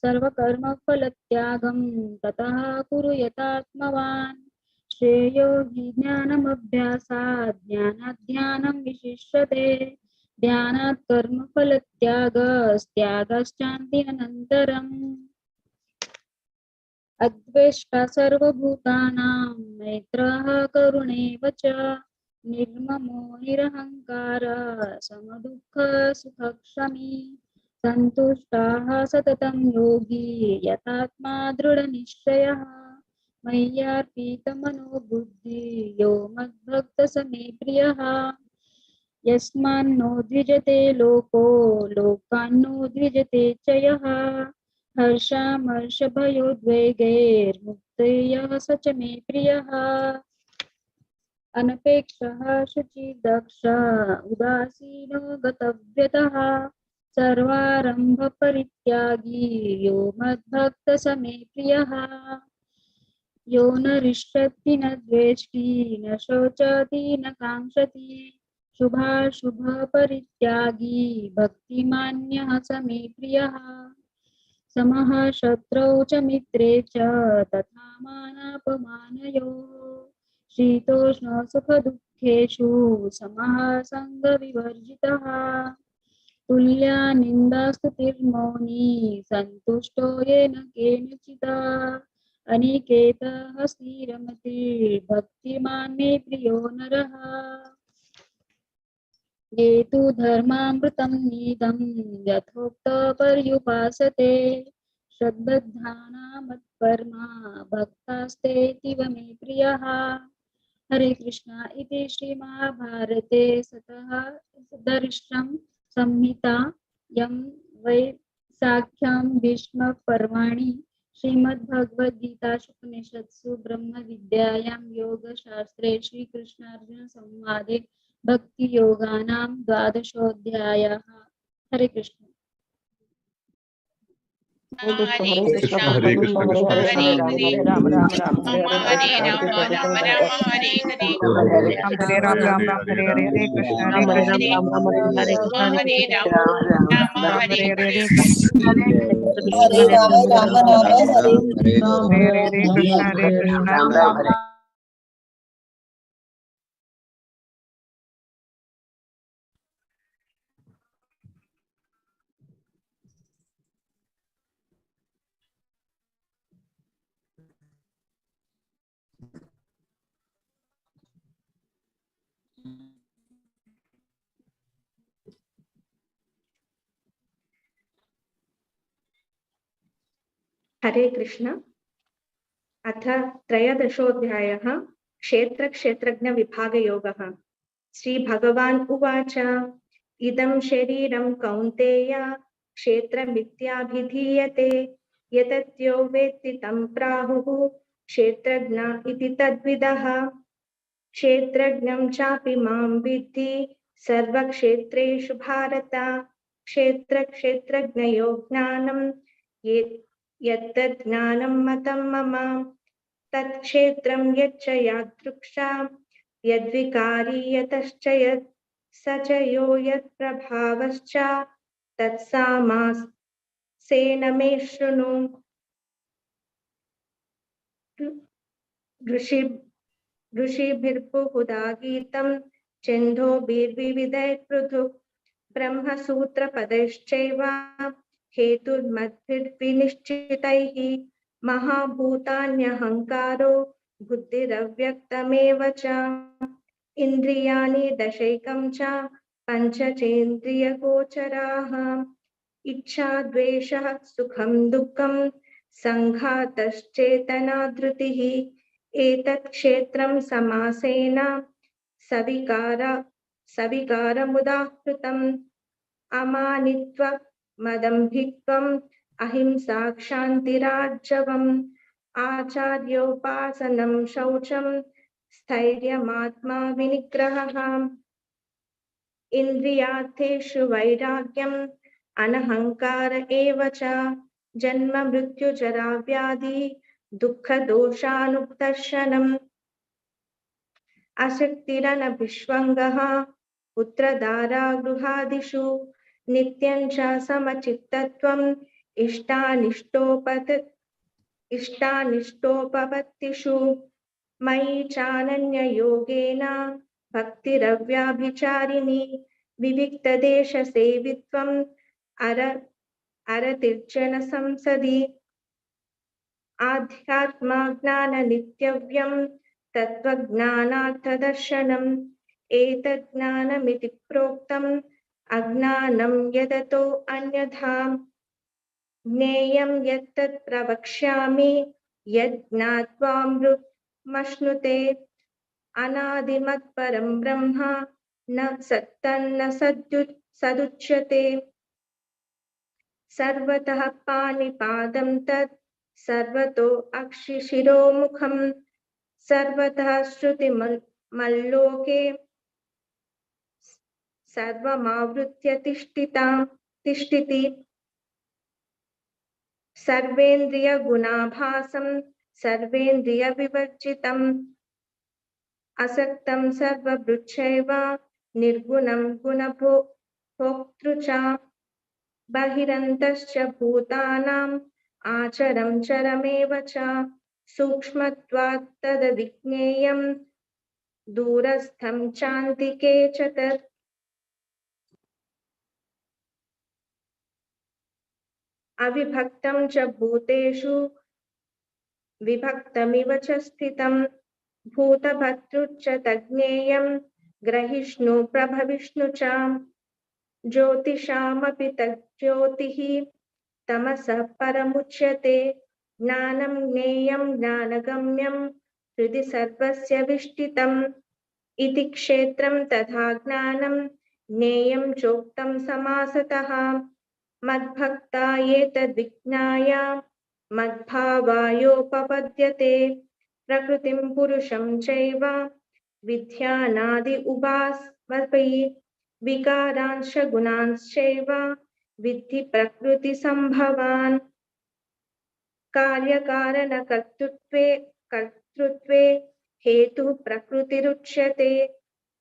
B: सर्वकर्मफलत्यागं ततः कुरु यतात्मवान्। श्रेयो हि ज्ञानमभ्यासात् ज्ञानात् ध्यानं विशिष्यते ध्यानात् कर्मफलत्यागस्त्यागश्चान्ति अनन्तरम्। अद्वेष्टा सर्वभूतानां मैत्रः करुणेव च निर्ममो निरहङ्कारः समदुःखसुखक्षमी सन्तुष्टाः सततं योगी यथात्मा दृढनिश्चयः मय्यार्पितमनो बुद्धिः यो मद्भक्तः स मे प्रियः। यस्मान्नो द्विजते लोको लोकान्नो द्विजते च यः हर्षामर्षभयोद्वेगैर्मुक्तः स च मे प्रियः। अनपेक्षः शुचिर्दक्ष उदासीनो गतव्यतः सर्वारम्भपरित्यागी यो मद्भक्तः स मे प्रियः। यो न हृष्यति न द्वेष्टि न शोचति न काङ्क्षति शुभाशुभपरित्यागी भक्तिमान्यः स मे प्रियः। समः शत्रौ च मित्रे च तथा मानापमानयोः शीतोष्णसुखदुःखेषु समः सङ्गविवर्जितः। तुल्या निन्दास्तुतिर्मौनी सन्तुष्टो येन केनचित् अनिकेतः स्थिरमतिर्भक्तिमान् मे प्रियो नरः। ये तु धर्मामृतं नीदं यथोक्त पर्युपासते श्रद्धाना मत्परमा भक्तास्तेऽतीव मे प्रियः। हरे कृष्णा इति श्रीमहाभारते सतः दर्शनं संहितायां वैशाख्यां भीष्मपर्वणि श्रीमद्भगवद्गीतासूपनिषत्सु ब्रह्मविद्यायां योगशास्त्रे श्रीकृष्णार्जुनसंवादे भक्तियोगानां द्वादशोऽध्यायः। हरे कृष्ण।
L: हरे कृष्ण हरे कृष्ण कृष्ण कृष्ण हरे हरे
I: राम राम हरे राम राम हरे हरे
K: हरे राम राम राम हरे हरे हरे कृष्ण हरे कृष्ण
I: हरे राम राम हरे
K: हरे
I: हरे
K: हरे
H: हरे राम राम राम हरे
K: हरे हरे कृष्ण हरे कृष्ण
M: राम राम हरे
T: हरे कृष्ण। अथ त्रयोदशोऽध्यायः क्षेत्रक्षेत्रज्ञविभागयोगः। श्रीभगवान् उवाच इदं शरीरं कौन्तेय क्षेत्रमित्याभिधीयते यतत्यो वेत्ति तं प्राहुः क्षेत्रज्ञ इति तद्विदः। क्षेत्रज्ञं चापि मां विद्धि सर्वक्षेत्रेषु भारत। क्षेत्रक्षेत्रज्ञयो ज्ञानं यत्तद् ज्ञानं मतं मम। तत्क्षेत्रं यच्च यादृक्षा यद्विकारी यतश्च यत् स च यो यत्प्रभावश्च तत्सामासेन मे शृणु। ऋषिभिर्बहुधा गीतं छन्दोभिर्विविधैः पृथुः ब्रह्मसूत्रपदैश्चैव हेतुर्मद्भिर्विनिश्चितैः। महाभूतान्यहङ्कारो बुद्धिरव्यक्तमेव च इन्द्रियाणि दशैकं च पञ्चचेन्द्रियगोचराः। इच्छा द्वेषः सुखं दुःखं सङ्घातश्चेतना धृतिः। एतत् क्षेत्रं समासेन सविकारमुदाहृतम्। अमानित्वमदम्भित्वम् अहिंसा क्षान्तिरार्जवम् आचार्योपासनं शौचं स्थैर्यमात्मा विनिग्रहः। इन्द्रियार्थेषु वैराग्यम् अनहङ्कार एव च जन्म मृत्यु जरा व्याधि दुःखदोषानुदर्शनम्। अशक्तिरनभिष्वङ्गः पुत्रदारा गृहादिषु नित्यं च समचित्तत्वम् इष्टानिष्टोपपत्तिषु। मयि चानन्ययोगेन भक्तिरव्याभिचारिणी विविक्तदेशसेवित्वम् अरतिर्जन संसदि। आध्यात्मज्ञाननित्यव्यं तत्त्वज्ञानार्थदर्शनम्। एतज्ज्ञानमिति प्रोक्तम् अज्ञानं यदतो अन्यथा। ज्ञेयं यत्तत् प्रवक्ष्यामि यज्ञात्वामृतमश्नुते। अनादिमत्परं ब्रह्म न सत्तन्न सदुच्यते। सर्वतः पाणिपादं तत् सर्वतो अक्षिशिरोमुखम्। सर्वतः श्रुतिमल्लोके सर्वमावृत्य तिष्ठति। सर्वेन्द्रियगुणाभासं सर्वेन्द्रियविवर्जितम् असक्तं सर्वभृच्छैव निर्गुणं गुणभोक्तृ च। बहिरन्तश्च भूतानाम् आचरं चरमेव च सूक्ष्मत्वात् तद्विज्ञेयं दूरस्थं चान्तिके च तत्। अविभक्तं च भूतेषु विभक्तमिव च स्थितं भूतभर्तृच्च तज्ज्ञेयं ग्रहिष्णु प्रभविष्णु च। ज्योतिषामपि तज्ज्योतिः तमसः परमुच्यते। ज्ञानं ज्ञेयं ज्ञानगम्यं हृदि सर्वस्य विष्ठितम्। इति क्षेत्रं तथा ज्ञानं ज्ञेयं चोक्तं समासतः। मद्भक्ता ये तद्विज्ञाय मद्भावायोपपद्यते। प्रकृतिं पुरुषं चैव विद्यानादि उभावपि विकारांश गुणांश्चैव विद्धि प्रकृतिसम्भवान्। कर्तृत्वे हेतुः प्रकृतिरुच्यते।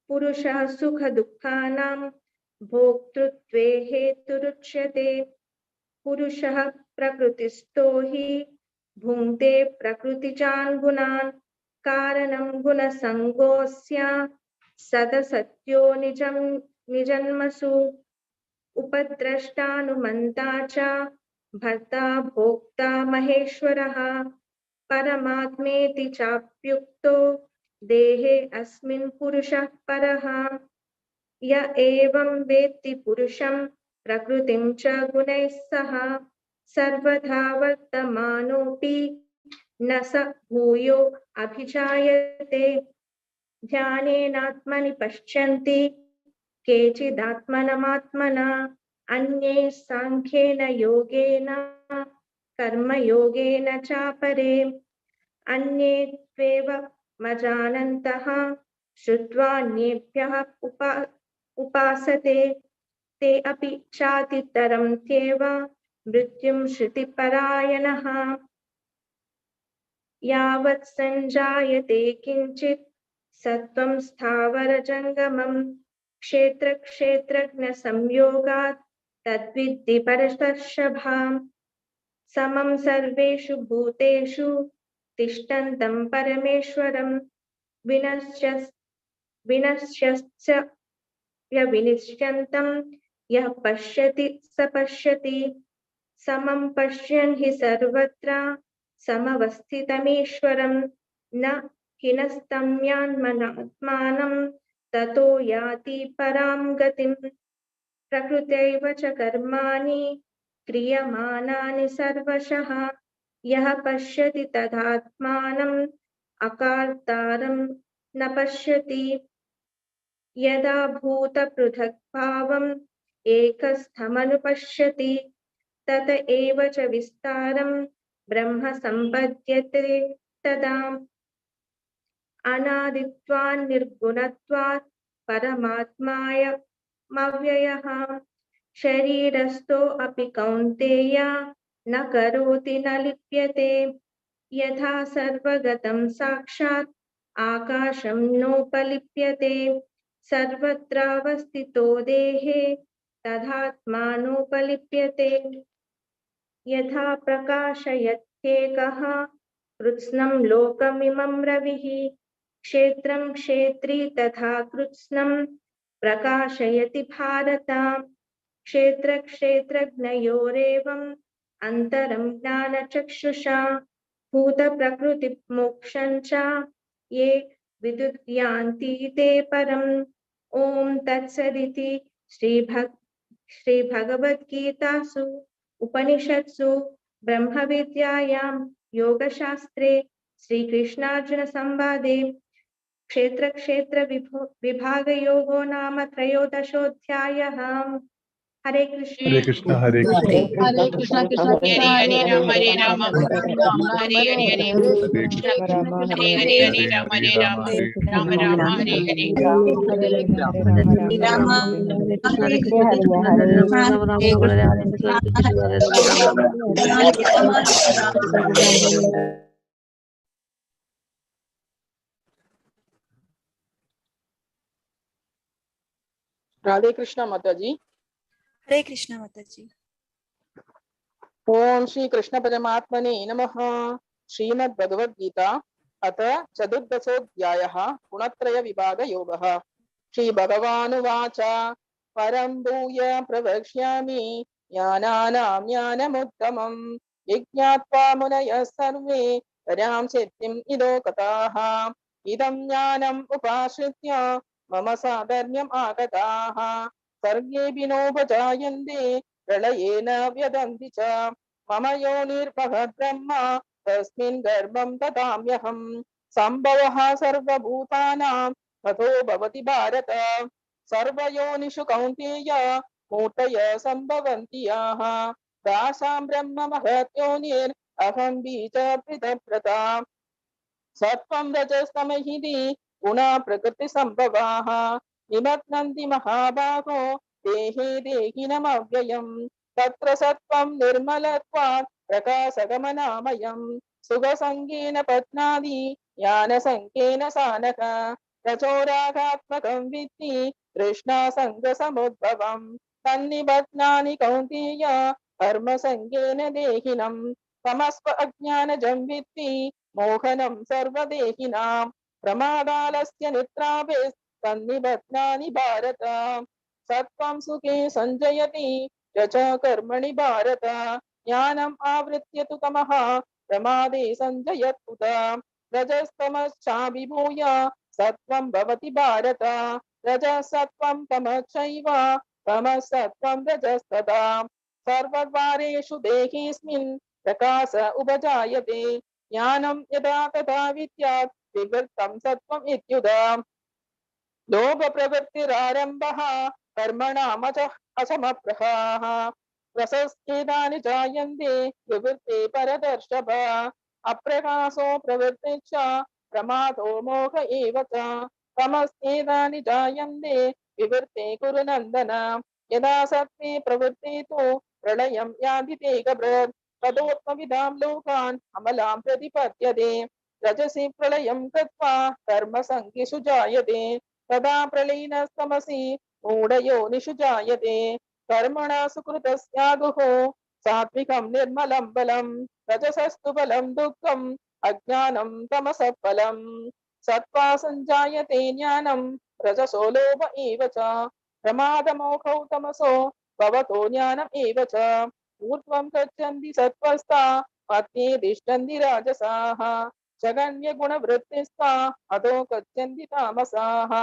T: पुरुषः सुख दुःखानां भोक्तृत्वे हेतुरुच्यते। पुरुषः प्रकृतिस्थो हि भुङ्क्ते प्रकृतिजान् गुणान्। कारणं गुणसङ्गोऽस्य सदसत्यो निजन्मसु। उपद्रष्टानुमन्ता च भर्ता भोक्ता महेश्वरः। परमात्मेति चाप्युक्तो देहे अस्मिन् पुरुषः परः। य एवं वेत्ति पुरुषं प्रकृतिं च गुणैः सह सर्वथा वर्तमानोऽपि न स भूयो अभिजायते ध्यानेनात्मनि पश्यन्ति केचिदात्मनमात्मना अन्ये साङ्ख्येन योगेन कर्मयोगेन चापरे अन्ये त्वेवमजानन्तः श्रुत्वान्येभ्यः उपासते ते अपि चातितरं त्येव मृत्युं श्रुतिपरायणः यावत् सञ्जायते किञ्चित् सत्त्वं स्थावरजङ्गमं क्षेत्रक्षेत्रज्ञसंयोगात् तद्विद्धि परतर्षभाम् समं सर्वेषु भूतेषु तिष्ठन्तं परमेश्वरं विनश्यन्तं यः पश्यति स पश्यति समं पश्यन् हि सर्वत्र समवस्थितमीश्वरं न हिनस्तम्यान्मनात्मानं ततो याति परां गतिम् प्रकृत्यैव च कर्माणि क्रियमाणानि सर्वशः यः पश्यति तदात्मानम् अकार्तारं न पश्यति यदा भूतपृथक्भावम् एकस्थमनुपश्यति तत एव च विस्तारं ब्रह्म सम्पद्यते तदा अनादित्वान् निर्गुणत्वात् परमात्मायमव्ययः शरीरस्थो अपि कौन्तेय न करोति न लिप्यते यथा सर्वगतं साक्षात् आकाशं नोपलिप्यते सर्वत्रावस्थितो देहे तथात्मानोपलिप्यते यथा प्रकाशयत्येकः कृत्स्नं लोकमिमं रविः क्षेत्रं क्षेत्री तथा कृत्स्नं प्रकाशयति भारत क्षेत्रक्षेत्रज्ञयोरेवम् अन्तरं ज्ञानचक्षुषा भूतप्रकृतिमोक्षं च ये विदुर्यान्ति ते परम् ॐ तत्सदिति श्रीभगवद्गीतासु उपनिषत्सु ब्रह्मविद्यायां योगशास्त्रे श्रीकृष्णार्जुनसंवादे क्षेत्रक्षेत्रविभागयोगो नाम त्रयोदशोऽध्यायः। हरे कृष्ण
L: हरे कृष्ण हरे कृष्ण
T: हरे कृष्ण कृष्ण कृष्ण
I: हरे राम हरे राम हरे हरे
L: हरे कृष्ण
I: हरे हरे हरे राम हरे राम राम राम हरे हरे
K: राधे कृष्ण माताजी।
A: हरे कृष्ण माताजी।
K: ओम श्री कृष्ण परमात्मने नमः। श्रीमद् भगवद गीता अथ चतुर्दशोऽध्यायः गुणत्रय विभाग योगः। श्री भगवानुवाच परं भूय प्रवक्ष्यामि ज्ञानानां ज्ञानमुत्तमं यज्ञात्वा मुनयः सर्वे परां सिद्धिम् इदो गताः इदं ज्ञानम् उपाश्रित्य मम साधर्म्यम् आगताः सर्गे विनोपजायन्ते प्रलयेन व्यदन्ति च मम योनिर्भवत् ब्रह्म तस्मिन् गर्भं ददाम्यहम् सम्भवः सर्वभूतानां ततो भवति भारत सर्वयोनिषु कौन्तेय मूर्तय सम्भवन्ति याः तासां ब्रह्म महत् योनिरहं बीजप्रदा सत्त्वं रजस्तमहिति गुणा प्रकृतिसम्भवाः निमग्नन्ति महाबाहो देहे देहिनमव्ययम् तत्र सत्त्वं निर्मलत्वात् प्रकाशगमनामयम् सुखसङ्गेन पत्नादि ज्ञानसङ्गेन सानक रजोरागात्मकं विद्धि तृष्णासङ्गसमुद्भवम् तन्निबध्नानि कौन्तेय कर्मसङ्गेन देहिनम् तमस्व अज्ञानजं विद्धि मोहनं सर्वदेहिनां प्रमादालस्य निद्राभिस्तन्निबध्नानि भारत सत्त्वं सुखे सञ्जयति च कर्मणि भारत ज्ञानम् आवृत्य तु तमः प्रमादे सञ्जयत् उत रजस्तमश्चाभिभूय सत्त्वं भवति भारत रजः सत्त्वं तमश्चैव तमः सत्त्वं रजस्तथा सर्वद्वारेषु देहेऽस्मिन् प्रकाश उपजायते ज्ञानं यदा तथा विद्यात् विवृत्तं सत्त्वम् इत्युदा लोभप्रवृत्तिरारम्भः कर्मणामसमप्रहाः रसश्चेदानि जायन्ते विवृत्ते परदर्शभ अप्रकाशो प्रवृत्तिश्च प्रमादो मोह एव च तमश्चेदानि जायन्ते विवृत्ते कुरु नन्दन यदा सत्त्वे प्रवृत्ते तु प्रलयं यान्ति ते गभृत् तदोत्मविदां लोकान् अमलां प्रतिपद्यते रजसि प्रलयं कृत्वा कर्मसङ्गिषु जायते तदा प्रलीनस्तमसि मूढयोनिषु जायते कर्मणा सुकृतस्यागुः सात्विकं निर्मलं बलं रजसस्तु बलं दुःखम् अज्ञानं तमसः फलं सत्त्वा सञ्जायते ज्ञानं रजसो लोभ एव च प्रमादमोहौ तमसो भवतो ज्ञानम् एव च ऊर्ध्वं गच्छन्ति सत्त्वस्ता मध्ये तिष्ठन्ति राजसाः जगन्यगुणवृत्तिस्ता अधो गच्छन्ति तामसाः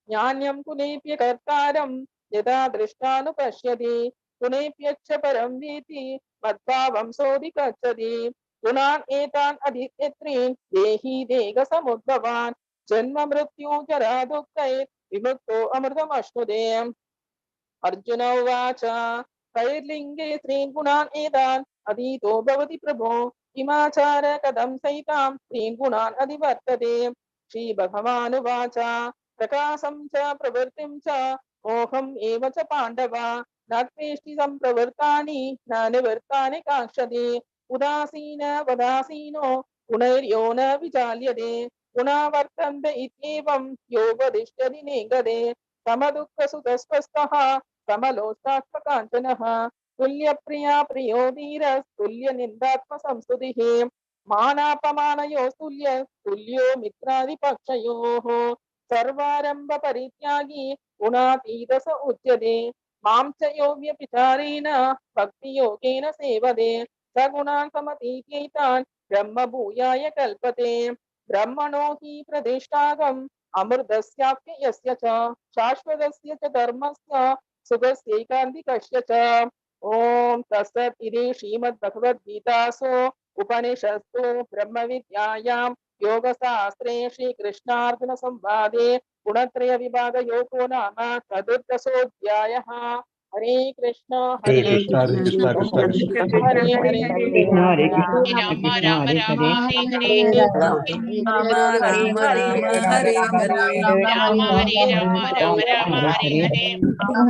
K: ज्ञान्यं कुलेभ्य कर्तारं यदा दृष्टानुपश्यति गुणेभ्यश्च परं वीति मद्भावं सोऽधिगच्छति गुणान् एतान् अधित्यत्रीन् देहि देहसमुद्भवान् जन्म मृत्यु जरा दुःखैः विमुक्तो अमृतमश्नुते अर्जुन उवाच कैर्लिङ्गे त्रीन् गुणान् एतान् अधीतो भवति प्रभो किमाचार कथं सैतां त्रीन् गुणान् अधिवर्तते श्रीभगवानुवाच प्रकाशं च प्रवृत्तिं च मोहम् एव च पाण्डव न त्वेष्टि सम्प्रवृत्तानि न निवृत्तानि काङ्क्षति उदासीन वदासीनो गुणैर्यो न विचाल्यते गुणा वर्तन्ते इत्येवं योपदिष्टति नेङ्गते समदुःखसुतस्वस्थः समलोष्टात्मकाञ्चनः तुल्यप्रिया प्रियो धीरस्तुल्यनिन्दात्मसंस्तुतिः मानापमानयोस्तुल्य तुल्यो मित्रादिपक्षयोः सर्वारंभ परित्यागी गुणातीत स उच्यते मां च यो व्यभिचारेण भक्ति योगेन सेवते स गुणान् समतीत्यैतान् ब्रह्म भूयाय कल्पते ब्रह्मणो हि प्रतिष्ठागम् अमृतस्याप्ययस्य च शाश्वतस्य च धर्मस्य सुखस्यैकान्तिकस्य च ओम तत्सत् इति श्रीमद्भगवद्गीतासु उपनिषत्सु ब्रह्मविद्यायां योगशास्त्रे श्रीकृष्णार्जुन संवादे गुणत्रय विभाग योगो नाम चतुर्दशोऽध्यायः। हरे कृष्ण
H: हरे कृष्ण हरे कृष्ण कृष्ण कृष्ण
K: हरे हरे
H: हरे कृष्ण राम राम हरे
I: Ram Ram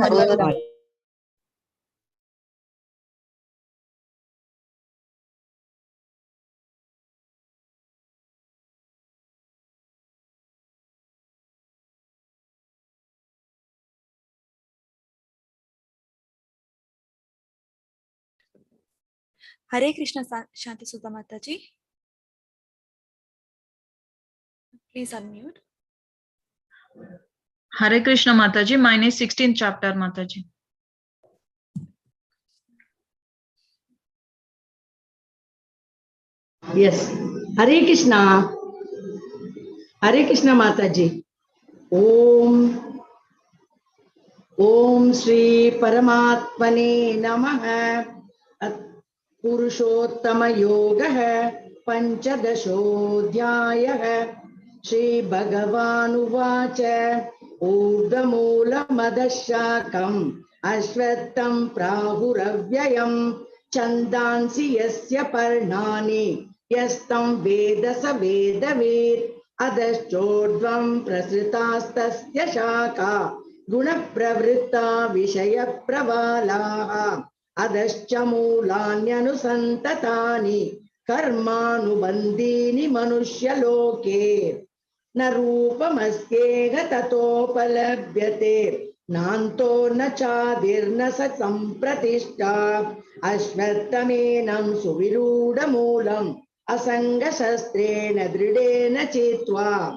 I: Hare Hare
A: Hare Krishna Shanti Sudha Mataji. Please unmute.
U: Hare Krishna Mataji, mine is 16th chapter Mataji.
V: Yes. Hare Krishna. Hare Krishna Mataji. Om Shri Paramatmane Namaha. Purushottama Yoga Panchadashodhyaya Shri Bhagavanu Vacha Urdhamula Madashakam Ashvatam Prahuravyayam Chandansi Yasya Parnani Yastam Vedasa Vedavir Adashchodvam Prasritastasya Shaka Guna Pravritta Vishaya Pravalaha Adaschamulanyanusantatani Karmanubandini Manushya-loke Narupamaskega tatopalabhyate Nanto nachadirna sasampratishtha Ashvattamenam suvirudamulam Asanga shastrena dridena chitva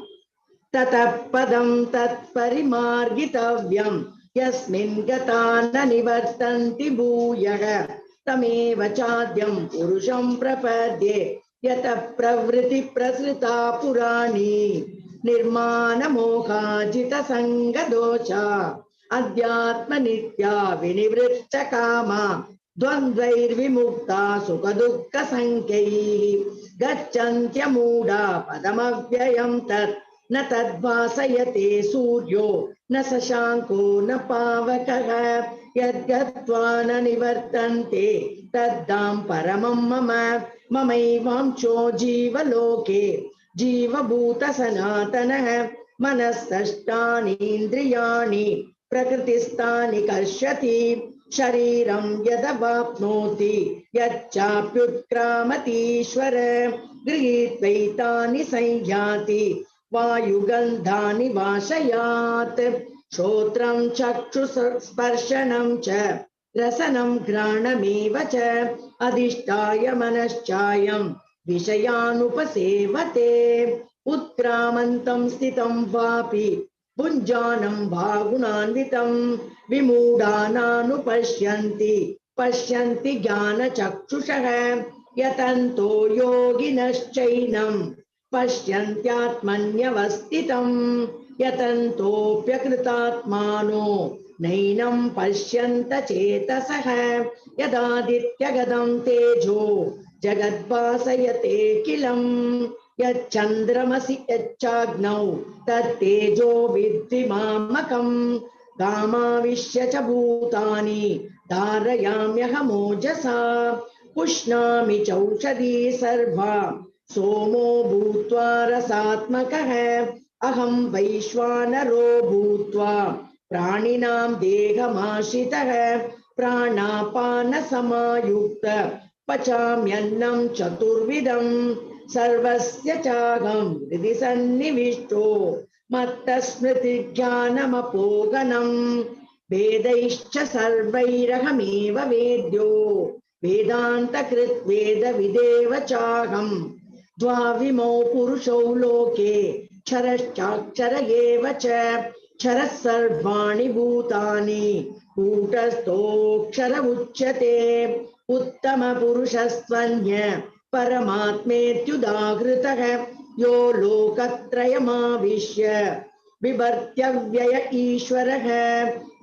V: Tatapadam tatparimargitavyam Yasmin gatana nivartanti bhuyaha Tameva chadyam purusham prapadye Yata pravriti prasrita purani Nirmana moha jita sanga docha Adhyatma nitya vinivritta kama Dvandvair vimukta sukha dukkha sankaihi गच्छन्त्यमूढा पदमव्ययं तत् न तद्भासयते सूर्यो न शशाङ्को न पावकः यद्गत्वा न निवर्तन्ते तद्धाम परमं मम ममैवांशो जीवलोके जीवभूत सनातनः मनस्तष्टानीन्द्रियाणि प्रकृतिस्थानि कर्षति शरीरं यदवाप्नोति यच्चाप्युत्क्रामतीश्वर गृहीत्वैतानि संयाति वायुगन्धानि वाशयात् श्रोत्रं चक्षुस्पर्शनं च रसनं घ्राणमेव च अधिष्ठाय मनश्चायं विषयानुपसेवते उत्क्रामन्तं स्थितं वापि भुञ्जानं वा गुणान्वितं विमूढानानुपश्यन्ति पश्यन्ति ज्ञानचक्षुषः यतन्तो योगिनश्चैनं पश्यन्त्यात्मन्यवस्थितं यतन्तोऽप्यकृतात्मानो नैनं पश्यन्त चेतसः यदादित्यगतं तेजो जगद्भासयतेऽखिलं यच्चन्द्रमसि यच्चाग्नौ तत्तेजो विद्धिमामकं गामाविश्य च भूतानि धारयाम्यहमोजसा पुष्णामि चौषधी सर्वा सोमो भूत्वा रसात्मकः अहं वैश्वानरो भूत्वा प्राणिनां देहमाश्रितः प्राणापानसमायुक्त पचाम्यन्नं चतुर्विधं सर्वस्य चाहं हृदि सन्निविष्टो मत्तस्मृतिज्ञानमपोगनं वेदैश्च सर्वैरहमेव वेद्यो वेदान्तकृत् वेदविदेव चाहं द्वाविमौ पुरुषौ लोके क्षरश्चाक्षर एव च क्षरः सर्वाणि भूतानि कूटस्थोऽक्षर उच्यते उत्तमपुरुषस्त्वन्य परमात्मेत्युदाहृतः यो लोकत्रयमाविश्य बिभर्त्यव्यय ईश्वरः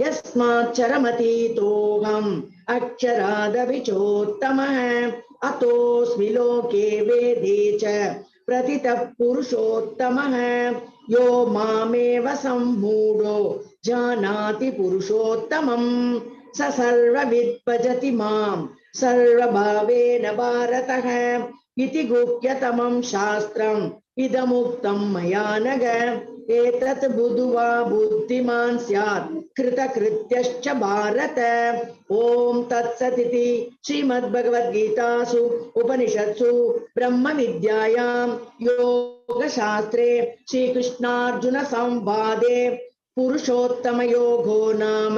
V: यस्माच्चरमतीतोऽहम् अक्षरादविचोत्तमः अतोऽस्मि लोके वेदे च प्रतितः पुरुषोत्तमः यो मामेव सम्मूढो जानाति पुरुषोत्तमं स सर्वविद् भजति मां सर्वभावेन भारतः इति गुह्यतमं शास्त्रम् इदमुक्तं मया नघ एतत् बुद्ध्वा बुद्धिमान् स्यात् कृतकृत्यश्च भारत ओम तत्सदिति श्रीमद्भगवद्गीतासु उपनिषत्सु ब्रह्मविद्यायां योगशास्त्रे श्रीकृष्णार्जुन संवादे पुरुषोत्तमयोगो नाम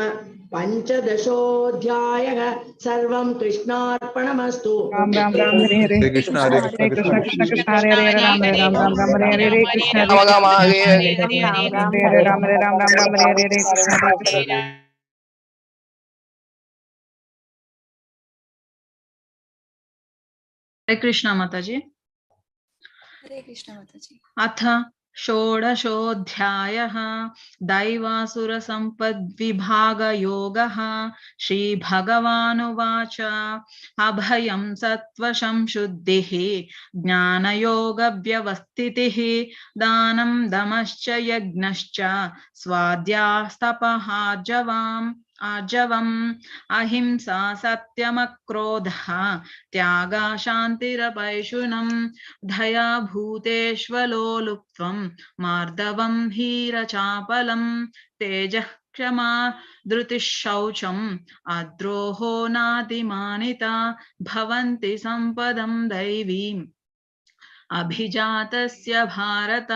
V: पंचदशोऽध्यायः सर्वं कृष्णार्पणमस्तु।
C: राम राम राम हरे हरे
L: कृष्ण हरे
C: कृष्ण कृष्ण कृष्ण हरे हरे हरे राम हरे राम राम राम हरे हरे हरे कृष्ण हरे
L: राम हरे हरे
C: हरे हरे राम हरे राम राम राम हरे हरे हरे कृष्ण हरे कृष्ण। हरे कृष्ण माताजी।
A: हरे कृष्ण माताजी।
U: अथ षोडशोऽध्यायः दैवासुरसम्पद्विभागयोगः। श्रीभगवानुवाच अभयं सत्त्वसंशुद्धिः ज्ञानयोगव्यवस्थितिः दानं दमश्च यज्ञश्च स्वाध्यास्तपः आर्जवम् अहिंसा सत्यमक्रोधः त्यागा शान्तिरपैशुनम् दया भूतेष्वलोलुप्त्वं मार्दवं हीरचापलं तेजः क्षमा धृतिः शौचम् अद्रोहो नातिमानिता भवन्ति सम्पदं दैवीम् अभिजातस्य भारत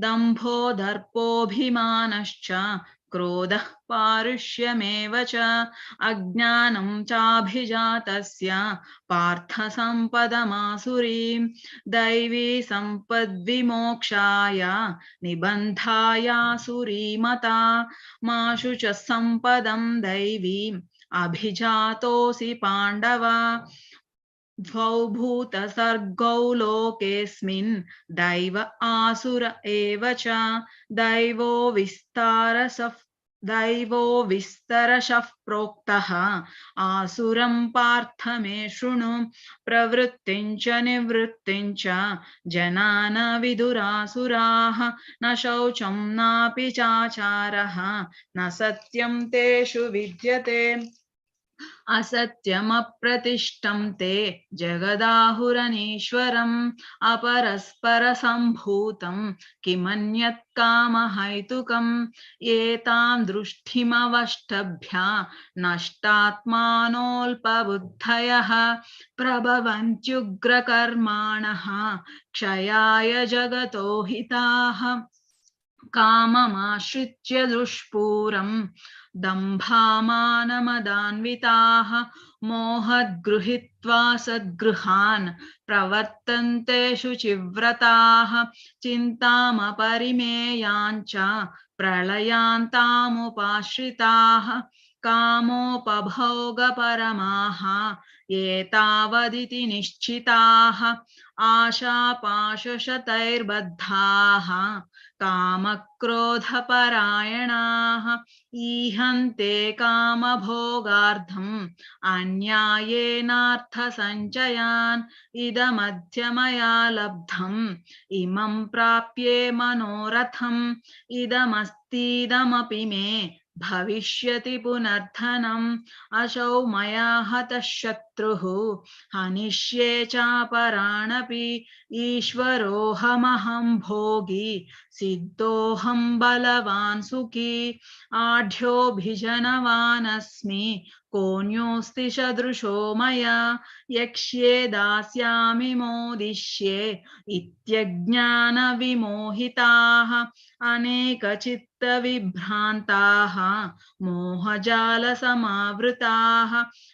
U: दम्भो दर्पोऽभिमानश्च क्रोधः पारुष्यमेव च अज्ञानं चाभिजातस्य पार्थ सम्पदमासुरीं दैवी सम्पद्विमोक्षाय निबन्धायासुरीमता माशु च सम्पदं दैवीम् अभिजातोऽसि पाण्डव द्वौ भूतसर्गौ लोकेऽस्मिन् दैव आसुर एव च दैवो विस्तारसः दैवो विस्तरशः प्रोक्तः आसुरं पार्थ मे शृणु प्रवृत्तिं च निवृत्तिं च जना न विदुरासुराः न शौचं नापि चाचारः न सत्यं तेषु विद्यते असत्यमप्रतिष्ठं ते जगदाहुरनीश्वरम् अपरस्परसम्भूतं किमन्यत् कामहैतुकम् एतां दृष्टिमवष्टभ्य नष्टात्मानोऽल्पबुद्धयः प्रभवन्त्युग्रकर्माणः क्षयाय जगतो हिताः काममाश्रित्य दुष्पूरं दम्भामानमदान्विताः मोहद्गृहीत्वा सद्गृहान् प्रवर्तन्ते शुचिव्रताः चिन्तामपरिमेयाञ्च प्रलयान्तामुपाश्रिताः कामोपभोगपरमाः एतावदिति निश्चिताः आशापाशशतैर्बद्धाः कामक्रोधपरायणाः ईहन्ते कामभोगार्थम् अन्यायेनार्थसञ्चयान् इदमद्य मया लब्धम् इमं प्राप्ये मनोरथम् इदमस्तीदमपि मे भविष्यति पुनर्धनम् असौ मया हतः शत्रुः हनिष्ये चापराणपि ईश्वरोऽहमहं भोगी सिद्धोऽहं बलवान् सुखी आढ्योऽभिजनवान् अस्मि कोऽन्योऽस्ति सदृशो मया यक्ष्ये दास्यामि मोदिष्ये इत्यज्ञानविमोहिताः अनेकचित्तविभ्रान्ताः मोहजालसमावृताः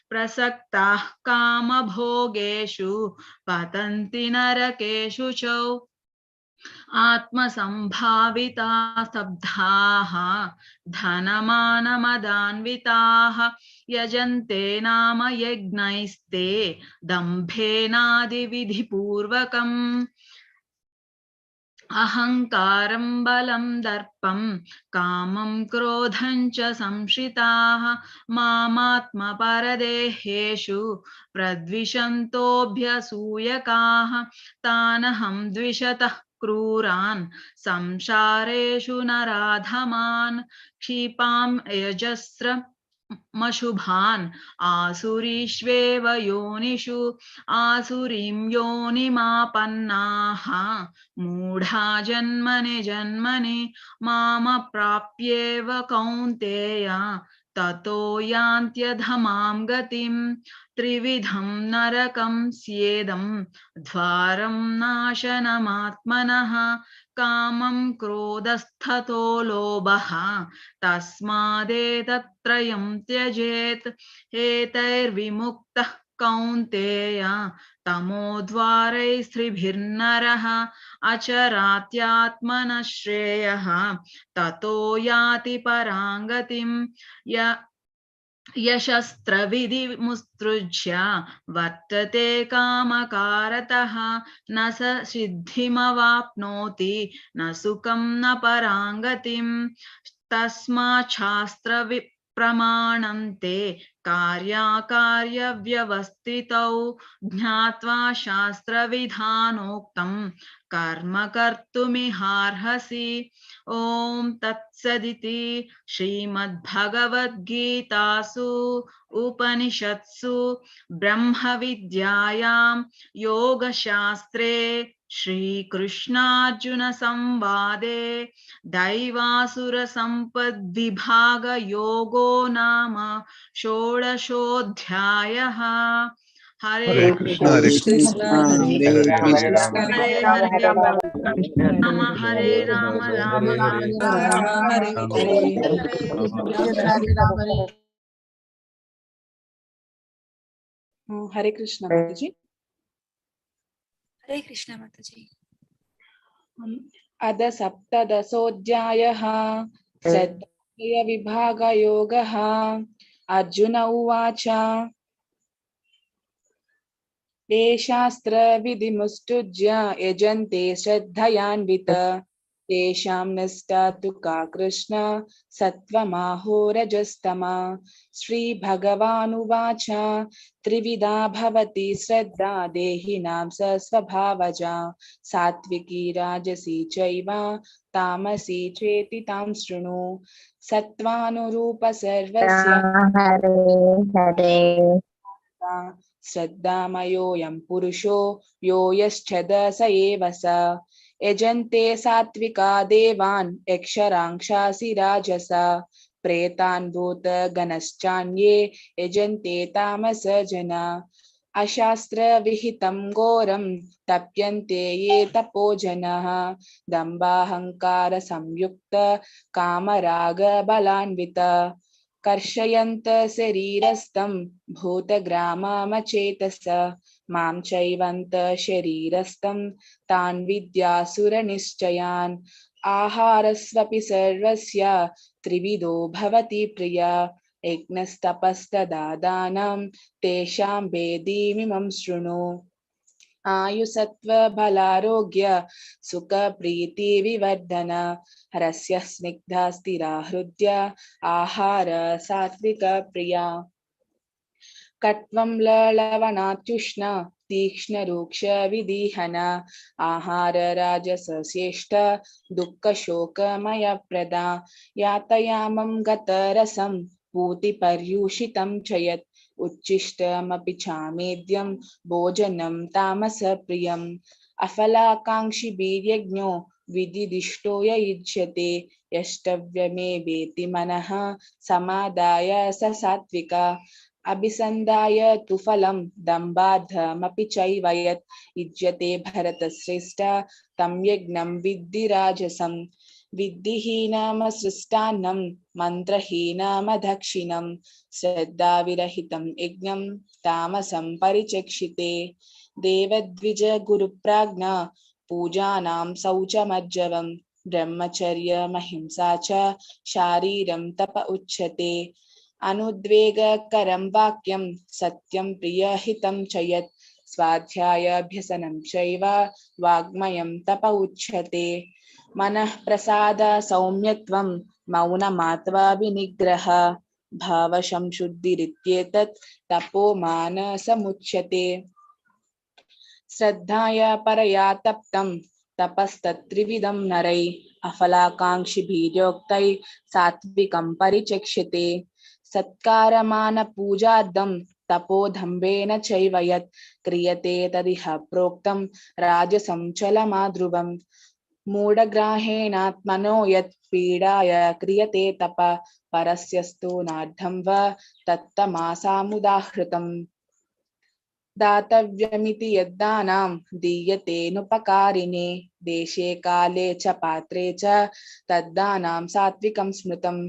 U: प्रसक्ताः कामभोगेषु पतन्ति नरकेषु च आत्मसम्भाविता स्तब्धाः धनमानमदान्विताः यजन्ते नाम यज्ञैस्ते दम्भेनादिविधिपूर्वकम् अहङ्कारं बलं दर्पं कामं क्रोधं च संश्रिताः मामात्मपरदेहेषु प्रद्विषन्तोऽभ्यसूयकाः तानहं द्विषतः क्रूरान् संसारेषु नराधमान् क्षिपां यजस्रमशुभान् आसुरीष्वेव योनिषु आसुरीं योनिमापन्नाः मूढा जन्मनि जन्मनि मामप्राप्येव कौन्तेय ततो यान्त्यधमां गतिं त्रिविधं नरकं स्येदं द्वारं नाशनमात्मनः कामं क्रोधस्ततो लोभः तस्मादेतत्त्रयं त्यजेत् एतैर्विमुक्तः कौन्तेय तमोद्वारैस्त्रिभिर्नरः अचरात्यात्मनः श्रेयः ततो याति पराङ्गतिं यशस्त्रविधिमुत्सृज्य वर्तते कामकारतः न स सिद्धिमवाप्नोति न सुखं न पराङ्गतिं तस्मात् शास्त्रविप्रमाणन्ते कार्याकार्यव्यवस्थितौ ज्ञात्वा शास्त्रविधानोक्तं कर्म कर्तुमिहार्हसि ॐ तत्सदिति श्रीमद्भगवद्गीतासु उपनिषत्सु ब्रह्मविद्यायां योगशास्त्रे श्रीकृष्णार्जुनसंवादे दैवासुरसम्पद्विभागयोगो नाम षोडशोऽध्यायः। हरे
L: कृष्ण हरे कृष्ण
H: हरे कृष्ण
U: हरे हरे राम हरे राम राम राम हरे हरे।
E: हरे कृष्ण माताजी।
A: हरे कृष्ण माताजी।
E: अद सप्तदशोऽध्यायः श्रद्धेयविभागयोगः। अर्जुन उवाच ये शास्त्रविधिमुत्सृज्य यजन्ते श्रद्धयान्वित तेषां निष्ठा तु का कृष्ण सत्त्वमाहो रजस्तमा श्रीभगवानुवाच त्रिविधा भवति श्रद्धा देहिनां स स्वभावजा सात्विकी राजसी चैव तामसी चेति तां शृणु सत्त्वानुरूप सर्वस्य श्रद्धामयोऽयं पुरुषो यो यश्चद स एव स यजन्ते सात्विका देवान् यक्षरांक्षासि राजसा प्रेतान् भूतगणश्चान्ये यजन्ते तामस जना अशास्त्रविहितं घोरं तप्यन्ते ये तपोजनः दम्भाहंकार संयुक्त कामरागबलान्वित कर्षयन्त शरीरस्थं भूतग्राममचेतस मां चैवन्त शरीरस्थं तान् विद्यासुरनिश्चयान् आहारस्वपि सर्वस्य त्रिविधो भवति प्रिय यज्ञस्तपस्तदा दानं तेषां भेदीमिमं शृणु आयुसत्त्वबलारोग्य सुखप्रीतिविवर्धन रस्य स्निग्धा स्थिरा हृद्य आहार सात्विक प्रिया कट्वं ललवणात्युष्ण तीक्ष्णरूक्ष विधिहन आहार राजसश्रेष्ठ दुःखशोकमयप्रदा यातयामं गतरसं पूतिपर्यूषितं च यत् उच्छिष्टमपि चामेद्यं भोजनं तामसप्रियम् अफलाकाङ्क्षिभिर्यज्ञो विदिदिष्टो य युज्यते यष्टव्यमेवेति मनः समादाय स सात्विका अभिसन्धाय तु फलं दम्भार्थमपि चैव यत् युज्यते भरतश्रेष्ठ तं यज्ञं विद्धि राजसं विद्धिहीनमसृष्टान्नं मन्त्रहीनमदक्षिणं श्रद्धाविरहितं यज्ञं तामसं परिचक्षिते देवद्विज गुरुप्राज्ञ पूजानां शौचमज्जवं ब्रह्मचर्यमहिंसा च शारीरं तप उच्यते अनुद्वेगकरं वाक्यं सत्यं प्रियहितं च यत् स्वाध्यायाभ्यसनं चैव वाग्मयं तप उच्यते मनः प्रसाद सौम्यत्वं मौनमात्वाभिनिग्रह भावसंशुद्धिरित्येतत् तपो मानसमुच्यते श्रद्धाया परया तप्तं तपस्तत्त्रिविधं नरै अफलाकाङ्क्षिभिर्योक्तै सात्विकं परिचक्ष्यते सत्कारमानपूजार्थं तपोधम्भेन चैव यत् क्रियते तदिह प्रोक्तं राजसं चलमाध्रुवं मूढग्राहेणात्मनो यत् पीडाय क्रियते तप परस्यस्तु नार्धं वा तत्तमासामुदाहृतम् दातव्यमिति यद्दानं दीयतेनुपकारिणे देशे काले च पात्रे च तद्दानं सात्विकं स्मृतम्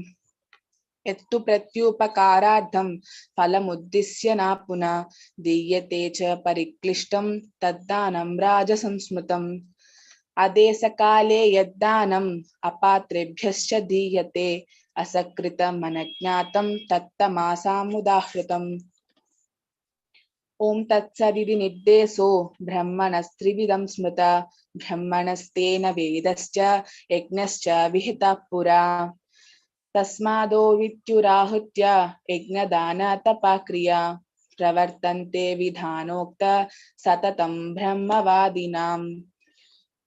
E: यत्तु प्रत्युपकारार्थं फलमुद्दिश्य न पुनः दीयते च परिक्लिष्टं तद्दानं राजसंस्मृतम् अदेशकाले यद्दानम् अपात्रेभ्यश्च दीयते असकृतमनज्ञातं तत्तमासामुदाहृतम् ओम तत्सदिति निर्देशो ब्रह्मणस्त्रिविधं स्मृता ब्रह्मणस्तेन वेदश्च यज्ञश्च विहितः पुरा तस्मादो वित्युराहुत्य यज्ञदानतपक्रिया प्रवर्तन्ते विधानोक्त सततं ब्रह्मवादिनां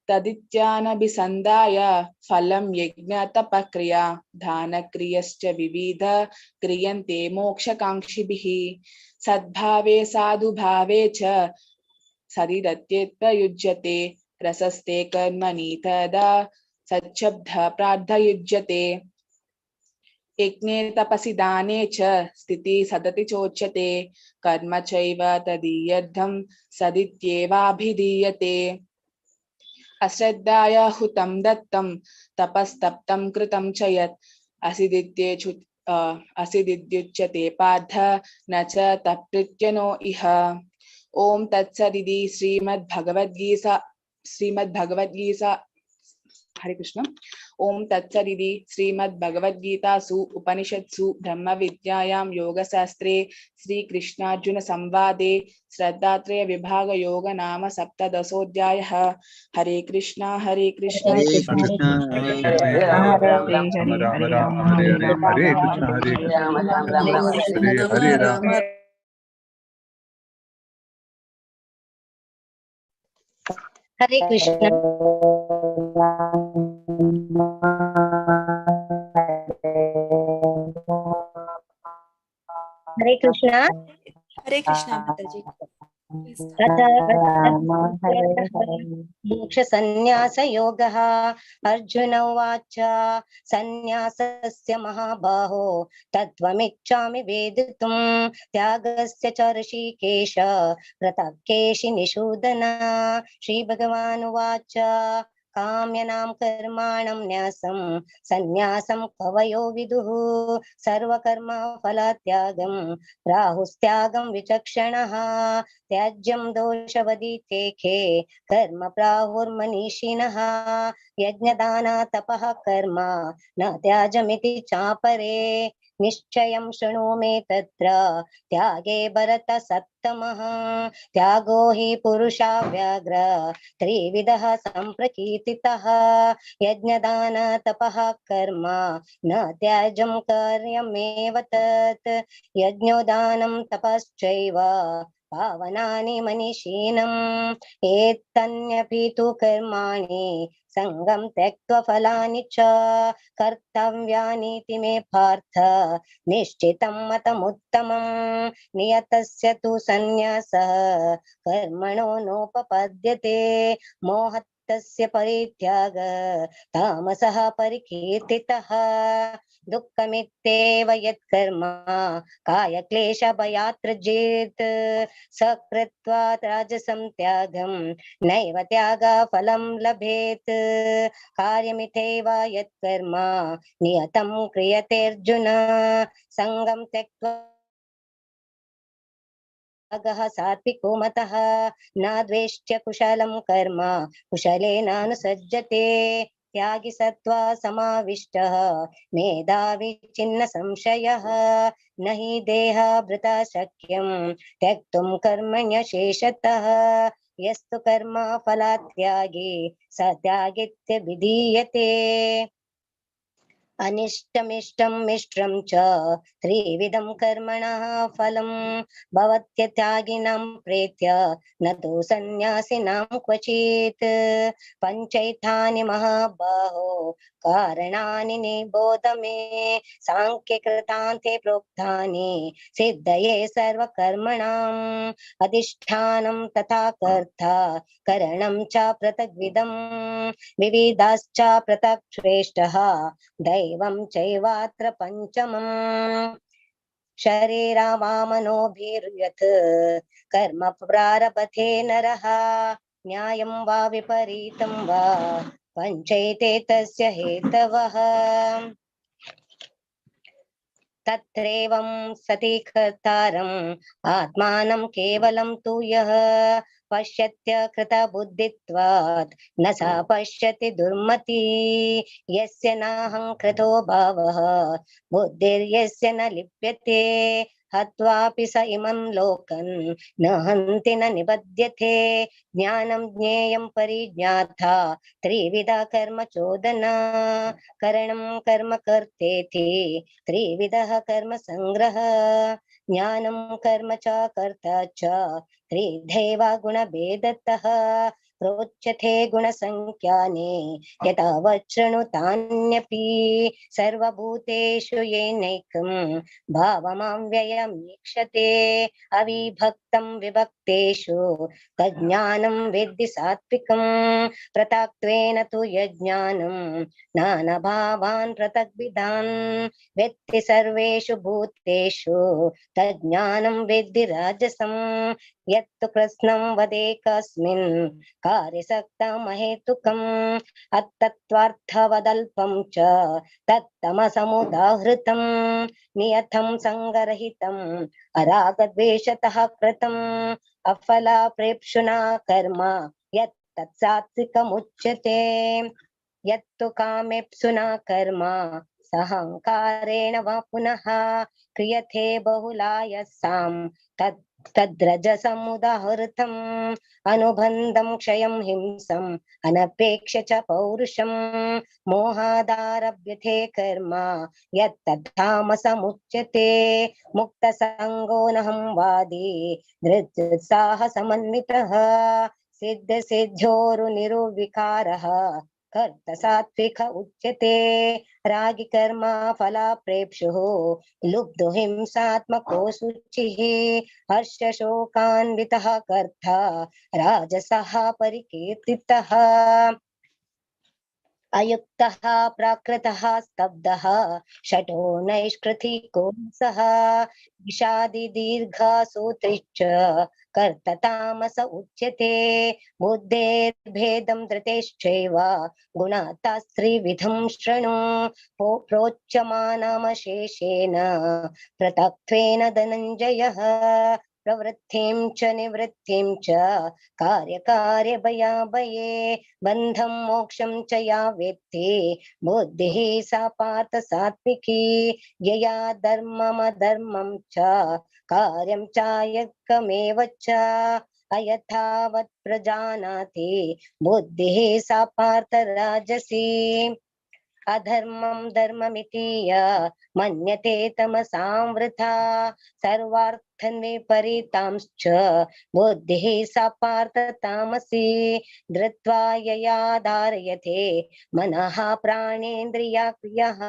E: तदित्यानभिसन्धाय फलं यज्ञतपक्रिया दानक्रियश्च विविध क्रियन्ते मोक्षकाङ्क्षिभिः सद्भावे साधुभावे च सदिदत्येत्प्रयुज्यते रसस्ते कर्मणि तदा सच्छब्द प्रार्थयुज्यते यज्ञे तपसि दाने च स्थिति सदति चोच्यते कर्म चैव तदीयर्थं सदित्येवाभिधीयते अश्रद्धाय हुतं दत्तं तपस्तप्तं कृतं च यत् असिदित्युच्यते पार्थ न च तत्प्रीत्यनो इह ओम तत्सदिति श्रीमद्भगवद्गीता हरे कृष्ण। ओम तत्सदिति श्रीमद्भगवद्गीतासु उपनिषत्सु ब्रह्मविद्यायां योगशास्त्रे श्रीकृष्णार्जुन संवादे श्रद्धात्रय विभाग योग नाम सप्तदशोऽध्यायः। हरे कृष्ण हरे कृष्ण
L: हरे
E: कृष्ण
L: कृष्ण
E: हरे
L: हरे
E: हरे
L: राम
E: राम
L: राम
E: राम
L: राम
E: हरे
L: राम
E: राम
L: हरे
E: हरे
L: हरे हरे
E: राम
L: कृष्ण हरे कृष्ण
E: राम राम
L: कृष्ण
E: राम
L: कृष्ण हरे राम।
G: हरे कृष्ण हरे कृष्ण
A: हरे कृष्णा माताजी। Please start.
G: मोक्षसंन्यासयोगः। अर्जुन उवाच संन्यासस्य महाबाहो तत्त्वमिच्छामि वेदितुं त्यागस्य च ऋषिकेश पृथक् केशिनिषूदन। श्रीभगवानुवाच काम्यनां कर्माणं न्यासं संन्यासं कवयो विदुः सर्वकर्म फलत्यागं राहुस्त्यागं विचक्षणः त्याज्यं दोषवदितेखे कर्म प्राहुर्मनीषिणः यज्ञदाना तपः कर्म न त्याजमिति चापरे निश्चयं शृणु मे तत्र त्यागे भरत सप्तमः त्यागो हि पुरुषा व्याघ्र त्रिविधः सम्प्रकीर्तितः यज्ञदान तपः कर्म न त्याज्यं कार्यमेव तत् यज्ञोदानं तपश्चैव पावनानि मनीषीणम् एतन्यपि तु कर्माणि संगं त्यक्त्वा फलानि च कर्तव्यानीति मे पार्थ निश्चितं मतमुत्तमम् नियतस्य तु संन्यासः कर्मणो नोपपद्यते मोहतस्य परित्याग तामसः परिकीर्तितः दुःखमित्येव यत्कर्म कायक्लेशभयात् त्यजेत् स कृत्वा राजसं त्यागं नैव त्यागफलं लभेत् कार्यमित्येव यत्कर्म नियतं क्रियते अर्जुन संगं त्यक्त्वा त्यागः सात्विको मतः न द्वेष्ट्य कुशलं कर्म कुशलेनानुसज्जते त्यागी सत्त्वा समाविष्टः मेधावी छिन्न संशयः न हि देहभृता शक्यं त्यक्तुं कर्मण्यशेषतः यस्तु कर्म फलात्यागी स त्यागीत्यभिधीयते अनिष्टमिष्टं मिश्रं च त्रिविधं कर्मणः फलं भवत्यत्यागिनां प्रेत्य न तु सन्न्यासिनां क्वचित् पञ्चैतानि महाबाहो कारणानि निबोध मे सांख्यकृतान्ते प्रोक्तानि सिद्धये सर्वकर्मणाम् अधिष्ठानं तथा कर्ता करणं च पृथग्विधं विविधाश्च पृथक् श्रेष्ठः दैवं चैवात्र पञ्चमम् शरीरावामनोभिर्यत् कर्म प्रारभते नरः न्यायं वा विपरीतं वा पञ्चैते तस्य हेतवः तत्रैवं सति कर्तारम् आत्मानं केवलं तु यः पश्यत्य कृतबुद्धित्वात् न सा पश्यति दुर्मति यस्य नाहं कृतो भावः बुद्धिर्यस्य न लिप्यते हत्वापि स इमं लोकं न हन्ति न निबध्यते ज्ञानं ज्ञेयं परिज्ञाता त्रिविधा कर्म चोदना करणं कर्म कर्तेति त्रिविधः कर्म संग्रह ज्ञानं कर्म च कर्ता च त्रिधैव गुणभेदतः प्रोच्यते गुणसंख्याने यतावत् शृणुतान्यपि सर्वभूतेषु येनैकं भावमव्ययमीक्षते अविभक्तं विभक्तेषु तज्ज्ञानं विद्धि सात्विकं पृथक्त्वेन तु यज्ञानं नानाभावान् पृथग्विधान् वेत्ति सर्वेषु भूतेषु तज्ज्ञानं विद्धि राजसं यत्तु कृत्स्नं वदेकस्मिन् कार्यसक्तमहेतुकम् अतत्त्वार्थवदल्पं च तत्तमसमुदाहृतं नियतं सङ्गरहितम् अरागद्वेषतः कृतम् अफलाप्रेप्सुना कर्म यत् तत्सात्विकमुच्यते यत्तु कामेप्सुना कर्म सहंकारेण वा पुनः क्रियते बहुलायसां तद्रजसमुदाहृतम् अनुबन्धं क्षयं हिंसम् अनपेक्ष्य च पौरुषं मोहादारभ्यते कर्म यत्तद्धामसमुच्यते मुक्तसङ्गो नहं वादी धृत्युत्साहसमन्वितः सिद्धसिद्ध्योरुनिर्विकारः कर्त सात्विक उच्यते रागी कर्म फलाप्रेप्सुः लुब्धो हिंसात्मको शुचिः हर्ष शोकान्वितः कर्ता राजसः परिकीर्तितः अयुक्तः प्राकृतः स्तब्धः शठो नैष्कृतिको सः विषादि दीर्घसूत्रिश्च कर्ततामस उच्यते बुद्धेर्भेदं धृतेश्चैव गुणास्त्रिविधं शृणु प्रोच्यमानमशेषेण पृथक्त्वेन धनञ्जयः प्रवृत्तिं च निवृत्तिं च कार्यकार्यभयाभये बन्धं मोक्षं च या वेत्ति बुद्धिः सा पार्थ सात्विकी यया धर्ममधर्मं च कार्यं चायकमेव च अयथावत् प्रजानाति बुद्धिः सा पार्थ राजसी अधर्मं धर्ममिति मन्यते तमसांवृथा सर्वार्थं विपरीतांश्च बुद्धिः सा पार्थ तामसी धृत्वा यया धारयते मनः प्राणेन्द्रियाक्रियः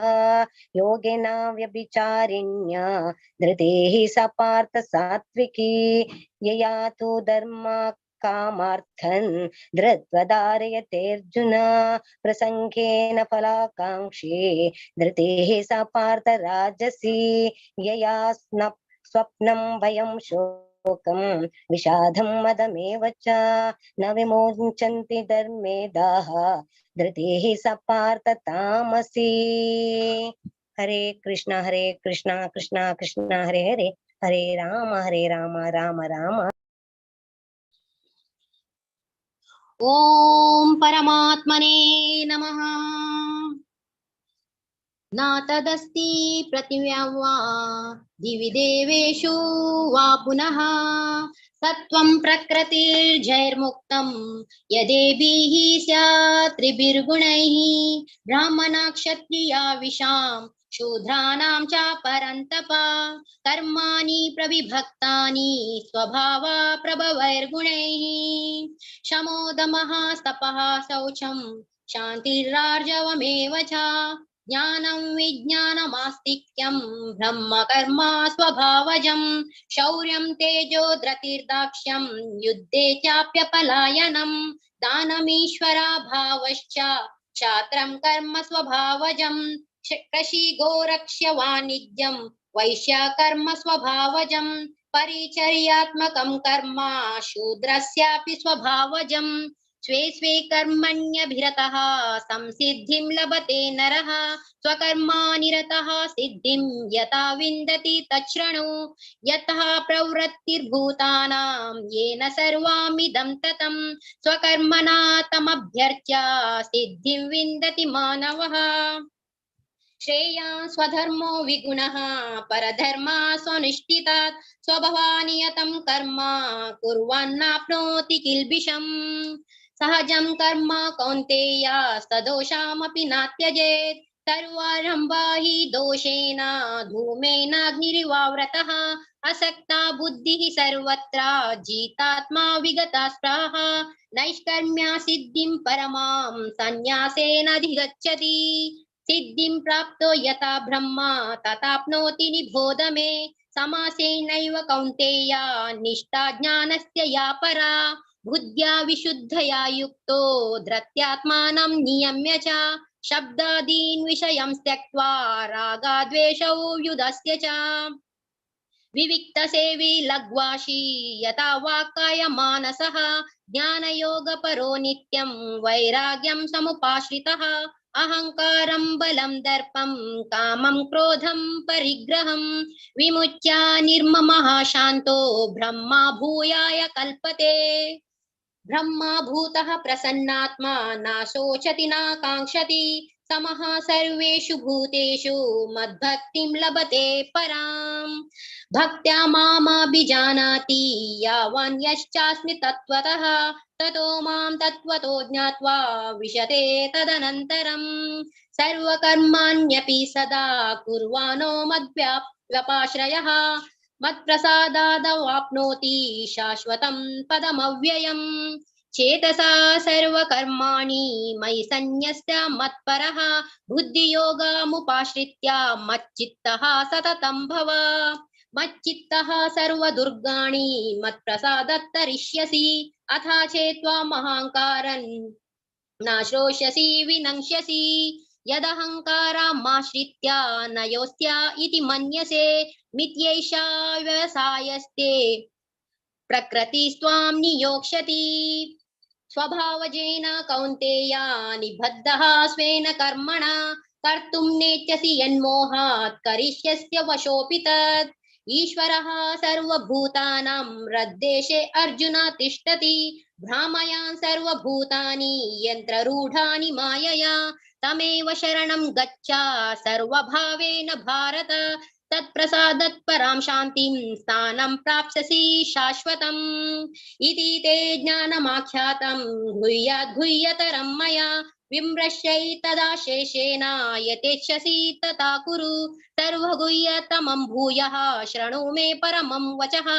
G: योगेन व्यभिचारिण्या धृतिः सा पार्थ सात्विकी यया तु धर्म कामार्थं धृत्वा धारयतेऽर्जुन प्रसंगेन फलाकांक्षी धृतिः सा पार्थ राजसी यया स्वप्नं भयं शोकं विषादं मदमेव च न विमोचन्ति धर्मेदाः धृतिः सा पार्थ तामसी हरे कृष्ण कृष्ण कृष्ण हरे हरे हरे राम राम राम
D: ॐ परमात्मने नमः। न तदस्ति पृथिव्यां वा दिवि देवेषु वा पुनः सत्वं प्रकृतिर्जैर्मुक्तं यदेभिः स्यात् त्रिभिर्गुणैः ब्राह्मणक्षत्रिया विशां शूद्राणां च परन्तप कर्माणि प्रविभक्तानि स्वभावा प्रभवैर्गुणैः शमोदमः तपः शौचं शान्तिरार्जवमेव च ज्ञानं विज्ञानमास्तिक्यं ब्रह्म कर्म स्वभावजं शौर्यं तेजो धृतिर्दाक्ष्यं युद्धे चाप्यपलायनं दानमीश्वरा भावश्च क्षात्रं कर्म स्वभावजं कृषि गोरक्ष्य वाणिज्यं वैश्य कर्म स्वभावजं परिचर्यात्मकं कर्म शूद्रस्यापि स्वभावजं स्वे स्वे कर्मण्यभिरतः संसिद्धिं लभते नरः स्वकर्मानिरतः सिद्धिं यथा विन्दति तच्छृणु यतः प्रवृत्तिर्भूतानां येन सर्वमिदं ततं स्वकर्मणा तमभ्यर्च्य सिद्धिं विन्दति मानवः श्रेया स्वधर्मो विगुणः परधर्मा स्वनिष्ठितात् स्वभावानियतं कर्म कुर्वन्नाप्नोति किल्बिषम् सहजं कर्म कौन्तेय सदोषामपि न त्यजेत् सर्वारम्भा हि दोषेण धूमेनाग्निरिवावृतः असक्ता बुद्धिः सर्वत्र जितात्मा विगता स्पृहा नैष्कर्म्या सिद्धिं परमां संन्यासेनाधिगच्छति सिद्धिं प्राप्तो यथा ब्रह्मा तथाप्नोति निबोध मे समासेनैव कौन्तेय निष्ठा ज्ञानस्य या परा बुद्ध्या विशुद्धया युक्तो धृत्यात्मानं नियम्य च शब्दादीन् विषयं त्यक्त्वा रागद्वेषौ व्युदस्य च विविक्तसेवी लघ्वाशी यथा वाक्काय मानसः ज्ञानयोगपरो नित्यं वैराग्यं समुपाश्रितः अहंकारं बलं दर्पं कामं क्रोधं परिग्रहं विमुच्य निर्ममः शान्तो ब्रह्मा भूयाय कल्पते ब्रह्मा भूतः प्रसन्नात्मा न शोचति न काङ्क्षति समः सर्वेषु भूतेषु मद्भक्तिं लभते पराम् भक्त्या मामभिजानाति यावान् यश्चास्मि तत्त्वतः ततो मां तत्त्वतो ज्ञात्वा विशते तदनन्तरम् सर्वकर्माण्यपि सदा कुर्वाणो मद्व्यपाश्रयः मत्प्रसादादवाप्नोति शाश्वतं पदमव्ययम् चेतसा सर्वकर्माणि मयि सन्न्यस्य मत्परः बुद्धियोगमुपाश्रित्य मच्चित्तः सततं भव मच्चित्तः सर्वदुर्गाणि मत्प्रसादत्तरिष्यसि अथा चेत्त्वा महाङ्कारं न श्रोष्यसि विनङ्क्ष्यसि यदहङ्कारमाश्रित्य न योऽस्त्य इति मन्यसे मिथ्यैषा व्यवसायस्ते प्रकृतिस्त्वां नियोक्ष्यति स्वभावजेन कौन्तेय निबद्धः स्वेन कर्मणा कर्तुं नेच्छसि यन्मोहात् करिष्यस्य वशोऽपि तत् ईश्वरः सर्वभूतानां हृद्देशे अर्जुन तिष्ठति भ्रामयान् सर्वभूतानि यन्त्ररूढानि मायया तमेव शरणं गच्छ सर्वभावेन भारत तत्प्रसादत् परां शान्तिं स्थानं प्राप्स्यसि शाश्वतम् इति ते ज्ञानमाख्यातं गुह्याद् गुह्यतरं मया विमृश्यैतदा शेषेण यतेच्छसि तथा कुरु सर्वगुह्यतमं भूयः शृणु मे परमं वचः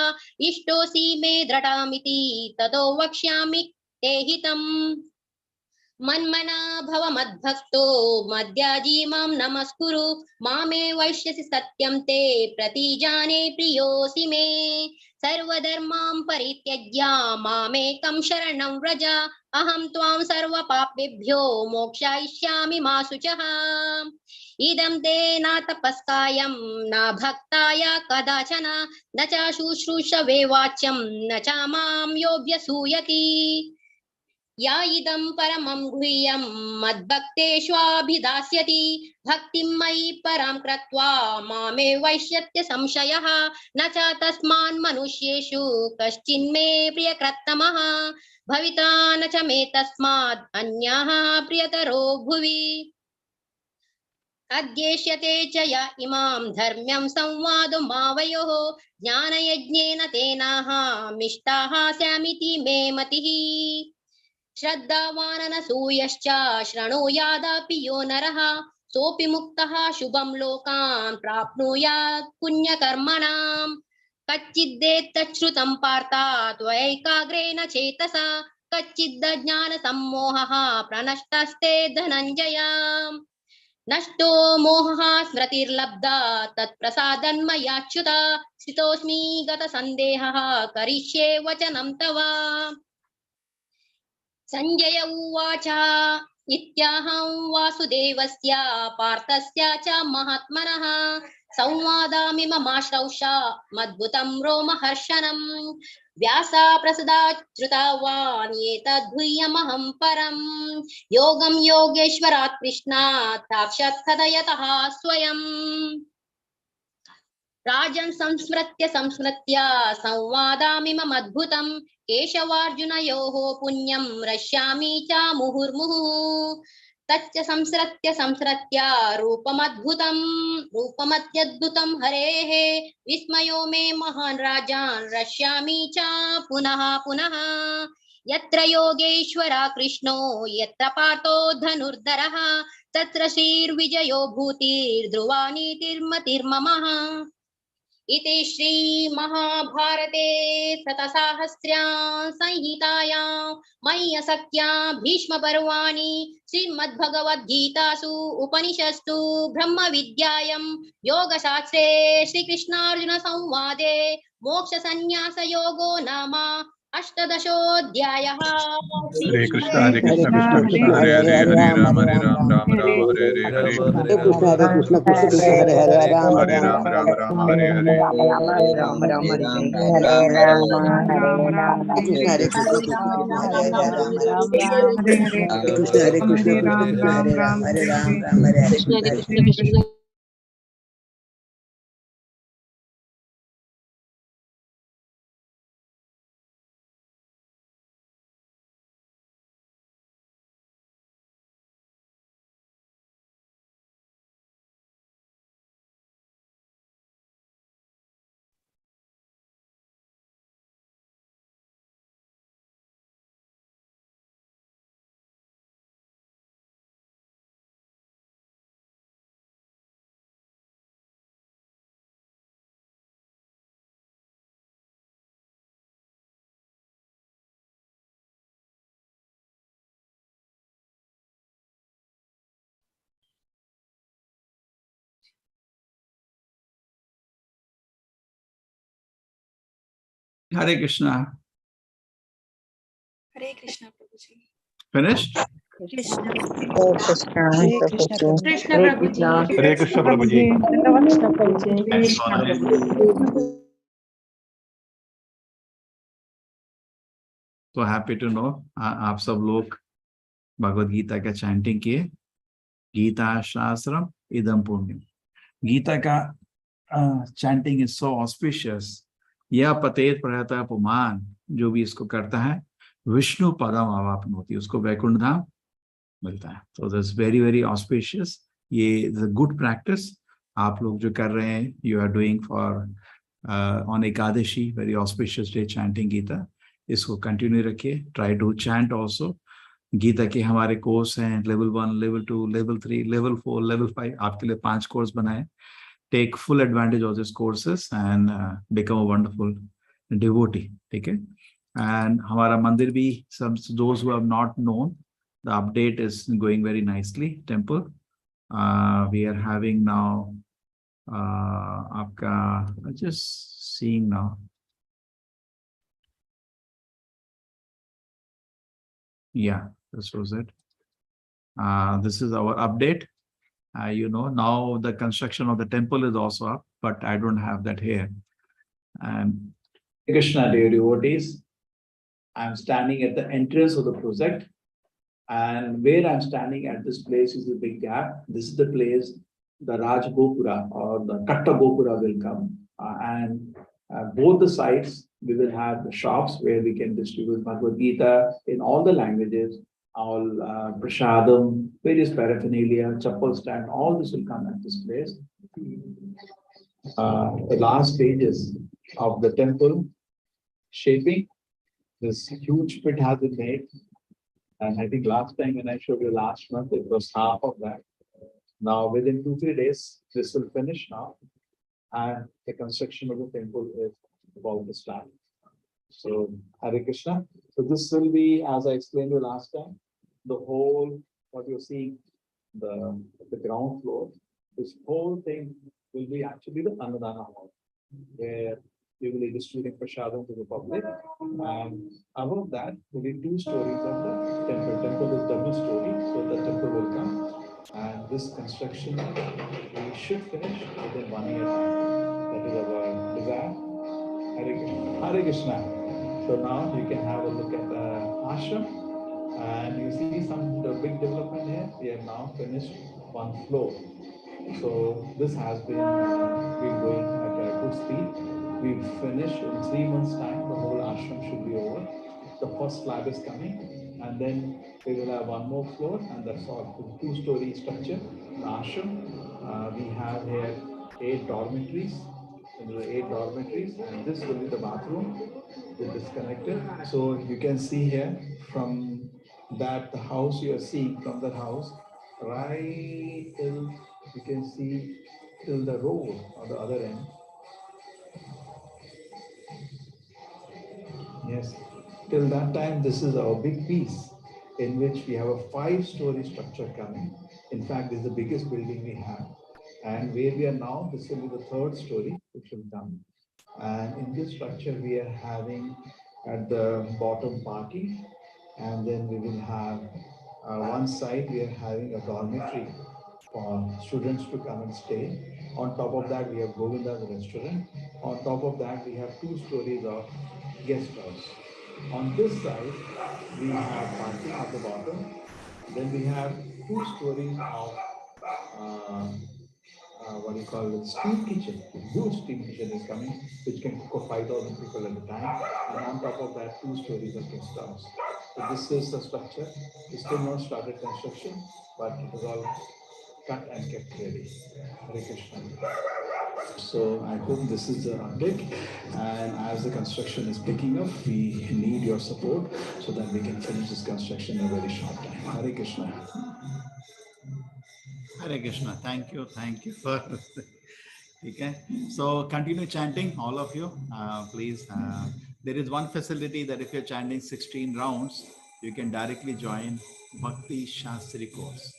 D: इष्टोऽसि मे दृढमिति ततो वक्ष्यामि ते हितम् मन्मना भव मद्भक्तो मद्याजी मां नमस्कुरु मामे वैश्यसि सत्यं ते प्रतिजाने प्रियोऽसि मे सर्वधर्मां परित्यज्य मामेकं शरणं व्रज अहं त्वां सर्वपापेभ्यो मोक्षयिष्यामि मा शुचः इदं ते न तपस्कायं न भक्ताय कदाचन न च शुश्रूषवे वाच्यं न च मां योऽभ्यसूयति या इदं परमं गुह्यं मद्भक्तेष्वाभिधास्यति भक्तिं मयि परां कृत्वा मामे वैष्यत्य संशयः न च तस्मान् मनुष्येषु कश्चिन्मे प्रियकृत्तमः भविता न च मे तस्मात् अन्यः प्रियतरो भुवि अद्येष्यते च य इमां धर्म्यं संवादो मावयोः ज्ञानयज्ञेन तेनाहमिष्टाः स्यामिति मे मतिः श्रद्धावाननसूयश्च शृणुयादपि यो नरः सोऽपि मुक्तः शुभं लोकान् प्राप्नुयात् पुण्यकर्मणां कच्चिदेतच्छ्रुतं पार्थ त्वयैकाग्रेण चेतसा कच्चिदज्ञानसम्मोहः प्रनष्टस्ते धनञ्जय नष्टो मोहः स्मृतिर्लब्धा तत्प्रसादन्मयाच्युत स्थितोऽस्मि गतसन्देहः करिष्ये वचनं तव संजय उवाच इत्याहं वासुदेवस्य पार्थस्य च महात्मनः संवादामिममाश्रौष मद्भुतं रोमहर्षणं व्यासा प्रसदाच्युतवान् एतद्गुह्यमहं परं योगं योगेश्वरात् कृष्णात् साक्षात् कथयतः स्वयम् राजन् संस्मृत्य संवादामिममद्भुतं केशवार्जुनयोः पुण्यं रक्ष्यामि च मुहुर्मुहुः तच्च संसृत्य रूपमत्यद्भुतं हरेः विस्मयो मे महान् राजान् रक्ष्यामि च पुनः पुनः यत्र योगेश्वरा कृष्णो यत्र पार्थो धनुर्धरः तत्र श्रीर्विजयो भूतिर्ध्रुवा नीतिर्मतिर्ममः इति श्री महाभारते शतसाहस्र्यां संहितायां मय्यसख्यां भीष्मपर्वाणि श्रीमद्भगवद्गीतासु उपनिषत्सु ब्रह्मविद्यायां योगशास्त्रे श्रीकृष्णार्जुन संवादे मोक्षसंन्यासयोगो नाम अष्टादशोऽध्यायः।
L: हरे कृष्ण हरे कृष्ण कृष्ण कृष्ण हरे हरे हरे राम राम राम हरे हरे हरे
H: हरे कृष्ण कृष्ण हरे हरे राम
L: हरे राम राम राम हरे हरे
H: हरे कृष्ण हरे हरे राम हरे कृष्ण हरे राम हरे Ram Hare Hare Hare Krishna.
A: Hare Krishna, Prabhuji.
H: Finished?
A: Krishna.
U: Hare Krishna Prabhuji.
F: Krishna Prabhuji.
L: Hare Krishna Prabhuji.
H: Next one. So happy to know आप सब लोग भगवद गीता का चैंटिंग किए. गीता शास्त्रम इदम पुण्यम. गीता का चैंटिंग इज सो ऑस्पिशियस. यह पतेत प्रहता पुमान, जो भी इसको करता है विष्णु पदम अवापन होती है, उसको वैकुंठ धाम मिलता है. तो दिस वेरी वेरी ऑस्पिशियस. ये इज अ गुड प्रैक्टिस आप लोग जो कर रहे हैं. You are doing for on Ekadashi, very auspicious day chanting Gita. इसको कंटिन्यू रखिए. Try to chant also. Gita के हमारे कोर्स हैं level 1, level 2, level 3, level 4, level 5. आपके लिए 5 कोर्स बनाए. Take full advantage of this courses and become a wonderful devotee. ठीक है. And हमारा मंदिर भी, some those who have not known, the update is going very nicely. Temple we are having now आपका just seeing now. Yeah, this was it. This is our update. You know, now the construction of the temple is also up, but I don't have that here. And Krishna, dear devotees, I'm standing at the entrance of the project, and where I'm standing at this place is a big gap. This is the place the Raj Gopura or the Katta Gopura will come, and both the sides we will have the shops where we can distribute Bhagavad Gita in all the languages, all prasadam, various paraphernalia, chappal stand, all this will come at this place. The last stages of the temple shaping, this huge pit has been made, and I think last time when I showed you last month, it was half of that. Now within 2-3 days, this will finish now, and the construction of the temple is about to start. So Hare Krishna. So this will be, as I explained to you last time, the whole, what you're seeing, the ground floor, this whole thing will be actually the Annadana hall, where we will be distributing prasadam to the public. And above that will be 2 stories of the temple. Temple is double story, so the temple will come. And this construction we should finish within 1 year time. That is our desire. Hare Krishna. So now you can have a look at the ashram, and you see the big development here. We have now finished 1 floor. So this has been going at a good speed. We've finished in 3 months' time. The whole ashram should be over. The first slab is coming, and then we will have 1 more floor, and that's all. 2-story structure. The ashram, we have here 8 dormitories. There are 8 dormitories, and this will be the bathroom. It is connected. So you can see here from that the house you are seeing from that house right till you can see till the road on the other end. Yes, till that time this is our big piece in which we have a 5-story structure coming. In fact, this is the biggest building we have. And where we are now, this will be the 3rd story which will come. And in this structure, we are having at the bottom parking, and then we will have one side we are having a dormitory for students to come and stay. On top of that, we have Govinda's restaurant. On top of that, we have 2 stories of guest house. On this side, we have parking at the bottom. Then we have 2 stories of what do you call it, steam kitchen. Huge steam kitchen is coming, which can cook 5,000 people at a time. And on top of that, 2 stories of guest house. So this is the structure. We still not started construction, but it was all cut and kept ready. Hare Krishna. So I hope this is the update. And as the construction is picking up, we need your support so that we can finish this construction in a very short time. Hare Krishna. Hare Krishna. Thank you for okay. So continue chanting, all of you, please. There is one facility that if you're chanting 16 rounds, you can directly join Bhakti Shastri course.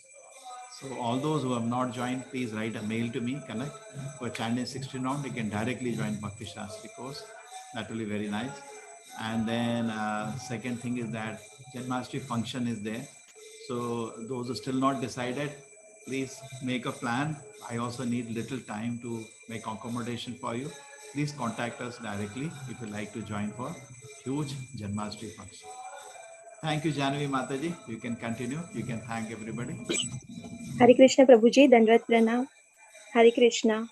H: So all those who have not joined, please write a mail to me, connect. For chanting 16 rounds, you can directly join Bhakti Shastri course. That will be very nice. And then second thing is that Janmashtami function is there. So those who still not decided, please make a plan. I also need little time to make accommodation for you. Please contact us directly if you like to join for huge Janmashtami function. Thank you, Janvi Mataji. You can continue. You can thank everybody.
T: Hare Krishna Prabhuji, Dandavat Pranam. Hare Krishna.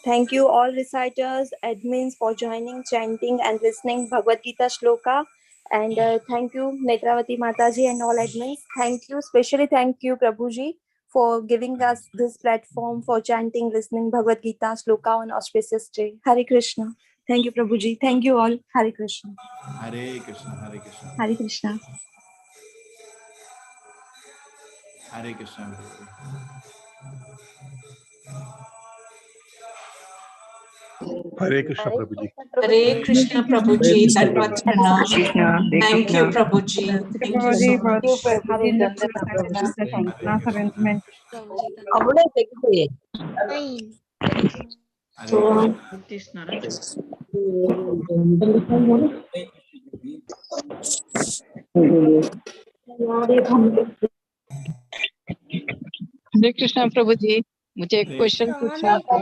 T: Thank you all reciters, admins for joining, chanting and listening Bhagavad Gita shloka. And thank you Netravati Mataji and all admins. Thank you, especially thank you Prabhuji for giving us this platform for chanting, listening Bhagavad Gita shloka on auspicious day. Hare Krishna. Thank you Prabhuji. Thank you all. Hare Krishna.
H: Hare Krishna. Hare Krishna.
T: Hare Krishna.
H: Hare Krishna.
L: Hare Krishna Prabhuji.
U: Hare Krishna Prabhuji. Dandavat Pranam. Thank you Prabhuji. Thank you so much.
M: ಅವಳೇ ತೆಗಿತೀವಿ
J: हरे कृष्णा प्रभु जी, मुझे एक question पूछना था।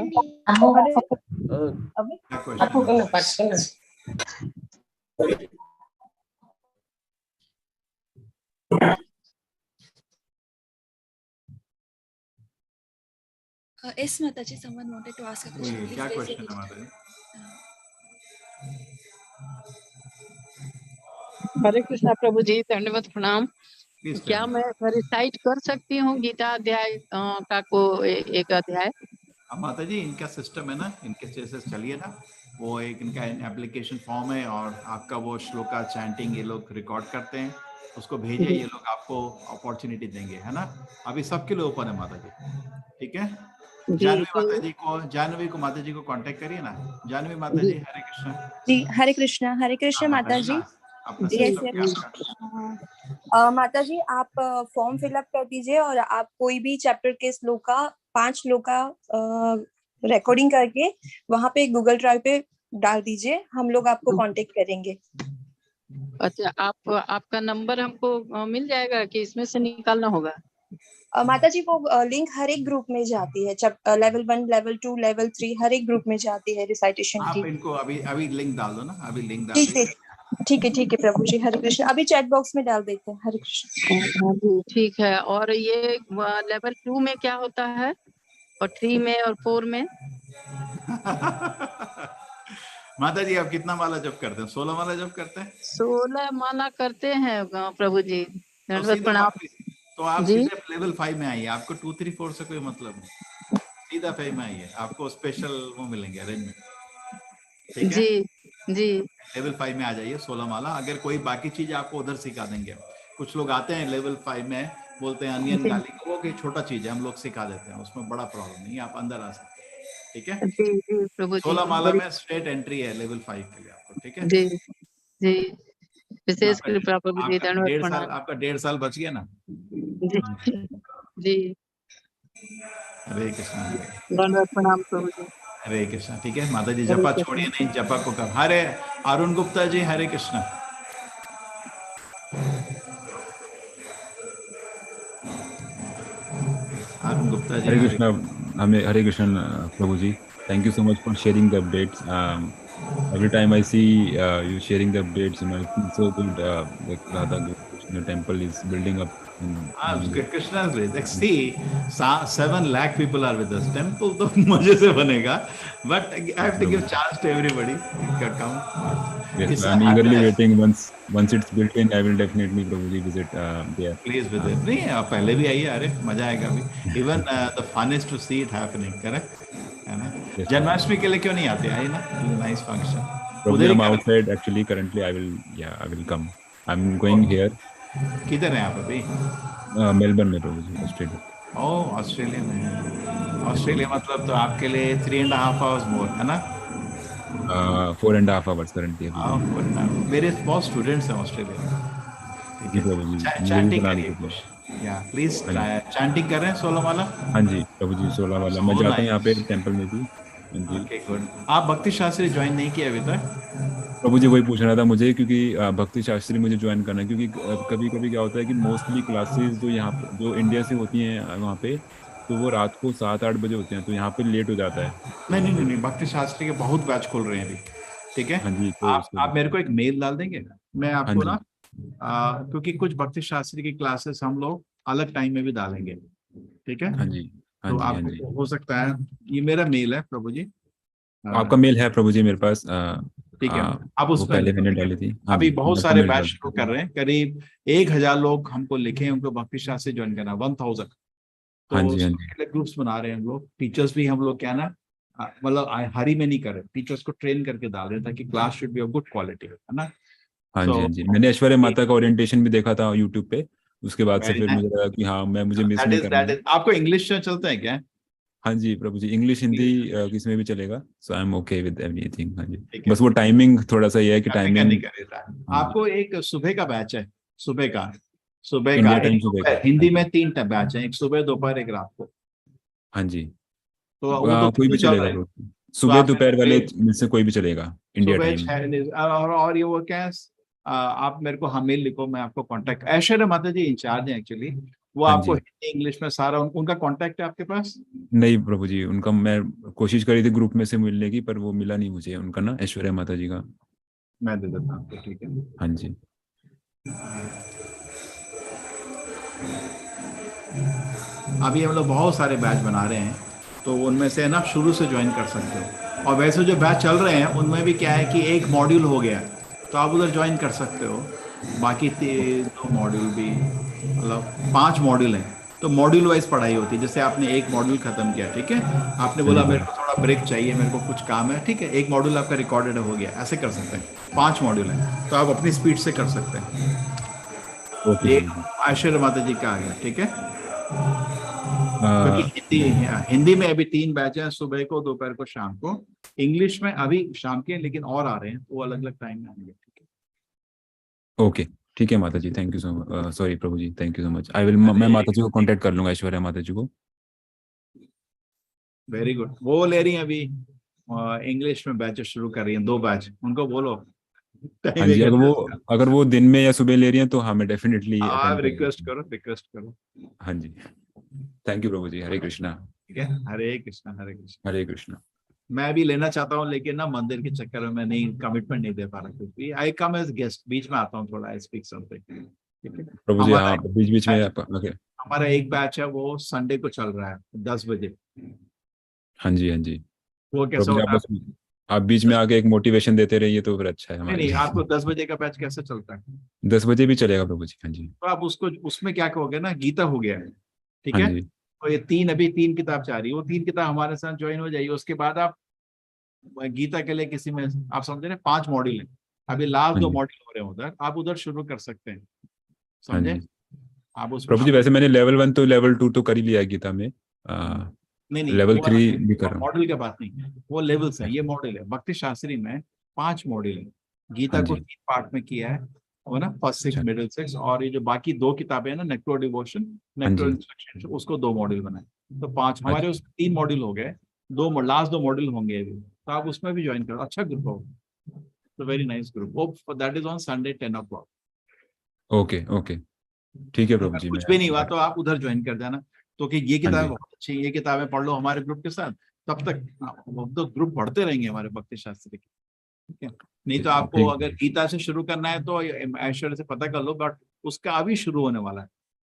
A: Yes, Mataji, someone wanted to ask a question.
H: क्या question है माताजी?
J: हरे कृष्णा प्रभु जी, दंडवत प्रणाम। क्या मैं रिसाइट कर सकती हूँ गीता अध्याय का को एक अध्याय?
H: माताजी, इनका सिस्टम है ना, इनके जैसे चलिए ना, वो एक इनका एप्लीकेशन फॉर्म है और आपका वो श्लोका चैंटिंग ये लोग रिकॉर्ड करते हैं, उसको भेजिए, ये लोग आपको अपॉर्चुनिटी देंगे, है ना। अभी सबके लिए ओपन है माताजी, ठीक है। जानवी को माताजी को कांटेक्ट करिए ना। जानवी माताजी, हरे कृष्णा
T: जी। हरे कृष्णा। हरे कृष्णा माताजी। माताजी, आप फॉर्म फिलअप कर दीजिए और आप कोई भी चैप्टर के श्लोका 5 श्लोका रिकॉर्डिंग करके वहां पे गूगल ड्राइव पे डाल दीजिए, हम लोग आपको कांटेक्ट करेंगे।
J: अच्छा, आपका नंबर हमको मिल जाएगा कि इसमें से निकालना होगा?
T: माताजी, वो लिंक हर एक ग्रुप में जाती है, लेवल 1, लेवल 2, लेवल 3 हर एक ग्रुप में जाती है रिसाइटेशन की।
H: आप इनको अभी लिंक डाल दो ना, अभी लिंक डाल दो।
T: ठीक है प्रभु जी। हरे कृष्ण। अभी चैट बॉक्स में डाल देते हैं। हरे कृष्ण।
J: ठीक है। और ये लेवल 2 में क्या होता है, और 3 में और 4 में?
H: माता जी, आप कितना माला जप करते हैं? 16 माला जप करते हैं?
J: 16 माला करते हैं प्रभु जी। धन्यवाद प्रणाम।
H: तो आप सीधे लेवल 5 में आइए, आपको 2, 3, 4 से कोई मतलब नहीं, सीधा 5 में आइए, आपको स्पेशल वो मिलेंगे अरेंजमेंट, ठीक है
J: जी।
H: लेवल 5 में आ जाइए, 16 माला। अगर कोई बाकी चीज आपको उधर सिखा देंगे। कुछ लोग आते हैं लेवल 5 में, बोलते हैं अनियन गाली, वो कोई छोटा चीज है, हम लोग सिखा देते हैं, उसमें बड़ा प्रॉब्लम नहीं है, आप अंदर आ सकते हैं, ठीक है। 16 माला में स्ट्रेट एंट्री है लेवल 5 के लिए आपको, ठीक है
J: जी। विशेष कृपा प्रभु जी। धन्यवाद प्रणाम।
H: आपका 1.5 साल बच गया ना
J: जी।
H: हरे कृष्णा।
J: धन्यवाद प्रणाम प्रभु जी।
H: हरे कृष्णा। ठीक है माता जी, जपा छोड़िए नहीं, जपा को कर। हरे अरुण गुप्ता जी, हरे कृष्णा। अरुण गुप्ता जी,
O: हरे कृष्णा। हमें हरे कृष्ण प्रभु जी, thank you so much for sharing the updates. Every time I see you sharing the updates, I feel so good. Like Radha Krishna temple is building up.
H: Krishna's grace. Like, see, 7 lakh people are with us. Temple तो मजे से बनेगा, but I have to give chance to everybody to come.
O: Yes, I'm eagerly waiting. Once it's built in, I will definitely probably visit there.
H: Please visit. नहीं, आप पहले भी आइए, अरे मजा आएगा अभी। Even the fun is to see it happening, correct? है ना? जन्माष्टमी के लिए क्यों नहीं आते? आइए ना, nice function.
O: Probably I'm outside actually. Currently, I will come. I'm going here.
H: किधर हैं आप अभी?
O: मेलबर्न में प्रभु जी, ऑस्ट्रेलिया।
H: ओह, ऑस्ट्रेलिया में। ऑस्ट्रेलिया मतलब तो आपके लिए 3.5 hours मोर, है ना?
O: 4.5 hours currently.
H: मेरे बहुत स्टूडेंट्स हैं ऑस्ट्रेलिया। ठीक है प्रभु जी, चैंटिंग करिए। या प्लीज चैंटिंग कर रहे हैं 16 माला?
O: हाँ जी प्रभु जी, 16 माला। मैं जाता हूँ यहाँ पे टेंपल में भी। जी
N: ओके गुड। आप भक्ति शास्त्री ज्वाइन नहीं किया अभी तक?
O: प्रभु जी वही पूछना था मुझे, क्योंकि भक्ति शास्त्री मुझे ज्वाइन करना है, क्योंकि कभी कभी क्या होता है कि मोस्टली क्लासेस जो यहाँ पे जो इंडिया से होती हैं वहाँ पे, तो वो रात को 7-8 बजे होते हैं, तो यहाँ पे लेट हो जाता है।
N: नहीं नहीं नहीं नहीं, भक्ति शास्त्री के बहुत बैच खुल रहे हैं अभी, ठीक है।
O: हाँ जी, तो
N: आप मेरे को एक मेल डाल देंगे, मैं
O: हाँ
N: आपको
O: जी,
N: ना क्योंकि कुछ भक्ति शास्त्री की क्लासेस हम लोग अलग टाइम में भी डालेंगे, ठीक है।
O: हाँ जी, हाँ
N: तो
O: जी, हाँ जी।
N: आपको हो सकता है, ये मेरा मेल है प्रभु जी।
O: आपका मेल है प्रभु जी मेरे पास।
N: ठीक है, आप
O: वो
N: उसमें
O: पहले मैंने डाली थी। हाँ
N: अभी
O: जी,
N: बहुत
O: मैं
N: सारे
O: मेल
N: बैच
O: डाल
N: शुरू कर रहे हैं, करीब 1000 लोग हमको लिखे हैं, उनको भक्ति शास्त्री ज्वाइन करना 1000।
O: हाँ
N: तो
O: जी, हाँ जी,
N: ग्रुप्स बना रहे हैं हम लोग, टीचर्स भी हम लोग क्या ना मतलब हरी में नहीं कर रहे, टीचर्स को ट्रेन करके डाल रहे हैं ताकि class should be of good quality, है ना।
O: हाँ
N: So,
O: जी, हाँ जी। मैंने ऐश्वर्या माता का ओरिएंटेशन भी देखा था यूट्यूब पे, उसके बाद से
N: very
O: फिर
N: nice.
O: मुझे लगा कि हाँ मुझे मिस नहीं करना है।
N: आपको इंग्लिश चलता है क्या?
O: हाँ जी प्रभु जी, इंग्लिश हिंदी किसमें भी चलेगा, so I am okay with everything. हाँ जी, बस वो टाइमिंग थोड़ा सा ये है कि टाइमिंग
N: आपको एक सुबह का बैच है, सुबह का
O: इंडिया टाइम सुबह का।
N: हिंदी में 3 बैच है, एक सुबह दोपहर एक रात को।
O: हाँ जी,
N: तो वो तो
O: कोई भी
N: चल
O: चलेगा
N: रहा है।
O: प्रभु जी। सुबह दोपहर वाले में से कोई भी चलेगा इंडिया
N: सुबह
O: टाइम।
N: और ये वो क्या है, आप मेरे को हाँ मेल लिखो, मैं आपको कांटेक्ट, ऐश्वर्या माता जी इंचार्ज हैं एक्चुअली, वो
O: हाँ
N: आपको
O: जी,
N: हिंदी इंग्लिश में सारा उनका कांटेक्ट है आपके पास?
O: नहीं प्रभु जी, उनका मैं कोशिश करी थी ग्रुप में से मिलने की, पर वो मिला नहीं मुझे उनका ना, ऐश्वर्या माता जी का।
N: मैं दे देता हूँ आपको, ठीक है।
O: हाँ जी,
N: अभी हम लोग बहुत सारे बैच बना रहे हैं, तो उनमें से ना शुरू से ज्वाइन कर सकते हो। और वैसे जो बैच चल रहे हैं उनमें भी क्या है कि एक मॉड्यूल हो गया तो आप उधर ज्वाइन कर सकते हो। बाकी 2 मॉड्यूल भी, मतलब 5 मॉड्यूल हैं, तो मॉड्यूल वाइज पढ़ाई होती है। जैसे आपने एक मॉड्यूल खत्म किया, ठीक है, आपने बोला मेरे को थोड़ा ब्रेक चाहिए, मेरे को कुछ काम है, ठीक है, एक मॉड्यूल आपका रिकॉर्डेड हो गया, ऐसे कर सकते हैं। 5 मॉड्यूल हैं तो आप अपनी स्पीड से कर सकते हैं। ये ऐश्वर्या माता जी का आ गया, ठीक है। क्योंकि हिंदी में अभी 3 बैच हैं, सुबह को, दोपहर को, शाम को। इंग्लिश में अभी शाम के लेकिन और आ रहे हैं, वो अलग अलग टाइम में आएंगे, ठीक है।
O: ओके ठीक है माता जी, thank you so much, sorry प्रभु जी, thank you so much. I will, मैं माता जी को कांटेक्ट कर लूंगा, ऐश्वर्या माता जी को।
N: वेरी गुड। वो ले रही हैं अभी इंग्लिश में बैचेस शुरू कर रही हैं, 2 बैच, उनको बोलो।
O: हाँ जी, अगर वो दिन में या सुबह ले रही हैं तो हाँ मैं डेफिनेटली
N: आप रिक्वेस्ट करो।
O: हाँ जी, थैंक यू प्रभु जी, हरे कृष्णा।
N: ठीक है, हरे कृष्णा हरे कृष्णा।
O: हरे कृष्णा।
N: मैं भी लेना चाहता हूँ लेकिन ना मंदिर के चक्कर में मैं नहीं कमिटमेंट नहीं दे पा रहा, क्योंकि आई कम एज गेस्ट, बीच में आता हूँ थोड़ा, आई स्पीक समथिंग, ठीक है
O: प्रभु जी। हाँ, बीच बीच में okay.
N: हमारा एक बैच है वो संडे को चल रहा है 10 बजे।
O: हाँ जी, हाँ जी,
N: वो कैसा होता है?
O: आप बीच में आके एक मोटिवेशन देते रहिए तो फिर अच्छा है हमारे।
N: नहीं, आपको 10 बजे का बैच कैसे चलता है?
O: 10 बजे भी चलेगा प्रभु जी। हाँ जी,
N: तो आप उसको उसमें क्या कहोगे ना, गीता हो गया है, ठीक
O: हाँ
N: है।
O: जी,
N: तो ये 3 किताब जा रही है, वो 3 किताब हमारे साथ ज्वाइन हो जाइए, उसके बाद आप गीता के लिए किसी में, आप समझे ना, 5 मॉड्यूल है, अभी लास्ट 2 मॉड्यूल हो रहे हैं उधर, आप उधर शुरू कर सकते हैं, समझे आप उस
O: प्रभु जी। वैसे मैंने लेवल 1 तो लेवल 2 तो कर ही लिया है गीता में।
N: नहीं
O: लेवल 3 भी कर रहा हूँ।
N: मॉडल की बात नहीं, वो लेवल्स है, ये मॉडल है। भक्ति शास्त्री में 5 मॉडल है, गीता को 3 पार्ट में किया है, वो ना फर्स्ट 6, मिडिल 6, और ये जो बाकी 2 किताबें है ना, नेक्टर डिवोशन, नेक्टर इंस्ट्रक्शन, उसको 2 मॉड्यूल बनाए, तो 5 हमारे उसमें 3 मॉड्यूल हो गए, 2 लास्ट 2 मॉड्यूल होंगे अभी, तो आप उसमें भी ज्वाइन करो, अच्छा ग्रुप होगा, तो very nice group, that is on Sunday 10 o'clock।
O: Okay okay, ठीक है प्रभु जी।
N: कुछ भी नहीं हुआ तो आप उधर ज्वाइन कर देना, तो कि ये किताबें बहुत अच्छी, ये किताबें पढ़ लो हमारे ग्रुप के साथ, तब तक तो ग्रुप बढ़ते रहेंगे हमारे भक्ति शास्त्री के, ठीक है। नहीं तो आपको अगर गीता से शुरू करना है तो ऐश्वर्या से पता कर लो, बट उसका अभी शुरू होने वाला है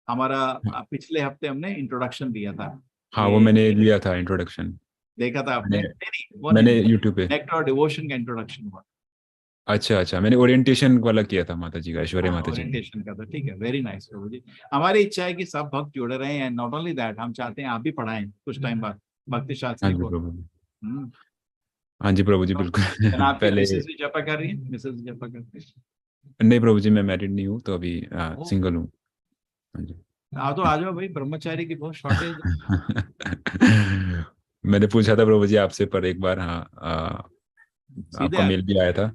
N: हमारा। पिछले हफ्ते हमने इंट्रोडक्शन दिया था।
O: हाँ, वो मैंने लिया था इंट्रोडक्शन,
N: देखा था आपने?
O: मैंने यूट्यूब पे
N: नेक्टर डिवोशन का इंट्रोडक्शन हुआ।
O: अच्छा, मैंने ओरिएंटेशन वाला किया था माता जी का, ऐश्वर्या माता जी
N: ओरिएंटेशन का था, ठीक है, वेरी नाइस प्रभु जी। हमारी इच्छा है कि सब भक्त जुड़े रहे हैं, नॉट ओनली दैट, हम चाहते हैं आप भी पढ़ाएं कुछ टाइम बाद भक्ति शास्त्री को।
O: हाँ जी प्रभु जी, बिल्कुल।
N: पहले मिसेस भी जपा कर रही है, मिसेस जपा करती है?
O: नहीं प्रभु जी, मैं मैरिड नहीं हूँ, तो अभी सिंगल हूँ। हाँ जी,
N: आ जाओ भाई, ब्रह्मचारी की बहुत शॉर्टेज।
O: मैंने पूछा था प्रभु जी आपसे, पर एक बार हाँ आपका मेल भी आया था।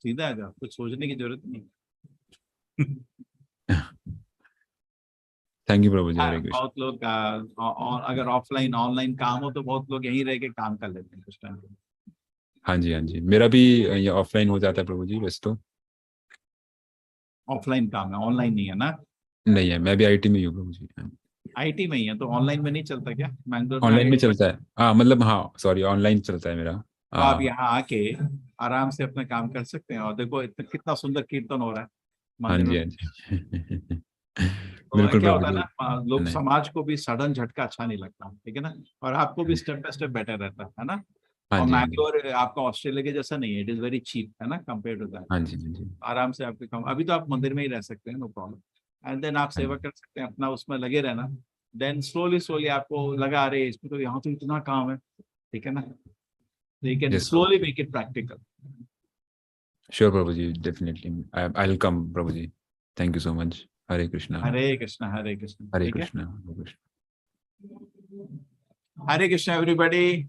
N: सीधा आ जाओ, कुछ सोचने की जरूरत नहीं।
O: थैंक यू प्रभु जी, हरे कृष्ण।
N: बहुत लोग अगर ऑफलाइन ऑनलाइन काम हो तो बहुत लोग यहीं रह के काम कर लेते हैं कुछ टाइम।
O: हाँ जी, हाँ जी, मेरा भी ये ऑफलाइन हो जाता है प्रभु जी वैसे तो।
N: ऑफलाइन काम है, ऑनलाइन नहीं है ना?
O: नहीं है, मैं भी आईटी में ही हूँ प्रभु जी।
N: आईटी में ही है तो ऑनलाइन में नहीं चलता क्या? बैंगलोर
O: ऑनलाइन में
N: आके
O: चलता है, हाँ मतलब, हाँ सॉरी, ऑनलाइन चलता है मेरा।
N: तो आप यहाँ आके आराम से अपना काम कर सकते हैं। और देखो कितना सुंदर कीर्तन हो रहा है
O: हाँ
N: मंदिर
O: जी,
N: में।
O: हाँ जी।
N: तो
O: बिल्कुल
N: क्या
O: प्रभु
N: होता है
O: जी।
N: ना, लोग
O: नहीं।
N: समाज को भी सडन झटका अच्छा नहीं लगता, ठीक है ना? और आपको भी स्टेप बाय स्टेप बेटर रहता है ना?
O: हाँ
N: और
O: जी, हाँ जी,
N: मैंगलोर आपका ऑस्ट्रेलिया के जैसा नहीं है, इट इज वेरी चीप, है ना, कंपेयर टू दैट।
O: हाँ जी, हाँ जी,
N: आराम से आपके काम, अभी तो आप मंदिर में ही रह सकते हैं, नो प्रॉब्लम। एंड देन आप
O: हाँ
N: सेवा कर सकते हैं, अपना उसमें लगे रहना। देन स्लोली स्लोली आपको लगा, अरे इसमें तो यहाँ तो इतना काम है, ठीक है ना? You can
O: Yes,
N: slowly make it practical.
O: Sure प्रभु जी, डेफिनेटली आई विल कम प्रभु जी। Thank you so much. Hare Krishna.
N: हरे कृष्णा, हरे कृष्णा।
O: हरे
N: ठीक है,
O: कृष्णा, हरे कृष्णा।
N: हरे कृष्णा एवरीबॉडी।